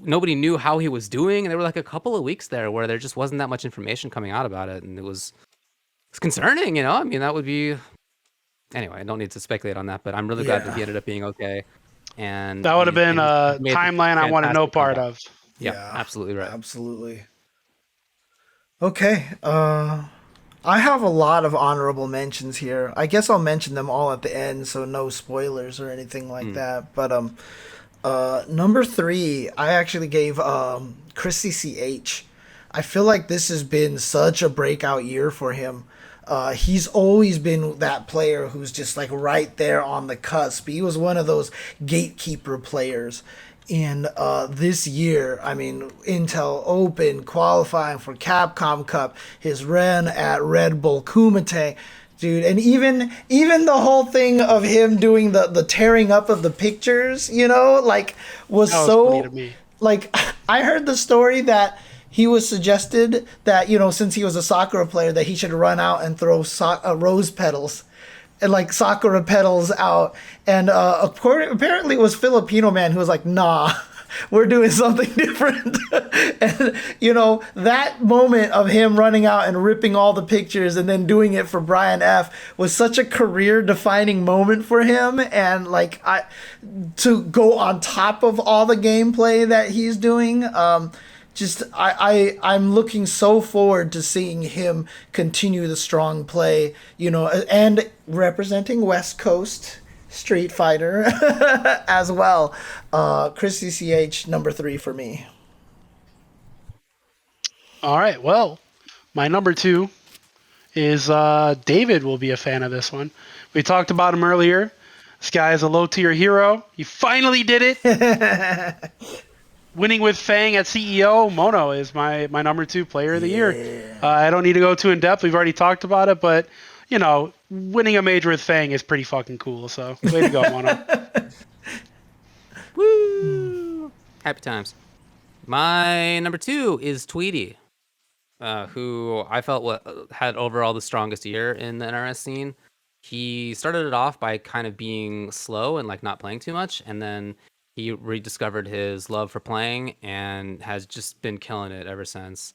S2: nobody knew how he was doing. And there were like a couple of weeks there where there just wasn't that much information coming out about it, and it's concerning. I mean, that would be. Anyway, I don't need to speculate on that, but I'm really glad that he ended up being okay. And
S3: that would have been a timeline I wanted no part of.
S2: Yeah, absolutely right.
S1: Absolutely. Okay. I have a lot of honorable mentions here. I guess I'll mention them all at the end, so no spoilers or anything like that. But number 3, I actually gave Chris CCH. I feel like this has been such a breakout year for him. He's always been that player who's just like right there on the cusp. He was one of those gatekeeper players. And this year, I mean, Intel Open, qualifying for Capcom Cup, his run at Red Bull Kumite, dude, and even the whole thing of him doing the tearing up of the pictures, like was so
S3: funny to me.
S1: Like I heard the story that he was suggested that since he was a Sakura player that he should run out and throw rose petals. And like Sakura petals out, and apparently it was Filipino man who was like, "Nah, we're doing something different." And that moment of him running out and ripping all the pictures and then doing it for Brian F was such a career-defining moment for him, and like to go on top of all the gameplay that he's doing. I'm looking so forward to seeing him continue the strong play, and representing West Coast Street Fighter as well. Chris CCH, number 3 for me.
S3: All right. Well, my number 2 is David will be a fan of this one. We talked about him earlier. This guy is a low-tier hero. He finally did it. Winning with Fang at CEO, Mono is my number 2 player of the year. I don't need to go too in depth. We've already talked about it, but winning a major with Fang is pretty fucking cool. So way to go, Mono.
S2: Woo! Happy times. My number 2 is Tweety, who I felt had overall the strongest year in the NRS scene. He started it off by kind of being slow and like not playing too much, and then he rediscovered his love for playing and has just been killing it ever since.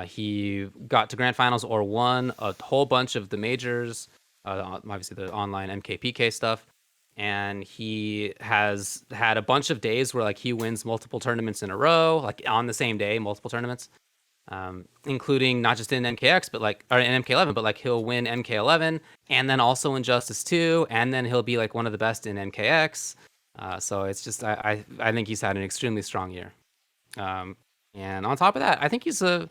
S2: He got to grand finals or won a whole bunch of the majors, obviously the online MKPK stuff. And he has had a bunch of days where like he wins multiple tournaments in a row, like on the same day, multiple tournaments, including not just in MKX, but or in MK11, but like he'll win MK11 and then also in Justice 2, and then he'll be like one of the best in MKX. So it's just I think he's had an extremely strong year, and on top of that, I think he's a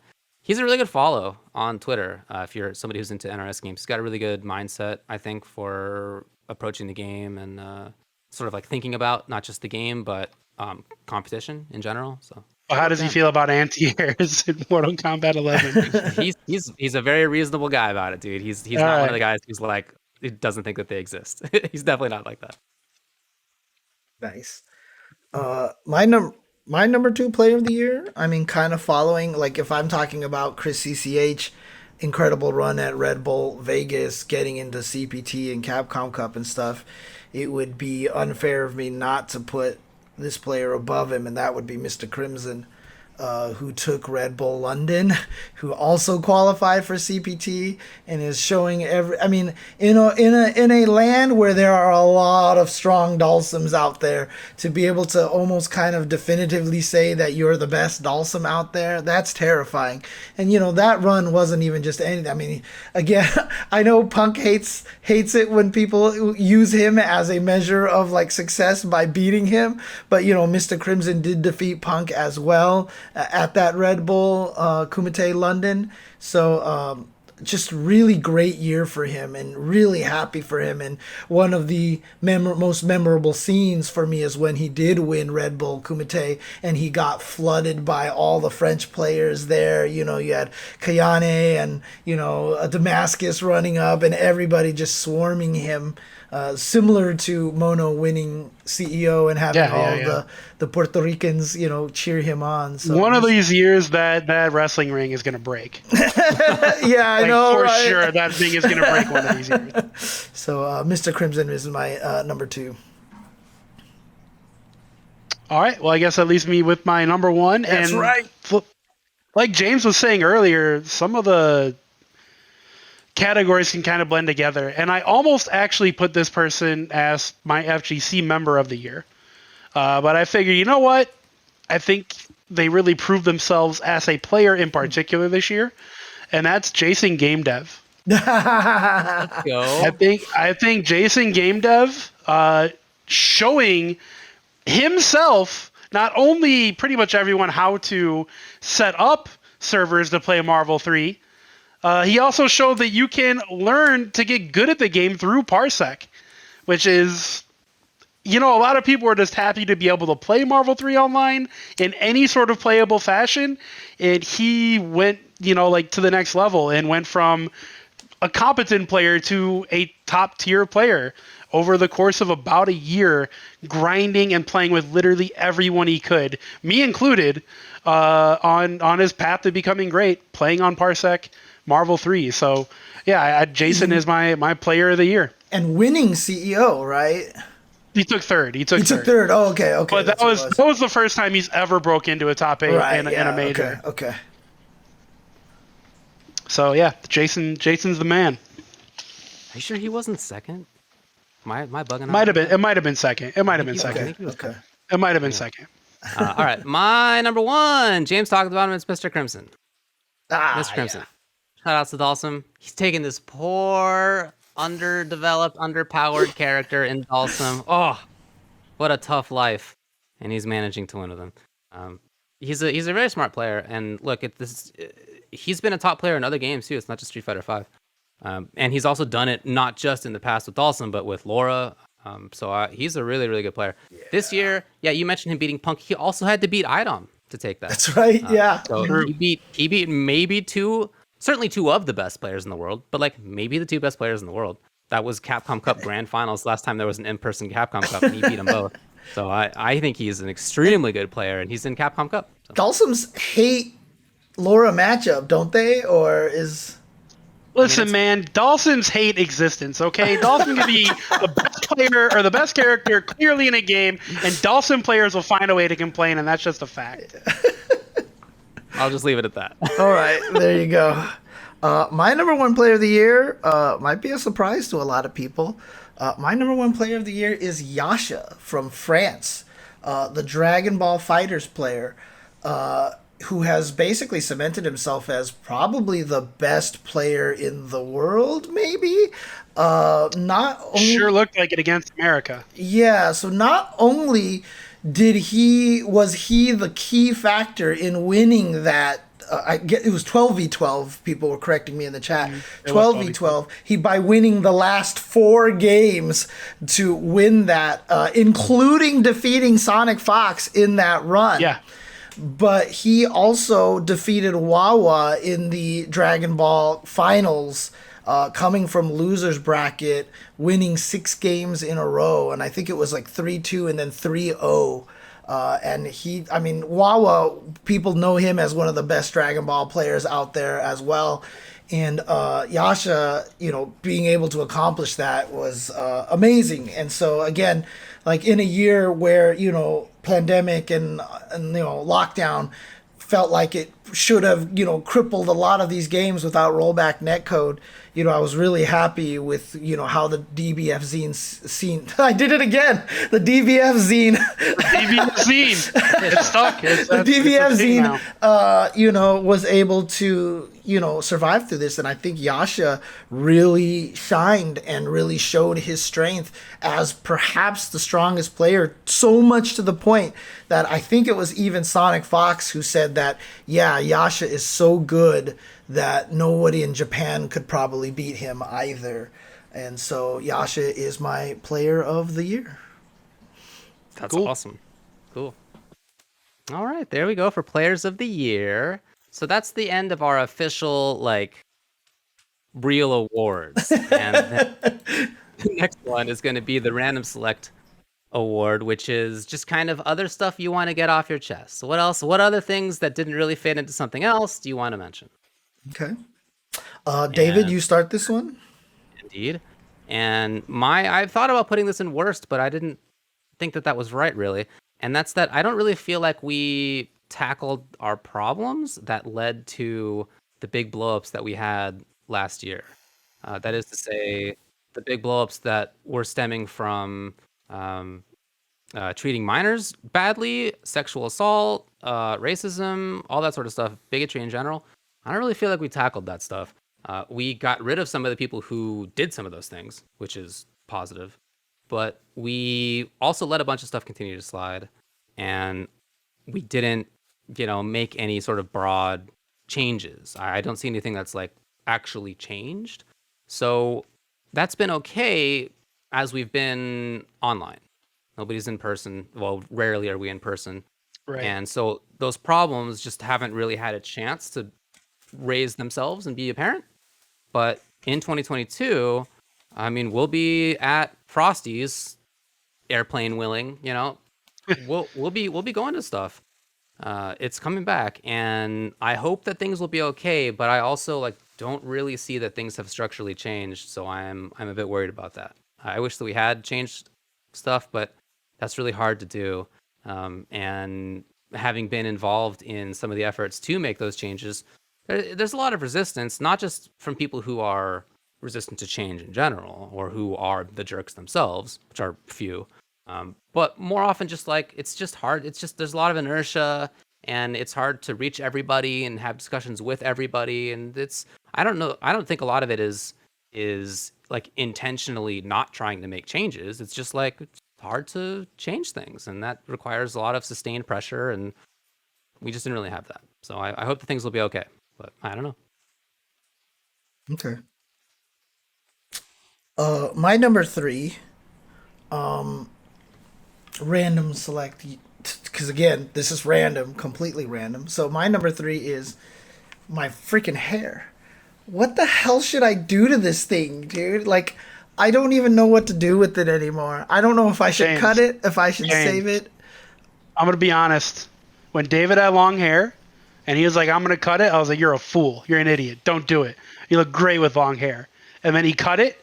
S2: really good follow on Twitter. If you're somebody who's into NRS games, he's got a really good mindset, I think, for approaching the game and sort of like thinking about not just the game but competition in general. So,
S3: well, how does he feel about anti-airs in Mortal Kombat 11?
S2: he's a very reasonable guy about it, dude. He's not one of the guys who's like he doesn't think that they exist. He's definitely not like that.
S1: Nice. My number 2 player of the year, I mean, kind of following, like if I'm talking about Chris CCH, incredible run at Red Bull Vegas, getting into CPT and Capcom Cup and stuff, it would be unfair of me not to put this player above him, and that would be Mr. Crimson, who took Red Bull London, who also qualified for CPT and is showing in a land where there are a lot of strong Dhalsims out there, to be able to almost kind of definitively say that you're the best Dhalsim out there, that's terrifying. And that run wasn't even just anything. I mean, again, I know Punk hates it when people use him as a measure of like success by beating him, but Mr. Crimson did defeat Punk as well at that Red Bull Kumite London. So just really great year for him, and really happy for him. And one of the most memorable scenes for me is when he did win Red Bull Kumite and he got flooded by all the French players there. You had Kayane and Damascus running up and everybody just swarming him, similar to Mono winning CEO and having
S3: Yeah.
S1: the Puerto Ricans, cheer him on. So
S3: One of these years that wrestling ring is going to break.
S1: yeah, I know,
S3: for
S1: right?
S3: sure that thing is going to break one of these years.
S1: So Mr. Crimson is my number 2.
S3: All right. Well, I guess that leaves me with my number 1.
S1: That's right.
S3: Like James was saying earlier, some of the categories can kind of blend together. And I almost actually put this person as my FGC Member of the Year. But I figured, you know what? I think they really proved themselves as a player in particular this year. And that's Jason Game Dev.
S2: Go.
S3: I think Jason Game Dev showing himself, not only pretty much everyone how to set up servers to play Marvel 3, he also showed that you can learn to get good at the game through Parsec, which is, a lot of people are just happy to be able to play Marvel 3 online in any sort of playable fashion. And he went, to the next level and went from a competent player to a top tier player over the course of about a year, grinding and playing with literally everyone he could, me included, on his path to becoming great, playing on Parsec, Marvel 3. So, yeah, Jason is my player of the year.
S1: And winning CEO, right?
S3: He took third. He took
S1: third. Oh, okay.
S3: But that was the first time he's ever broke into a top 8 in a major.
S1: Okay.
S3: So yeah, Jason's the man.
S2: Are you sure he wasn't second? Am I bugging out?
S3: It might have been second. It might have been second.
S1: Okay.
S3: It might have been second.
S2: All right, my number 1. James talked about him. It's Mr. Crimson. Mr. Crimson. Yeah. Shout out to Dalsum. He's taking this poor, underdeveloped, underpowered character in Dalsum. Oh, what a tough life, and he's managing to win with him. He's a very smart player, and look, he's been a top player in other games too. It's not just Street Fighter V. And he's also done it not just in the past with Dalsum, but with Laura. So he's a really, really good player. Yeah. This year, you mentioned him beating Punk. He also had to beat Idom to take that.
S1: That's right. Yeah.
S2: So he beat maybe certainly two of the best players in the world, but like maybe the 2 best players in the world. That was Capcom Cup Grand Finals last time there was an in-person Capcom Cup, and he beat them both. So I think he's an extremely good player, and he's in Capcom Cup. So.
S1: Dalsums hate Laura matchup, don't they? Or is...
S3: Listen, man, Dalsums hate existence, okay? Dalsum can be the best player or the best character clearly in a game, and Dalsum players will find a way to complain, and that's just a fact.
S2: I'll just leave it at that.
S1: All right, there you go. My number 1 player of the year might be a surprise to a lot of people. My number 1 player of the year is Yasha from France, the Dragon Ball FighterZ player, who has basically cemented himself as probably the best player in the world, maybe. Not only,
S3: sure looked like it against America.
S1: Yeah, so not only was he the key factor in winning that. It was 12v12. People were correcting me in the chat. 12v12. He, by winning the last 4 games to win that, including defeating Sonic Fox in that run.
S3: Yeah.
S1: But he also defeated Wawa in the Dragon Ball finals, coming from loser's bracket, winning 6 games in a row. And I think it was like 3-2 and then 3-0. And Wawa, people know him as one of the best Dragon Ball players out there as well. And Yasha, being able to accomplish that was amazing. And so, again, like in a year where, pandemic and lockdown felt like it should have, crippled a lot of these games without rollback netcode. I was really happy with, how the DBF scene. I did it again. The DBF zine.
S3: DBF zine. It's stuck.
S1: The DBF zine, was able to, survive through this. And I think Yasha really shined and really showed his strength as perhaps the strongest player, so much to the point that I think it was even Sonic Fox who said that, Yasha is so good that nobody in Japan could probably beat him either. And so Yasha is my player of the year.
S2: That's awesome. Cool. All right, there we go for players of the year. So that's the end of our official, real awards. And the next one is going to be the random select award, which is just kind of other stuff you want to get off your chest. So what else? What other things that didn't really fit into something else do you want to mention?
S1: Okay. David,
S2: And
S1: you start this one.
S2: indeed. And I've thought about putting this in worst, but I didn't think that was right, really. And that's that I don't really feel like we tackled our problems that led to the big blowups that we had last year. That is to say, the big blowups that were stemming from treating minors badly, sexual assault, racism, all that sort of stuff, bigotry in general. I don't really feel like we tackled that stuff. We got rid of some of the people who did some of those things, which is positive. But we also let a bunch of stuff continue to slide, and we didn't, make any sort of broad changes. I don't see anything that's like actually changed. So that's been okay as we've been online. Nobody's in person. Well, rarely are we in person.
S3: Right.
S2: And so those problems just haven't really had a chance to raise themselves and be apparent. But in 2022, I mean, we'll be at Frosty's, airplane willing, we'll be going to stuff. It's coming back, and I hope that things will be okay, but I also don't really see that things have structurally changed, so I'm a bit worried about that. I wish that we had changed stuff, but that's really hard to do. And having been involved in some of the efforts to make those changes, there's a lot of resistance, not just from people who are resistant to change in general, or who are the jerks themselves, which are few, but more often just it's just hard. It's just there's a lot of inertia, and it's hard to reach everybody and have discussions with everybody. And I don't know. I don't think a lot of it is intentionally not trying to make changes. It's just it's hard to change things, and that requires a lot of sustained pressure, and we just didn't really have that. So I hope that things will be okay, but I don't know.
S1: Okay. My number 3, random select, because again, this is random, completely random. So my number 3 is my freaking hair. What the hell should I do to this thing, dude? I don't even know what to do with it anymore. I don't know if I should cut it, if I should save it.
S3: I'm going to be honest. When David had long hair and he was like, I'm going to cut it, I was like, you're a fool. You're an idiot. Don't do it. You look great with long hair. And then he cut it,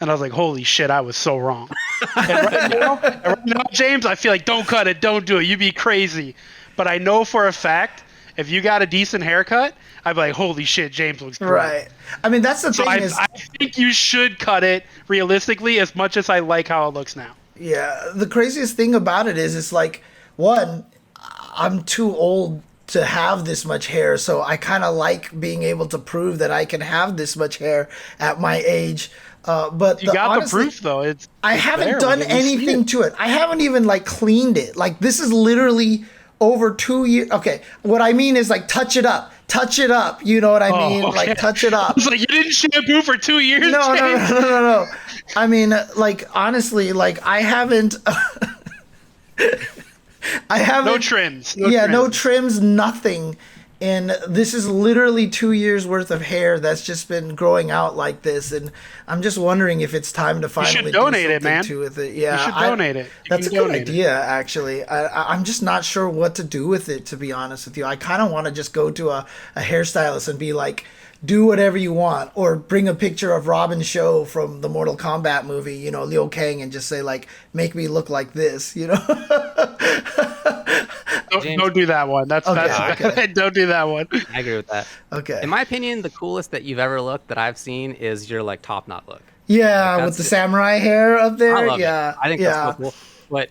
S3: and I was like, holy shit, I was so wrong. and right now, James, I feel like, don't cut it. Don't do it. You'd be crazy. But I know for a fact, if you got a decent haircut, I'd be like, holy shit, James looks great.
S1: Right. I mean, that's the thing
S3: I think you should cut it realistically, as much as I like how it looks now.
S1: Yeah. The craziest thing about it is one, I'm too old to have this much hair, so I kind of like being able to prove that I can have this much hair at my age. But
S3: you got
S1: honestly,
S3: the proof, though.
S1: I haven't done anything to it. I haven't even cleaned it. This is literally over 2 years. Okay, what I mean is touch it up. Touch it up. You know what I mean?
S3: Okay.
S1: Touch it up.
S3: It's you didn't shampoo for 2 years?
S1: No. I mean, honestly, I haven't. I haven't.
S3: No trims.
S1: No trims, nothing. And this is literally 2 years worth of hair that's just been growing out like this. And I'm just wondering if it's time to finally
S3: do donate
S1: something
S3: it, man.
S1: with it. Yeah,
S3: you should donate it.
S1: That's a good idea, actually. I'm just not sure what to do with it, to be honest with you. I kind of want to just go to a hairstylist and be like, do whatever you want, or bring a picture of Robin Show from the Mortal Kombat movie, Liu Kang, and just say make me look like this,
S3: Don't do that one. That's
S1: okay.
S3: Don't do that one.
S2: I agree with that.
S1: Okay.
S2: In my opinion, the coolest that you've ever looked that I've seen is your top knot look.
S1: Yeah, with the samurai hair up there.
S2: I love
S1: yeah,
S2: it. I think that's so cool. But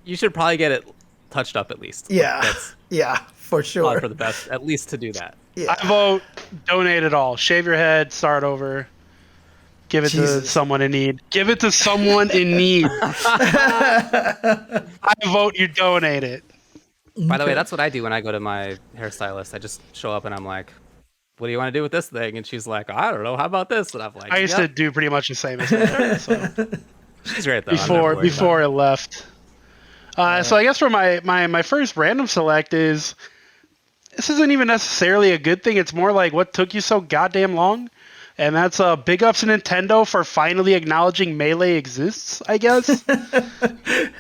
S2: you should probably get it touched up at least.
S1: Yeah, yeah, for sure.
S2: Probably for the best, at least to do that.
S1: Yeah.
S3: I vote donate it all. Shave your head, start over. Give it to someone in need. Give it to someone in need. I vote you donate it.
S2: By the way, that's what I do when I go to my hairstylist. I just show up and I'm like, what do you want to do with this thing? And she's like, I don't know. How about this? And I'm like,
S3: I used to do pretty much the same as her. So.
S2: She's great, though.
S3: Before it left. So I guess for my first random select is, this isn't even necessarily a good thing. It's more like, what took you so goddamn long? And that's big ups to Nintendo for finally acknowledging Melee exists, I guess.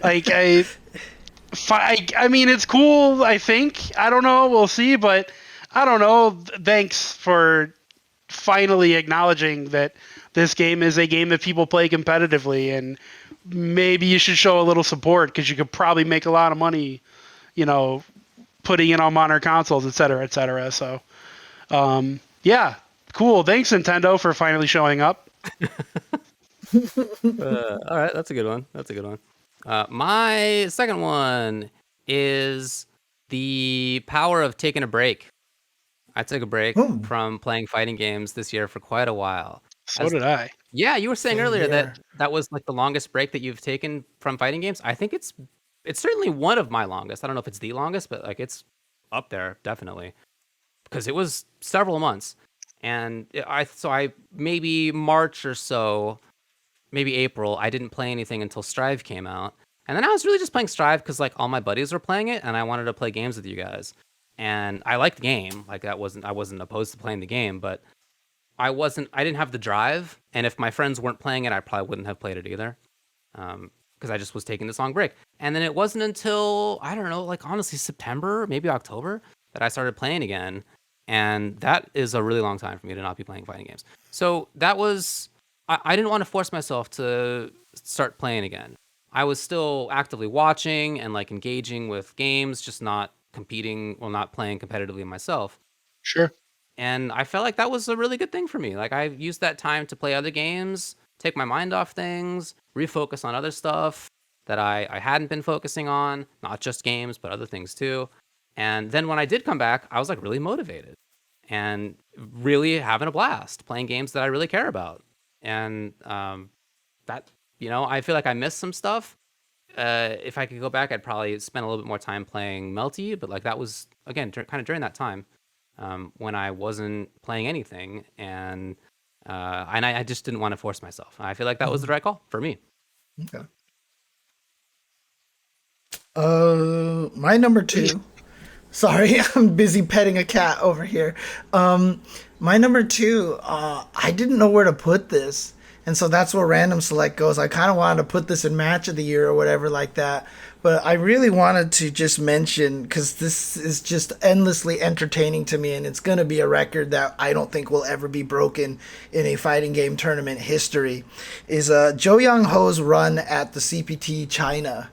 S3: Like, I mean, it's cool, I think. I don't know. We'll see. But I don't know. Thanks for finally acknowledging that this game is a game that people play competitively, and maybe you should show a little support because you could probably make a lot of money, putting it on modern consoles, et cetera, et cetera. So, yeah, cool. Thanks, Nintendo, for finally showing up.
S2: All right, that's a good one. My second one is the power of taking a break. I took a break from playing fighting games this year for quite a while.
S3: So did I.
S2: Yeah, you were saying earlier that was like the longest break that you've taken from fighting games. I think it's certainly one of my longest. I don't know if it's the longest, but like it's up there definitely, because it was several months, and I maybe March or so, maybe April, I didn't play anything until Strive came out, and then I was really just playing Strive because like all my buddies were playing it, and I wanted to play games with you guys. And I liked the game. Like I wasn't opposed to playing the game, but I didn't have the drive. And if my friends weren't playing it, I probably wouldn't have played it either. Because I just was taking this long break. And then it wasn't until, I don't know, like honestly, September, maybe October, that I started playing again. And that is a really long time for me to not be playing fighting games. So that was, I didn't want to force myself to start playing again. I was still actively watching and like engaging with games, just not not playing competitively myself.
S3: Sure.
S2: And I felt like that was a really good thing for me. Like I used that time to play other games, take my mind off things, refocus on other stuff that I hadn't been focusing on, not just games, but other things too. And then when I did come back, I was like really motivated and really having a blast playing games that I really care about. And that, I feel like I missed some stuff. If I could go back, I'd probably spend a little bit more time playing Melty, but like that was again kind of during that time when I wasn't playing anything, and I just didn't want to force myself. I feel like that was the right call for me.
S1: Okay. My number 2. Sorry, I'm busy petting a cat over here. My number 2. I didn't know where to put this. And so that's where random select goes. I kind of wanted to put this in match of the year or whatever like that. But I really wanted to just mention, because this is just endlessly entertaining to me, and it's going to be a record that I don't think will ever be broken in a fighting game tournament history, is Zhou Yangho's run at the CPT China.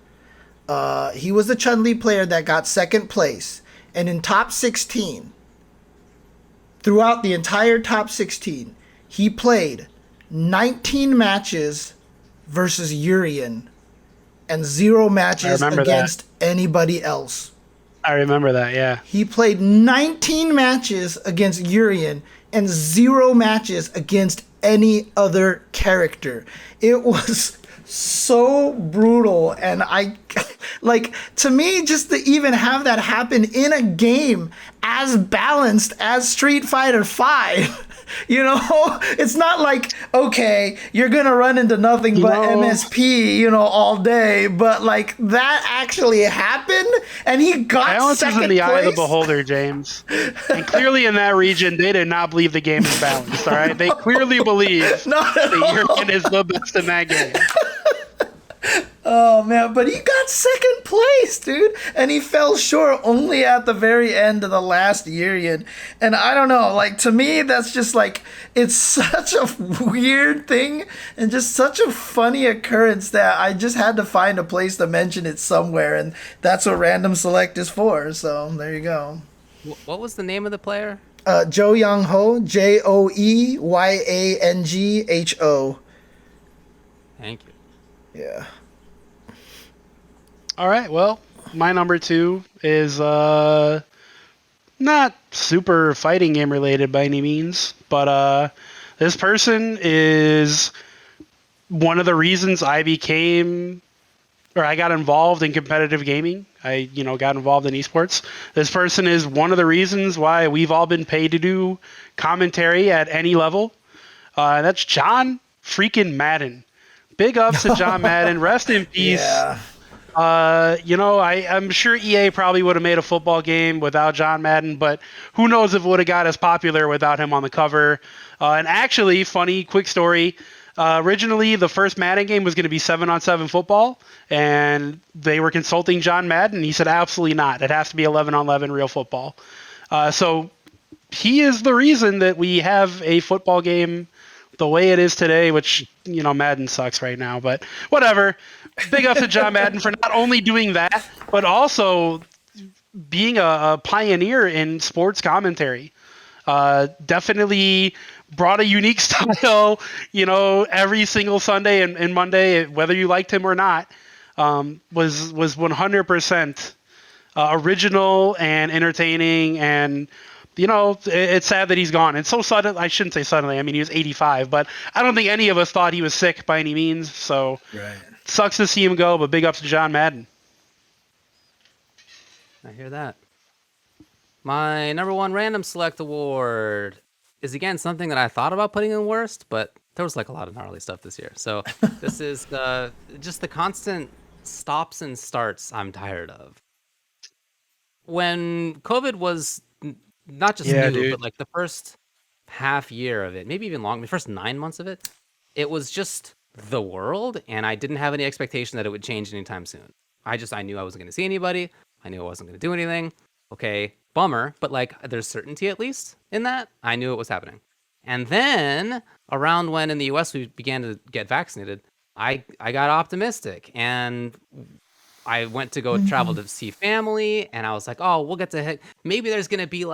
S1: He was the Chun-Li player that got second place. And in top 16, throughout the entire top 16, he played 19 matches versus Urian and 0 matches against anybody else.
S3: I remember that, yeah.
S1: He played 19 matches against Urian and 0 matches against any other character. It was so brutal, and to me, just to even have that happen in a game as balanced as Street Fighter 5, it's not like, okay, you're gonna run into nothing but MSP, all day, but like that actually happened, and he got
S3: balance
S1: second
S3: is in the
S1: place.
S3: eye of the beholder, James. And clearly in that region, they did not believe the game is balanced. All right, they clearly believe that Jurgen is the best in that game.
S1: Oh man, but he got second place, dude, and he fell short only at the very end of the last Urian. And I don't know, like to me, that's just like, it's such a weird thing and just such a funny occurrence that I just had to find a place to mention it somewhere, and that's what Random Select is for. So there you go.
S2: What was the name of the player?
S1: Zhou Yangho, JoeYangho.
S2: Thank you.
S1: Yeah.
S3: All right, well, my number 2 is not super fighting game related by any means, but this person is one of the reasons I got involved in competitive gaming. I got involved in esports. This person is one of the reasons why we've all been paid to do commentary at any level. That's John freaking Madden. Big ups to John Madden. Rest in peace.
S1: Yeah.
S3: I'm sure EA probably would have made a football game without John Madden, but who knows if it would have got as popular without him on the cover. And actually, funny quick story. Originally, the first Madden game was going to be 7-on-7 football, and they were consulting John Madden. He said, absolutely not. It has to be 11-on-11 real football. So he is the reason that we have a football game the way it is today, which, Madden sucks right now, but whatever. Big ups to John Madden for not only doing that, but also being a pioneer in sports commentary. Definitely brought a unique style, every single Sunday and Monday, whether you liked him or not, was 100% original and entertaining. And, it's sad that he's gone. And so sudden, I shouldn't say suddenly. I mean, he was 85, but I don't think any of us thought he was sick by any means. So sucks to see him go, but big ups to John Madden.
S2: I hear that. My number one random select award is, again, something that I thought about putting in worst, but there was a lot of gnarly stuff this year. So this is just the constant stops and starts I'm tired of. When COVID was not just new, but the first half year of it, maybe even longer, the first 9 months of it, it was just the world, and I didn't have any expectation that it would change anytime soon. I knew I wasn't going to see anybody. I knew I wasn't going to do anything. Okay, bummer, but there's certainty at least in that. I knew it was happening. And then around when in the US we began to get vaccinated, I got optimistic, and I went to go travel to see family, and I was like, oh, we'll get to hit. Maybe there's going to be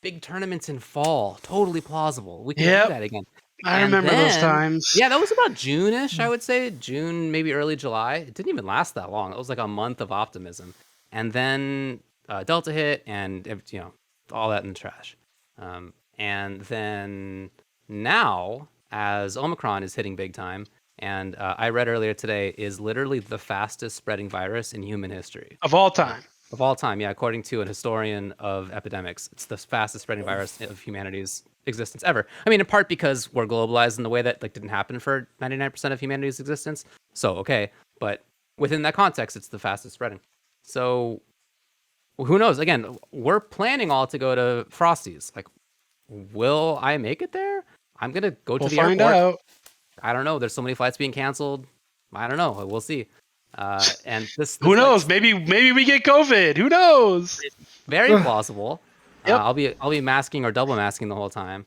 S2: big tournaments in fall. Totally plausible. We can do that again.
S3: I remember those times.
S2: Yeah, that was about June-ish, I would say. June, maybe early July. It didn't even last that long. It was a month of optimism. And then Delta hit, and all that in the trash. And then now, as Omicron is hitting big time, and I read earlier today, is literally the fastest spreading virus in human history.
S3: Of all time.
S2: Of all time, yeah. According to an historian of epidemics, it's the fastest spreading virus of humanity's existence ever. I mean, in part because we're globalized in the way that didn't happen for 99% of humanity's existence. So, okay. But within that context, it's the fastest spreading. So who knows? Again, we're planning all to go to Frosty's. Will I make it there? I'm going to go to the airport. We'll find out. I don't know. There's so many flights being canceled. I don't know. We'll see. And this
S3: who knows? Maybe we get COVID. Who knows?
S2: Very plausible. Yep. I'll be masking or double masking the whole time.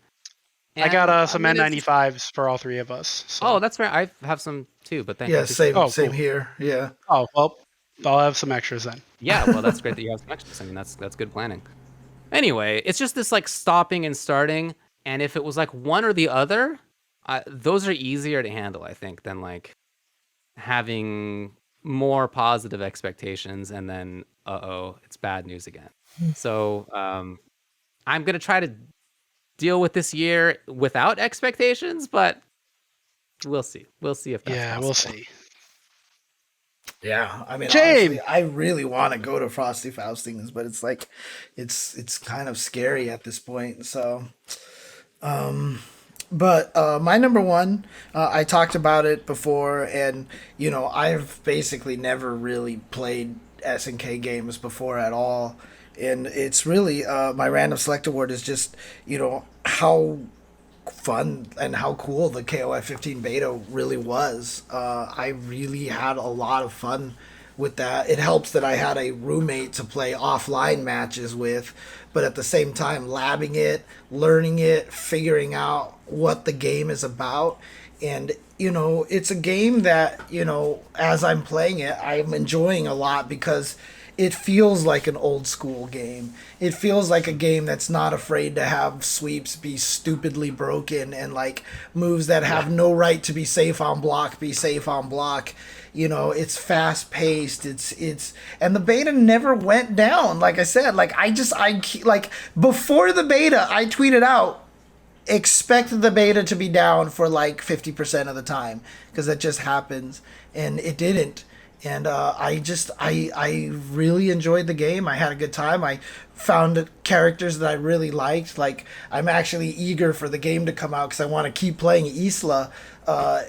S2: And
S3: I got some N95s for all three of us. So.
S2: Oh, that's right. I have some too, but thank you.
S1: Yeah, same here. Yeah.
S3: Oh, well, I'll have some extras then.
S2: Yeah, well, that's great that you have some extras. I mean, that's good planning. Anyway, it's just this stopping and starting, and if it was one or the other, those are easier to handle, I think, than having more positive expectations and then it's bad news again. So I'm gonna try to deal with this year without expectations, but we'll see if that's possible.
S3: We'll see.
S1: Yeah, I mean, honestly, I really want to go to Frosty Faustings, but it's it's kind of scary at this point. So, but my number one, I talked about it before, and I've basically never really played SNK games before at all, and it's really my random select award is just how fun and how cool the KOF 15 beta really was. I really had a lot of fun with that. It helps that I had a roommate to play offline matches with, but at the same time labbing it, learning it, figuring out what the game is about. And it's a game that as I'm playing it, I'm enjoying a lot because it feels like an old school game. It feels like a game that's not afraid to have sweeps be stupidly broken and moves that have no right to be safe on block be safe on block. It's fast paced. It's and the beta never went down. Like I said, before the beta, I tweeted out, expect the beta to be down for 50% of the time, because that just happens, and it didn't. And I really enjoyed the game. I had a good time. I found characters that I really liked. I'm actually eager for the game to come out because I want to keep playing Isla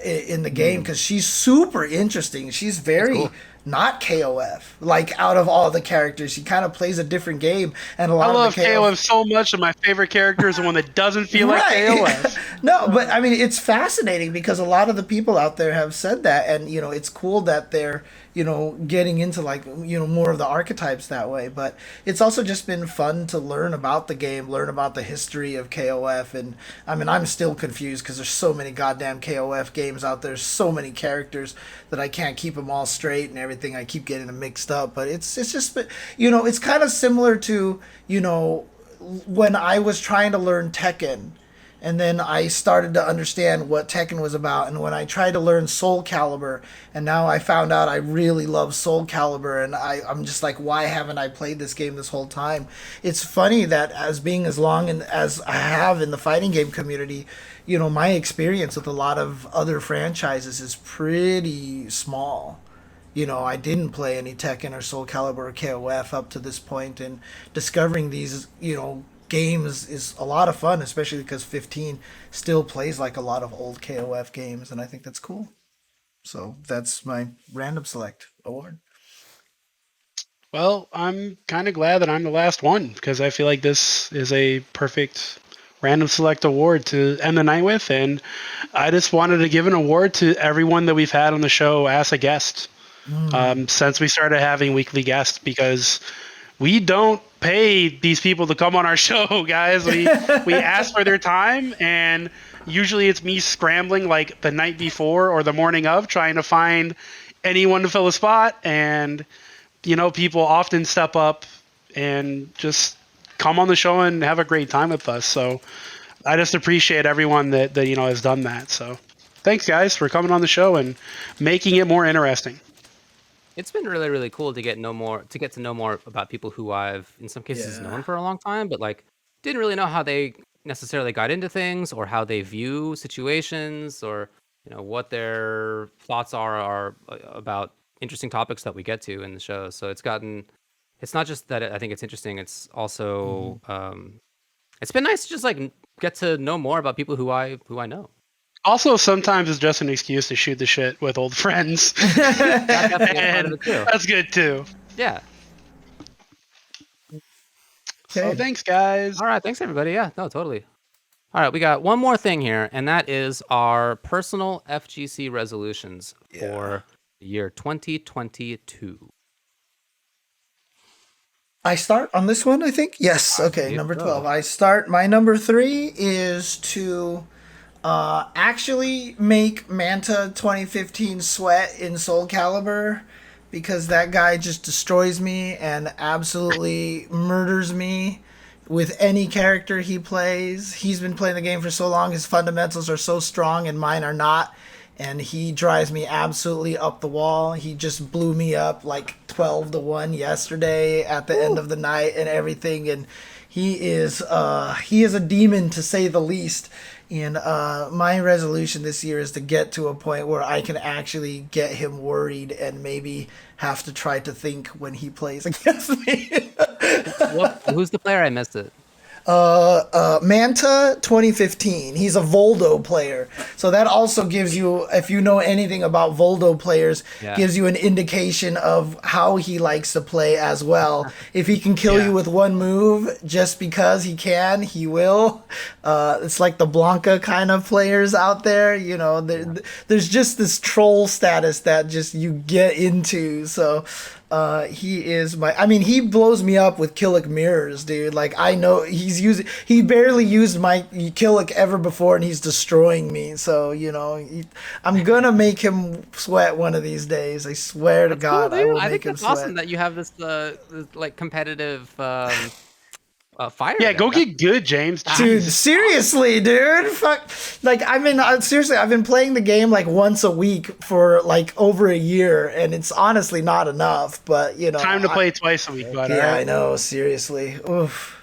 S1: in the game because she's super interesting. She's very not KOF. Like out of all the characters, he kind of plays a different game, and a lot
S3: I love
S1: of the
S3: KOF so much, and my favorite character is the one that doesn't feel like KOF.
S1: No, but I mean, it's fascinating because a lot of the people out there have said that, and it's cool that they're getting into like more of the archetypes that way. But it's also just been fun to learn about the game, learn about the history of KOF, and I mean, I'm still confused because there's so many goddamn KOF games out there, so many characters that I can't keep them all straight and everything. I keep getting them mixed up, but it's just it's kind of similar to when I was trying to learn Tekken. And then I started to understand what Tekken was about. And when I tried to learn Soul Calibur, and now I found out I really love Soul Calibur, and I'm just like, why haven't I played this game this whole time? It's funny that as being as long as I have in the fighting game community, my experience with a lot of other franchises is pretty small. I didn't play any Tekken or Soul Calibur or KOF up to this point, and discovering these, games is a lot of fun, especially because 15 still plays like a lot of old KOF games, and I think that's cool. So that's my random select award.
S3: Well, I'm kind of glad that I'm the last one because I feel like this is a perfect random select award to end the night with, and I just wanted to give an award to everyone that we've had on the show as a guest since we started having weekly guests, because we don't pay these people to come on our show, guys. We ask for their time, and usually it's me scrambling like the night before or the morning of trying to find anyone to fill a spot, and people often step up and just come on the show and have a great time with us. So I just appreciate everyone that has done that. So thanks, guys, for coming on the show and making it more interesting.
S2: It's been really, really cool to get to know more about people who I've, in some cases, known for a long time, but like didn't really know how they necessarily got into things or how they view situations or what their thoughts are about interesting topics that we get to in the show. So it's not just that I think it's interesting. It's also it's been nice to just like get to know more about people who I know.
S3: Also, sometimes it's just an excuse to shoot the shit with old friends. That's good too.
S2: Yeah.
S1: Okay.
S3: So thanks, guys.
S2: All right. Thanks, everybody. Yeah, no, totally. All right. We got one more thing here, and that is our personal FGC resolutions for the year 2022.
S1: I start on this one, I think? Yes. Okay, number 12. I start. My number 3 is to actually make Manta 2015 sweat in Soul Calibur, because that guy just destroys me and absolutely murders me with any character he plays. He's been playing the game for so long, his fundamentals are so strong and mine are not, and he drives me absolutely up the wall. He just blew me up like 12-1 yesterday at the end of the night and everything, and he is a demon, to say the least. And my resolution this year is to get to a point where I can actually get him worried and maybe have to try to think when he plays against me.
S2: Who's the player? I missed it.
S1: Manta 2015. He's a Voldo player. So that also gives you, if you know anything about Voldo players, gives you an indication of how he likes to play as well. If he can kill you with one move just because he can, he will. It's like the Blanca kind of players out there. There's just this troll status that just you get into. So he blows me up with Killick mirrors, dude. Like, I know he barely used my Killick ever before, and he's destroying me. So, I'm gonna make him sweat one of these days. I swear to God, I will make him sweat.
S2: I think it's awesome that you have this like competitive fire.
S3: Yeah, go get good, James.
S1: Dude, seriously, dude. Fuck. Like, seriously, I've been playing the game like once a week for like over a year, and it's honestly not enough, but
S3: time to play twice a week, bud.
S1: Yeah, right? I know, seriously. Oof.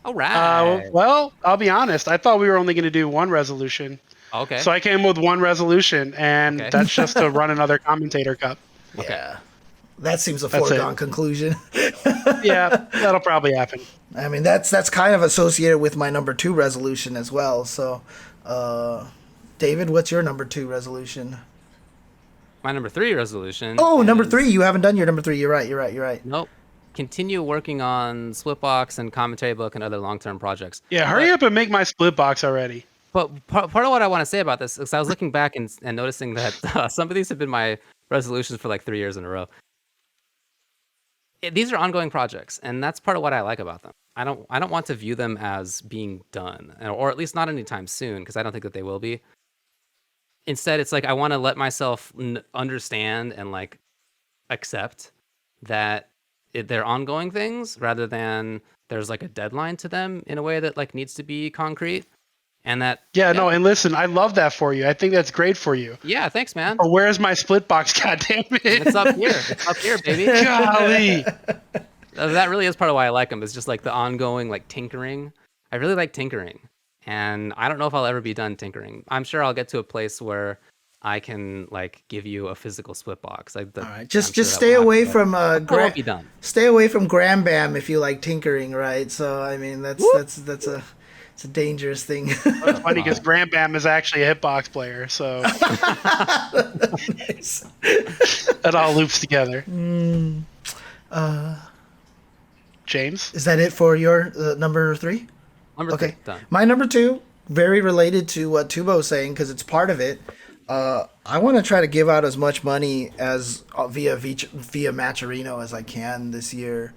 S2: All right.
S3: Well, I'll be honest. I thought we were only going to do one resolution.
S2: Okay.
S3: So I came with one resolution, and that's just to run another Commentator Cup.
S1: Okay. Yeah. That seems a foregone conclusion.
S3: Yeah, that'll probably happen.
S1: I mean, that's kind of associated with my number 2 resolution as well. So, David, what's your number 2 resolution?
S2: My number 3 resolution.
S1: Oh, number
S2: is-
S1: 3. You haven't done your number 3. You're right.
S2: Nope. Continue working on Splitbox and Commentary Book and other long-term projects.
S3: Yeah, hurry up and make my split box already.
S2: But part of what I want to say about this is I was looking back and noticing that some of these have been my resolutions for like 3 years in a row. These are ongoing projects, and that's part of what I like about them. I don't want to view them as being done, or at least not anytime soon, because I don't think that they will be. Instead, it's like I want to let myself understand and like accept that they're ongoing things rather than there's like a deadline to them in a way that like needs to be concrete. And that
S3: No, and listen, I love that for you. I think that's great for you.
S2: Yeah, thanks, man.
S3: But where's my split box? Goddamn it!
S2: It's up here. It's up here, baby.
S3: Golly.
S2: That really is part of why I like them. It's just like the ongoing like tinkering. I really like tinkering, and I don't know if I'll ever be done tinkering. I'm sure I'll get to a place where I can like give you a physical split box. All
S1: right, just stay away from
S2: be done.
S1: Stay away from Gram Bam if you like tinkering, right? So I mean that's it's a dangerous thing.
S3: It's funny because Graham Bam is actually a hitbox player, so
S1: Nice.
S3: it all loops together. James,
S1: Is that it for your number 3?
S2: Number 3, done.
S1: My number 2, very related to what Tubo's saying because it's part of it. I want to try to give out as much money as via Matcherino as I can this year.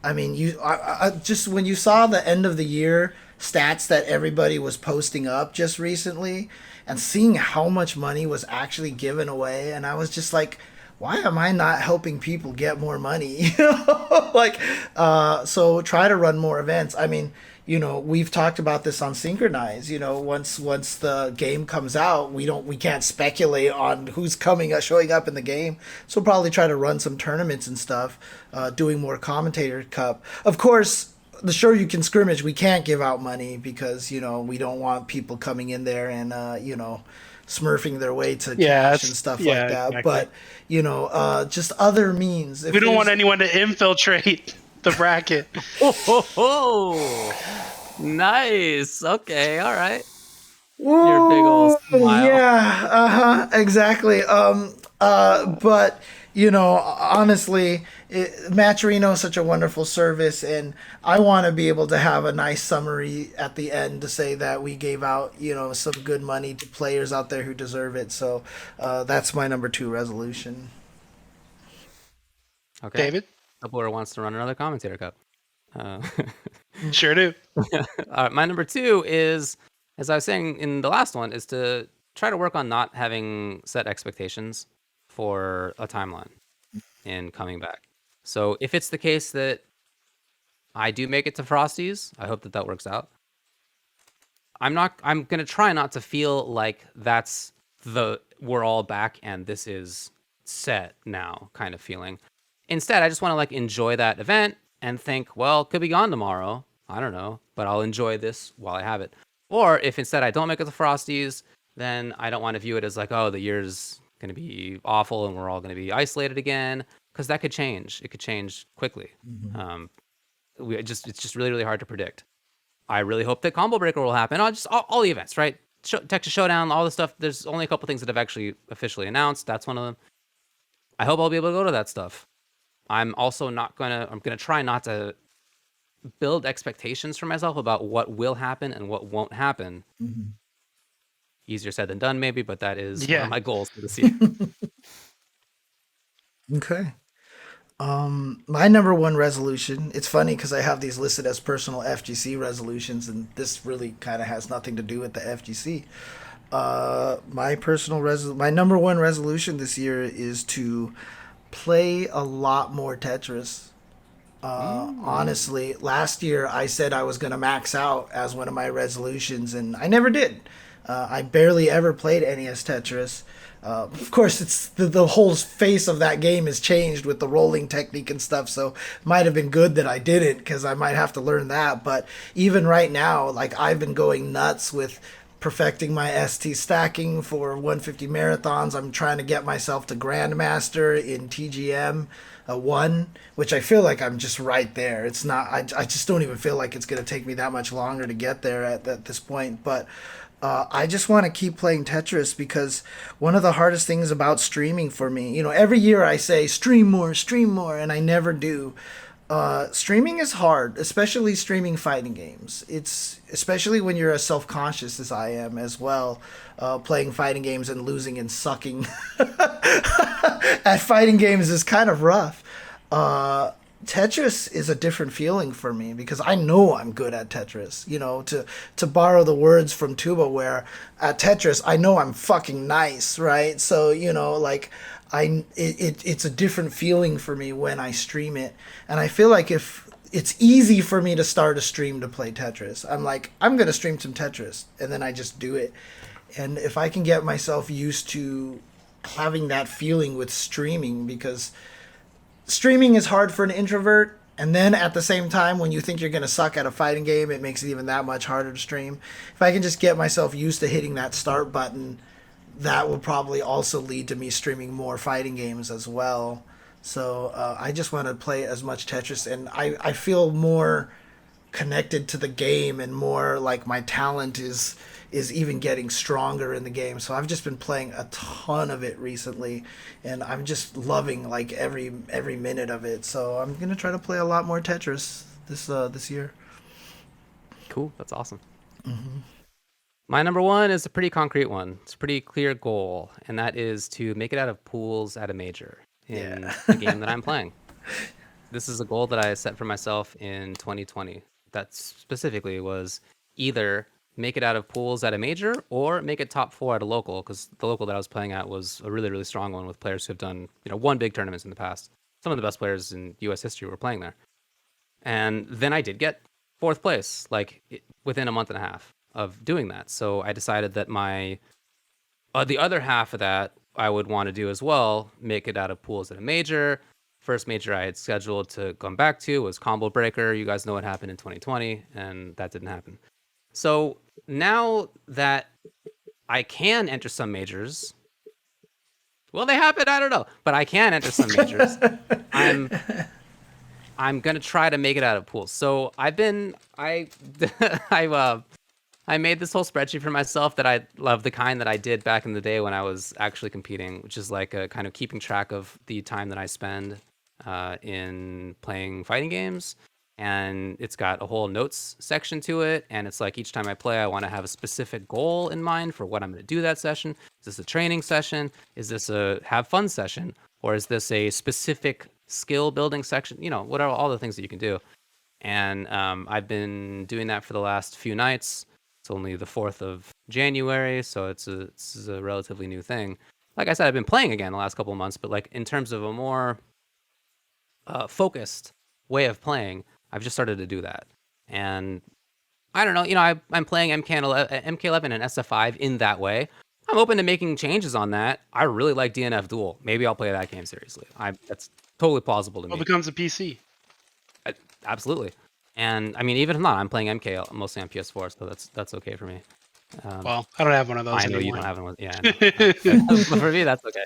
S1: I mean, I just when you saw the end of the year stats that everybody was posting up just recently, and seeing how much money was actually given away, and I was just like, why am I not helping people get more money? So try to run more events. I mean, we've talked about this on Synchronize. Once the game comes out, we can't speculate on who's showing up in the game. So we'll probably try to run some tournaments and stuff, doing more Commentator Cup. Of course, the Sure You Can Scrimmage, we can't give out money because, we don't want people coming in there and, smurfing their way to cash and stuff like that.
S3: Exactly.
S1: But, just other means.
S3: We don't want anyone to infiltrate the bracket.
S2: Nice. Okay. All right. Your big old smile.
S1: Yeah. Exactly. But honestly, Matcherino is such a wonderful service, and I want to be able to have a nice summary at the end to say that we gave out, some good money to players out there who deserve it. So that's my number 2 resolution.
S2: Okay.
S3: David?
S2: TuboWare wants to run another Commentator Cup.
S3: Sure do.
S2: My number 2 is, as I was saying in the last one, is to try to work on not having set expectations for a timeline in coming back. So if it's the case that I do make it to Frosties, I hope that works out. I'm going to try not to feel like that's we're all back and this is set now kind of feeling. Instead, I just want to like enjoy that event and think, well, it could be gone tomorrow. I don't know, but I'll enjoy this while I have it. Or if instead I don't make it to Frosties, then I don't want to view it as like, oh, the year's going to be awful and we're all going to be isolated again, because that could change. It could change quickly. Mm-hmm. It's just really, really hard to predict. I really hope that Combo Breaker will happen. All the events, right? Texas Showdown, all the stuff. There's only a couple things that have actually officially announced. That's one of them. I hope I'll be able to go to that stuff. I'm gonna try not to build expectations for myself about what will happen and what won't happen. Mm-hmm. Easier said than done, maybe, but that is one of my goals for this year.
S1: Okay. My number 1 resolution, it's funny because I have these listed as personal FGC resolutions, and this really kind of has nothing to do with the FGC. My number 1 resolution this year is to play a lot more Tetris. Honestly, last year I said I was going to max out as one of my resolutions, and I never did. I barely ever played NES Tetris. Of course, it's the whole face of that game has changed with the rolling technique and stuff, so it might have been good that I didn't, because I might have to learn that. But even right now, like, I've been going nuts with perfecting my ST stacking for 150 marathons. I'm trying to get myself to Grandmaster in TGM 1, which I feel like I'm just right there. It's not, I just don't even feel like it's going to take me that much longer to get there at this point. But I just want to keep playing Tetris because one of the hardest things about streaming for me, every year I say stream more, and I never do. Streaming is hard, especially streaming fighting games. It's especially when you're as self-conscious as I am as well, playing fighting games and losing and sucking at fighting games is kind of rough. Tetris is a different feeling for me because I know I'm good at Tetris. To borrow the words from TuboWare, at Tetris, I know I'm fucking nice, right? So, like it's a different feeling for me when I stream it. And I feel like if it's easy for me to start a stream to play Tetris, I'm like, I'm going to stream some Tetris, and then I just do it. And if I can get myself used to having that feeling with streaming, because streaming is hard for an introvert, and then at the same time, when you think you're going to suck at a fighting game, it makes it even that much harder to stream. If I can just get myself used to hitting that start button, that will probably also lead to me streaming more fighting games as well. So I just want to play as much Tetris, and I feel more connected to the game, and more like my talent is even getting stronger in the game. So I've just been playing a ton of it recently, and I'm just loving like every minute of it. So I'm gonna try to play a lot more Tetris this year.
S2: Cool, that's awesome. My number one is a pretty concrete one. It's a pretty clear goal, and that is to make it out of pools at a major in the game that I'm playing. This is a goal that I set for myself in 2020. That specifically was either make it out of pools at a major or make it top 4 at a local, because the local that I was playing at was a really, really strong one with players who have done, won big tournaments in the past. Some of the best players in U.S. history were playing there. And then I did get 4th place, within a month and a half of doing that. So I decided that the other half of that I would want to do as well, make it out of pools at a major. First major I had scheduled to come back to was Combo Breaker. You guys know what happened in 2020, and that didn't happen. So now that I can enter some majors, will they happen? I don't know, but I can enter some majors. I'm gonna try to make it out of pools. So I made this whole spreadsheet for myself that I love, the kind that I did back in the day when I was actually competing, which is like a kind of keeping track of the time that I spend in playing fighting games. And it's got a whole notes section to it. And it's like each time I play, I want to have a specific goal in mind for what I'm going to do that session. Is this a training session? Is this a have fun session? Or is this a specific skill building section? What are all the things that you can do? And I've been doing that for the last few nights. It's only the 4th of January, so it's a relatively new thing. Like I said, I've been playing again the last couple of months, but like in terms of a more focused way of playing, I've just started to do that. And I don't know, I'm playing MK11 and SF5 in that way. I'm open to making changes on that. I really like DNF Duel. Maybe I'll play that game seriously. That's totally plausible to me.
S3: It becomes a PC.
S2: Absolutely. And I mean, even if not, I'm playing MK mostly on PS4, so that's okay for me.
S3: Well, I don't have one of those.
S2: I know
S3: anymore.
S2: you don't have one. Yeah, but for me, that's okay.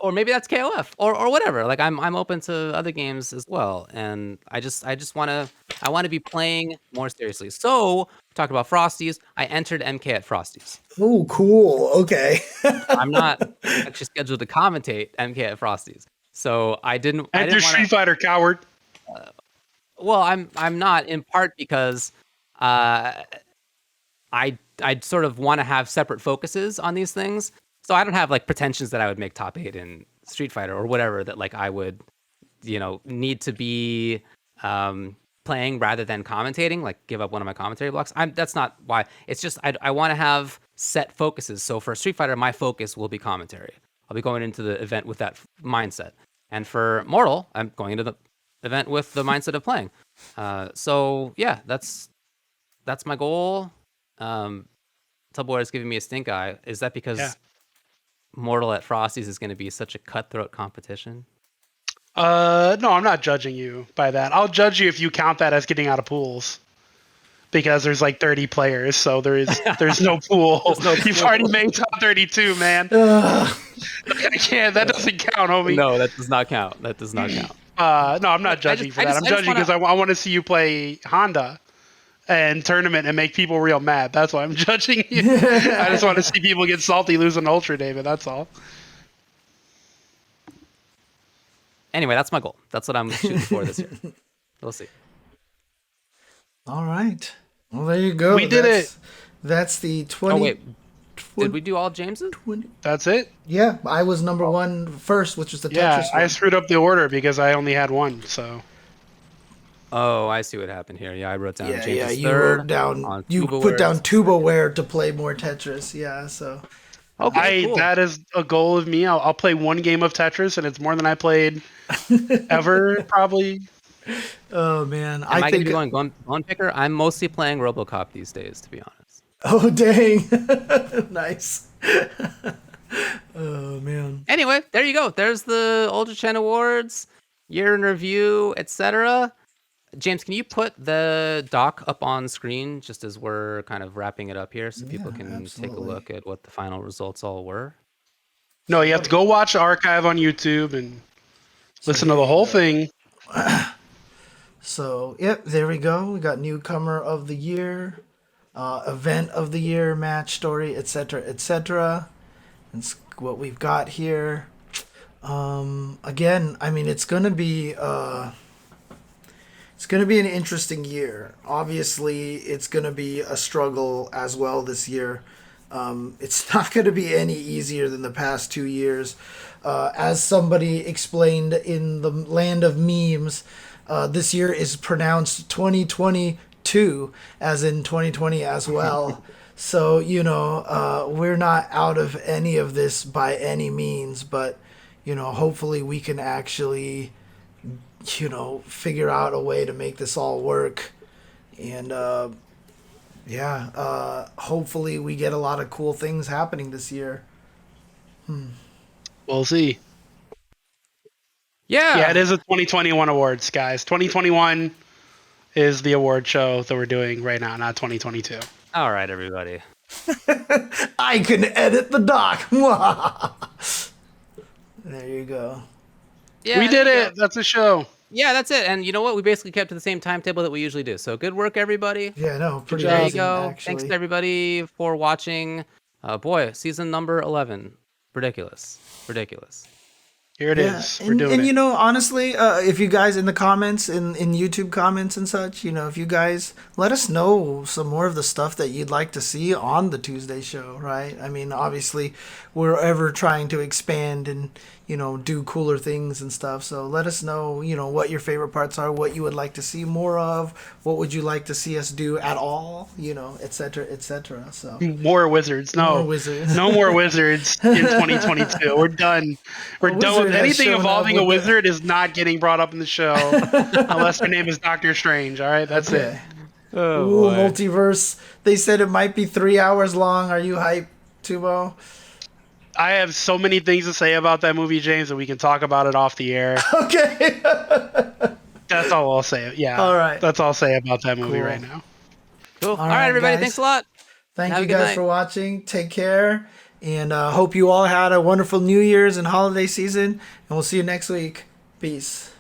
S2: Or maybe that's KOF or whatever. Like I'm open to other games as well, and I just want to be playing more seriously. So talk about Frosties. I entered MK at Frosties.
S1: Oh, cool. Okay.
S2: I'm not actually scheduled to commentate MK at Frosties, so I didn't.
S3: Enter Street Fighter, coward.
S2: Well, I'm not, in part because I sort of want to have separate focuses on these things. So I don't have like pretensions that I would make top 8 in Street Fighter or whatever, that like I would, need to be playing rather than commentating, like give up one of my commentary blocks. That's not why. It's just I want to have set focuses. So for Street Fighter, my focus will be commentary. I'll be going into the event with that mindset. And for Mortal, I'm going into the event with the mindset of playing. So yeah, that's my goal. TuboWare is giving me a stink eye. Is that because Mortal at Frosty's is going to be such a cutthroat competition?
S3: No, I'm not judging you by that. I'll judge you if you count that as getting out of pools. Because there's like 30 players, so there's no pool. You've already made top 32, man. I can't. That doesn't count, homie.
S2: No, that does not count. That does not count.
S3: No, I'm not judging for that. I'm judging because I want to see you play Honda and tournament and make people real mad. That's why I'm judging you. I just want to see people get salty losing to UltraDavid. That's all.
S2: Anyway, that's my goal. That's what I'm shooting for this year. We'll see.
S1: All right. Well, there you go.
S3: We did it.
S1: That's the 20.
S2: Oh wait, did we do all James's?
S3: That's it.
S1: Yeah, I was number one first, which was the Tetris
S3: Yeah, I
S1: one.
S3: screwed up the order because I only had one. So
S2: Oh, I see what happened here. Yeah, I wrote down James's
S1: Yeah, you
S2: third.
S1: wrote down.
S2: on
S1: You
S2: TuboWare.
S1: put down TuboWare to play more Tetris. Yeah, so.
S2: Okay, cool.
S3: that is a goal of me. I'll play one game of Tetris, and it's more than I played ever, probably.
S1: Oh man,
S2: Am I
S1: think.
S2: going to be going bone picker? I'm mostly playing RoboCop these days, to be honest.
S1: Oh dang, nice. Oh man.
S2: Anyway, there you go. There's the UltraChen Awards, year in review, etc. James, can you put the doc up on screen just as we're kind of wrapping it up here so people can take a look at what the final results all were?
S3: No, you have to go watch the archive on YouTube and listen to the whole thing.
S1: So yep, there we go. We got Newcomer of the Year, Event of the Year, Match Story, etc., etc. That's what we've got here. Again, I mean, it's gonna be an interesting year. Obviously, it's gonna be a struggle as well this year. It's not gonna be any easier than the past 2 years. As somebody explained in the land of memes, this year is pronounced 2022, as in 2020 as well. So, we're not out of any of this by any means, but, hopefully we can actually, figure out a way to make this all work. And, hopefully we get a lot of cool things happening this year.
S3: We'll see.
S2: Yeah.
S3: It is a 2021 awards, guys. 2021 is the award show that we're doing right now, not 2022.
S2: All right, everybody.
S1: I can edit the doc. There you go.
S2: Yeah,
S3: We did it. That's a show.
S2: Yeah, that's it. And you know what? We basically kept to the same timetable that we usually do. So good work, everybody.
S1: Yeah, no, pretty
S2: There you
S1: awesome,
S2: go.
S1: actually.
S2: Thanks to everybody for watching. Boy, season number 11. Ridiculous.
S3: Here it is. We're doing
S1: and
S3: it.
S1: Honestly, if you guys in the comments, in YouTube comments and such, if you guys let us know some more of the stuff that you'd like to see on the Tuesday show, right? I mean, obviously, we're ever trying to expand and, do cooler things and stuff. So let us know, what your favorite parts are, what you would like to see more of, what would you like to see us do at all, et cetera, et cetera. So
S3: More wizards. No.
S1: More wizards.
S3: No more wizards in 2022. We're done. We're done with
S1: has
S3: anything
S1: shown
S3: involving
S1: up
S3: a
S1: with
S3: wizard is not getting brought up in the show unless her name is Doctor Strange. All right, that's it.
S2: Oh,
S1: Ooh, multiverse. They said it might be 3 hours long. Are you hyped, Tubo?
S3: I have so many things to say about that movie, James, that we can talk about it off the air.
S1: Okay.
S3: That's all I'll say. Yeah.
S1: All right.
S3: That's all I'll say about that movie right now.
S2: Cool. All right, everybody.
S1: guys.
S2: Thanks a lot.
S1: Thank
S2: Have
S1: you
S2: a good
S1: guys
S2: night.
S1: for watching. Take care. And hope you all had a wonderful New Year's and holiday season. And we'll see you next week. Peace.